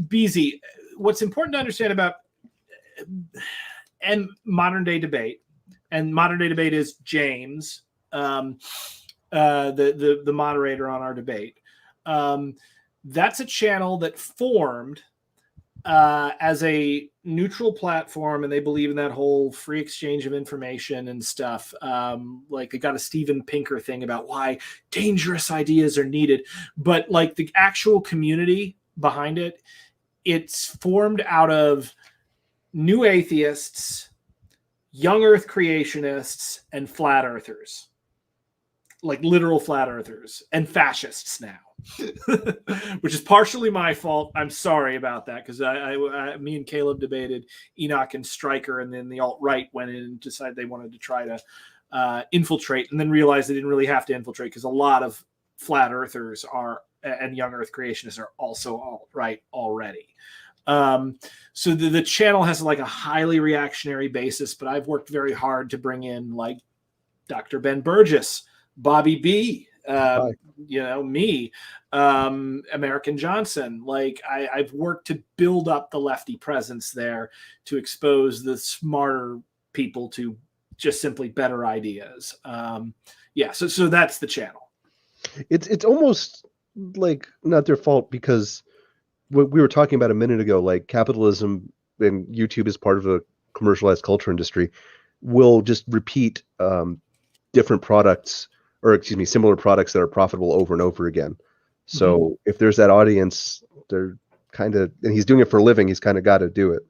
BZ, what's important to understand about and modern day debate is James, the moderator on our debate. That's a channel that formed as a neutral platform, and they believe in that whole free exchange of information and stuff. Like, they got a Steven Pinker thing about why dangerous ideas are needed, but like the actual community behind it, it's formed out of new atheists, young earth creationists, and flat earthers. Like literal flat earthers and fascists now. Which is partially my fault. I'm sorry about that, because me and Caleb debated Enoch and Stryker, and then the alt-right went in and decided they wanted to try to infiltrate, and then realized they didn't really have to infiltrate, because a lot of flat earthers and young earth creationists are also alt-right already. So the channel has like a highly reactionary basis, but I've worked very hard to bring in like Dr. Ben Burgess, Bobby B, me, American Johnson. Like I've worked to build up the lefty presence there to expose the smarter people to just simply better ideas. So that's the channel. It's almost like not their fault, because what we were talking about a minute ago, like capitalism and YouTube is part of a commercialized culture industry, will just repeat different products, or excuse me, similar products that are profitable over and over again. So if there's that audience, they're kind of, and he's doing it for a living, he's kind of got to do it.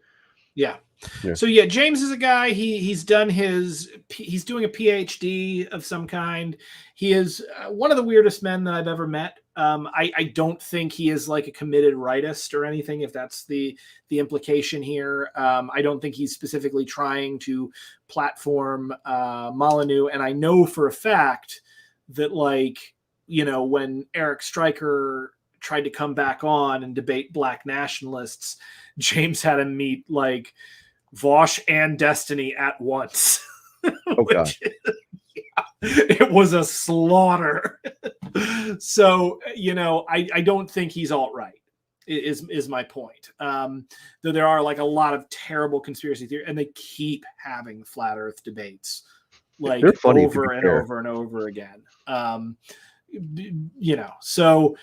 Yeah. Yeah. So yeah, James is a guy. He's doing a PhD of some kind. He is one of the weirdest men that I've ever met. I don't think he is like a committed rightist or anything, if that's the implication here. I don't think he's specifically trying to platform Molyneux, and I know for a fact that, like, when Eric Stryker tried to come back on and debate black nationalists, James had him meet like Vosh and Destiny at once. Oh God. It was a slaughter. So, I don't think he's alt-right is my point. Though there are like a lot of terrible conspiracy theories, and they keep having flat earth debates like funny, over and over and over again. So,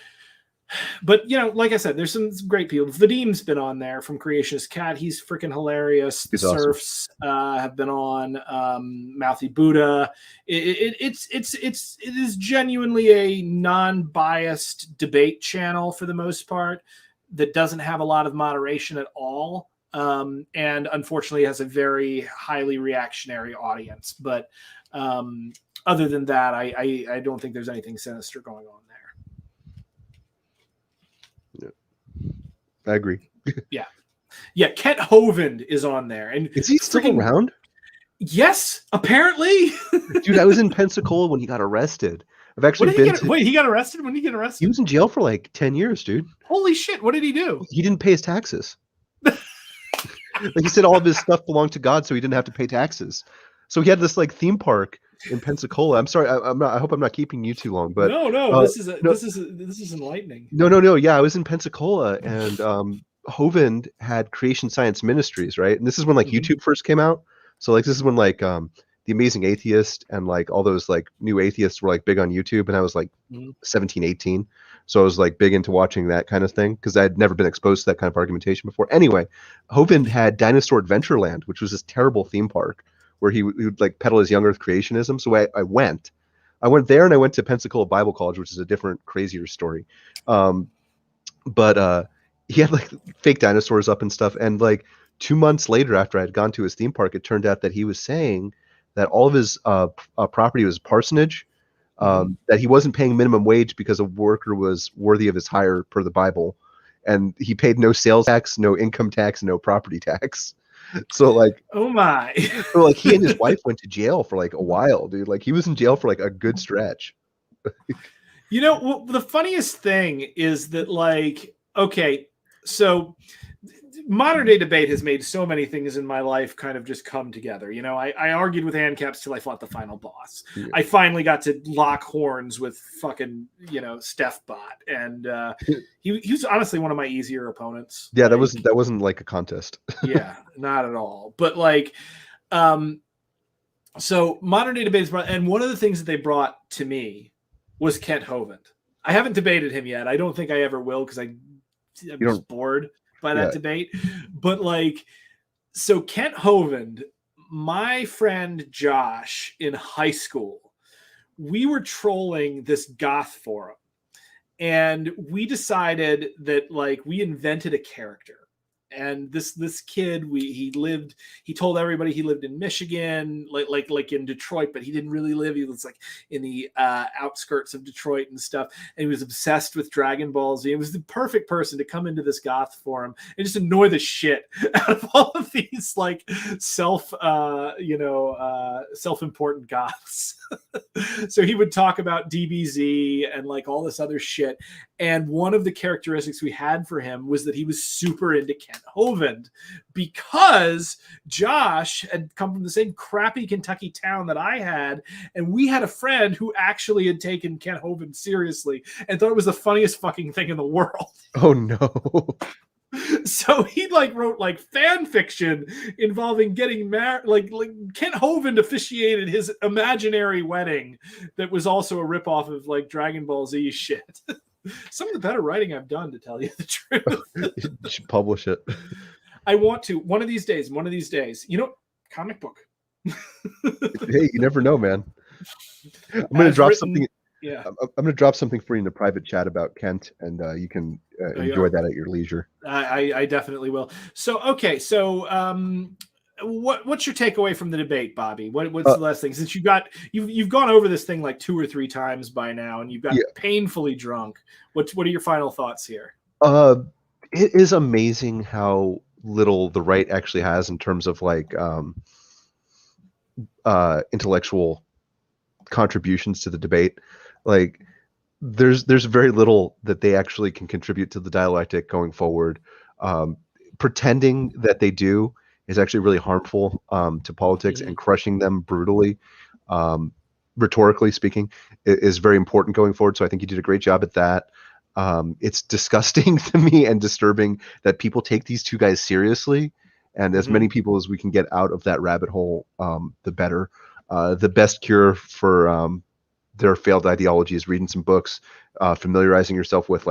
but like I said, there's some great people. Vadim's been on there from Creationist Cat. He's freaking hilarious. He's Surfs have been on. Mouthy Buddha. It is genuinely a non-biased debate channel for the most part that doesn't have a lot of moderation at all, and unfortunately has a very highly reactionary audience. But other than that, I don't think there's anything sinister going on there. I agree. Yeah. Kent Hovind is on there, and is he still around? Yes, apparently. Dude, I was in Pensacola when he got arrested. I've actually Wait, he got arrested? When did he get arrested? He was in jail for like 10 years, dude. Holy shit! What did he do? He didn't pay his taxes. Like, he said all of his stuff belonged to God, so he didn't have to pay taxes. So he had this like theme park in Pensacola. I'm sorry, I hope I'm not keeping you too long, but this is enlightening. No. Yeah, I was in Pensacola, and Hovind had Creation Science Ministries, right? And this is when like YouTube first came out. So like this is when like The Amazing Atheist and like all those like new atheists were like big on YouTube, and I was like 17, 18. So I was like big into watching that kind of thing because I had never been exposed to that kind of argumentation before. Anyway, Hovind had Dinosaur Adventureland, which was this terrible theme park where he would like peddle his young earth creationism. So I went there, and I went to Pensacola Bible College, which is a different, crazier story. But he had like fake dinosaurs up and stuff. And like 2 months later, after I had gone to his theme park, it turned out that he was saying that all of his property was parsonage, that he wasn't paying minimum wage because a worker was worthy of his hire per the Bible. And he paid no sales tax, no income tax, no property tax. So like, oh my. So like he and his wife went to jail for like a while, dude. Like he was in jail for like a good stretch. Well, the funniest thing is that, like, okay, so modern day debate has made so many things in my life kind of just come together. I argued with ANCAPs till I fought the final boss. Yeah. I finally got to lock horns with fucking, Steph Bot. And he was honestly one of my easier opponents. Yeah, that wasn't like a contest. Yeah, not at all. But like, so modern day debate is brought, and one of the things that they brought to me was Kent Hovind. I haven't debated him yet. I don't think I ever will because I'm just bored by that debate. But like, so Kent Hovind, my friend Josh in high school, we were trolling this goth forum, and we decided that like we invented a character. And this kid, he told everybody he lived in Michigan, like in Detroit, but he didn't really live. He was like in the outskirts of Detroit and stuff. And he was obsessed with Dragon Ball Z. It was the perfect person to come into this goth forum and just annoy the shit out of all of these like self-important goths. So he would talk about DBZ and like all this other shit. And one of the characteristics we had for him was that he was super into Kent Kent Hovind, because Josh had come from the same crappy Kentucky town that I had, and we had a friend who actually had taken Kent Hovind seriously and thought it was the funniest fucking thing in the world. Oh no. So he wrote fan fiction involving getting married. Like Kent Hovind officiated his imaginary wedding that was also a ripoff of Dragon Ball Z shit. Some of the better writing I've done, to tell you the truth. You should publish it. I want to one of these days. Comic book. Hey, you never know, man. I'm gonna drop something. Yeah, I'm going to drop something for you in the private chat about Kent, and you can enjoy that at your leisure. I definitely will. So, okay. So, what's your takeaway from the debate, Bobby? What's the last thing? Since you've gone over this thing 2 or 3 times by now, and you've got painfully drunk. What are your final thoughts here? It is amazing how little the right actually has in terms of intellectual contributions to the debate. There's very little that they actually can contribute to the dialectic going forward. Pretending that they do is actually really harmful to politics, and crushing them brutally, rhetorically speaking, is very important going forward. So I think you did a great job at that. It's disgusting to me and disturbing that people take these two guys seriously, and as many people as we can get out of that rabbit hole, the better. The best cure for their failed ideology is reading some books, familiarizing yourself with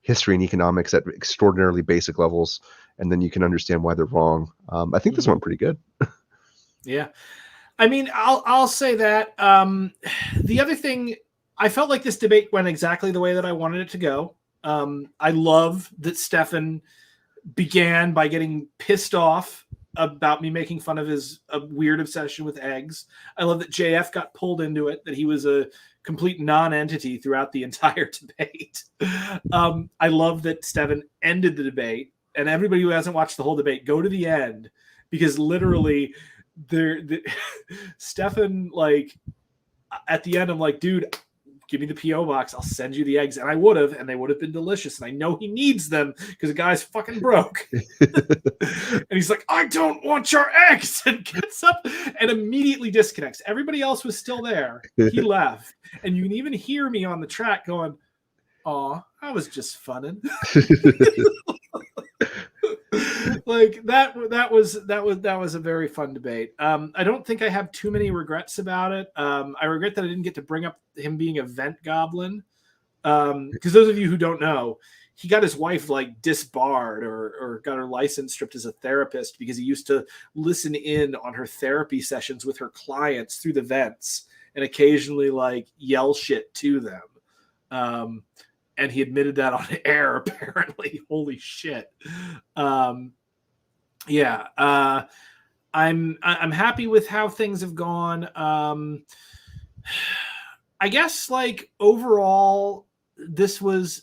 history and economics at extraordinarily basic levels, and then you can understand why they're wrong. I think this went pretty good. Yeah, I mean, I'll say that. The other thing, I felt like this debate went exactly the way that I wanted it to go. I love that Stefan began by getting pissed off about me making fun of his weird obsession with eggs. I love that JF got pulled into it, that he was a complete non-entity throughout the entire debate. I love that Stefan ended the debate, and everybody who hasn't watched the whole debate, go to the end, because literally Stefan, at the end, I'm like, dude, give me the P.O. box. I'll send you the eggs. And I would have, and they would have been delicious. And I know he needs them because the guy's fucking broke. And he's like, I don't want your eggs. And gets up and immediately disconnects. Everybody else was still there. He left. And you can even hear me on the track going, aw, I was just funning. That was a very fun debate. I don't think I have too many regrets about it. I regret that I didn't get to bring up him being a vent goblin, because those of you who don't know, he got his wife disbarred or got her license stripped as a therapist because he used to listen in on her therapy sessions with her clients through the vents and occasionally yell shit to them. And he admitted that on air, apparently. Holy shit. I'm happy with how things have gone. I guess overall, this was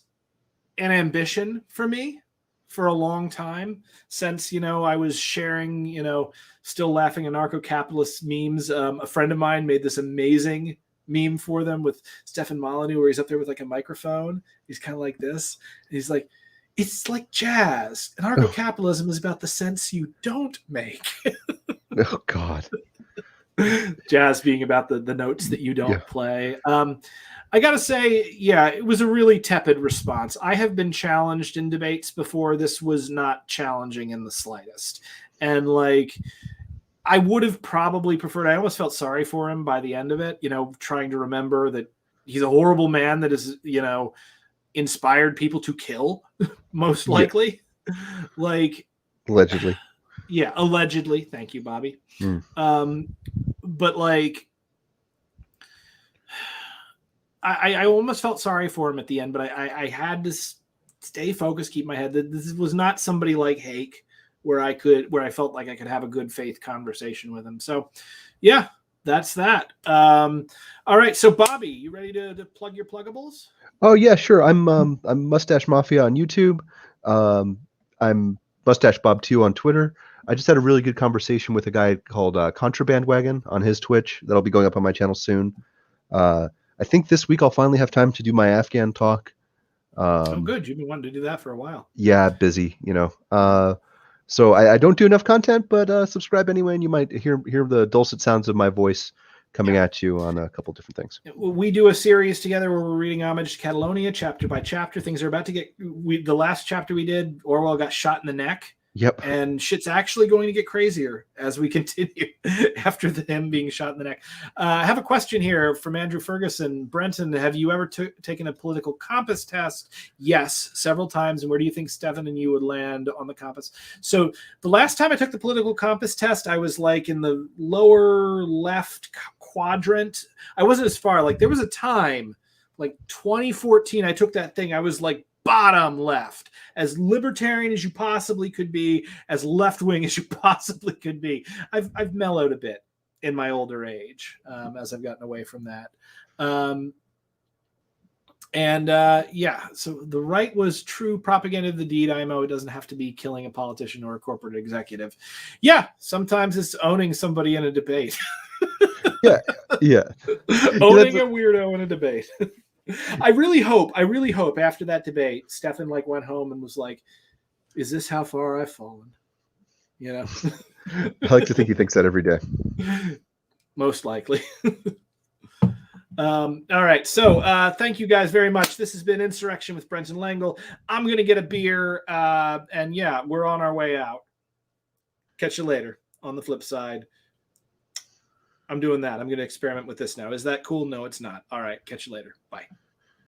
an ambition for me for a long time, since I was sharing still laughing anarcho-capitalist memes. A friend of mine made this amazing meme for them with Stefan Molyneux, where he's up there with a microphone. He's kind of like this. And he's like, it's like jazz. Anarcho-capitalism is about the sense you don't make. Oh God. Jazz being about the notes that you don't play. I gotta say, it was a really tepid response. I have been challenged in debates before. This was not challenging in the slightest. And I would have probably preferred, I almost felt sorry for him by the end of it, trying to remember that he's a horrible man that has, inspired people to kill, most likely. Allegedly. Yeah, allegedly. Thank you, Bobby. But I almost felt sorry for him at the end, but I had to stay focused, keep my head. This was not somebody like Hake, where I felt like I could have a good faith conversation with him. So that's that. All right. So Bobby, you ready to plug your pluggables? Oh yeah, sure. I'm Mustache Mafia on YouTube. I'm Mustache Bob 2 on Twitter. I just had a really good conversation with a guy called Contraband Wagon on his Twitch. That'll be going up on my channel soon. I think this week I'll finally have time to do my Afghan talk. Oh, good. You've been wanting to do that for a while. Yeah, busy, So I don't do enough content, but subscribe anyway, and you might hear the dulcet sounds of my voice coming at you on a couple different things. We do a series together where we're reading Homage to Catalonia, chapter by chapter. Things are about to get... the last chapter we did, Orwell got shot in the neck. Yep. And shit's actually going to get crazier as we continue after him being shot in the neck. I have a question here from Andrew Ferguson. Brenton, have you ever taken a political compass test? Yes, several times. And where do you think Stefan and you would land on the compass? So the last time I took the political compass test, I was like in the lower left quadrant. I wasn't as far. Like there was a time, like 2014, I took that thing. I was like bottom left, as libertarian as you possibly could be, as left-wing as you possibly could be. I've mellowed a bit in my older age as I've gotten away from that. Yeah, so the right was true propaganda of the deed. IMO, it doesn't have to be killing a politician or a corporate executive. Yeah, sometimes it's owning somebody in a debate. Yeah. Owning a weirdo in a debate. I really hope after that debate, Stefan like went home and was like, "Is this how far I've fallen?" You know. I like to think he thinks that every day. Most likely. All right. So thank you guys very much. This has been Insurrection with Brenton Lengel. I'm gonna get a beer, and yeah, we're on our way out. Catch you later. On the flip side, I'm doing that. I'm gonna experiment with this now. Is that cool? No, it's not. All right. Catch you later. Bye.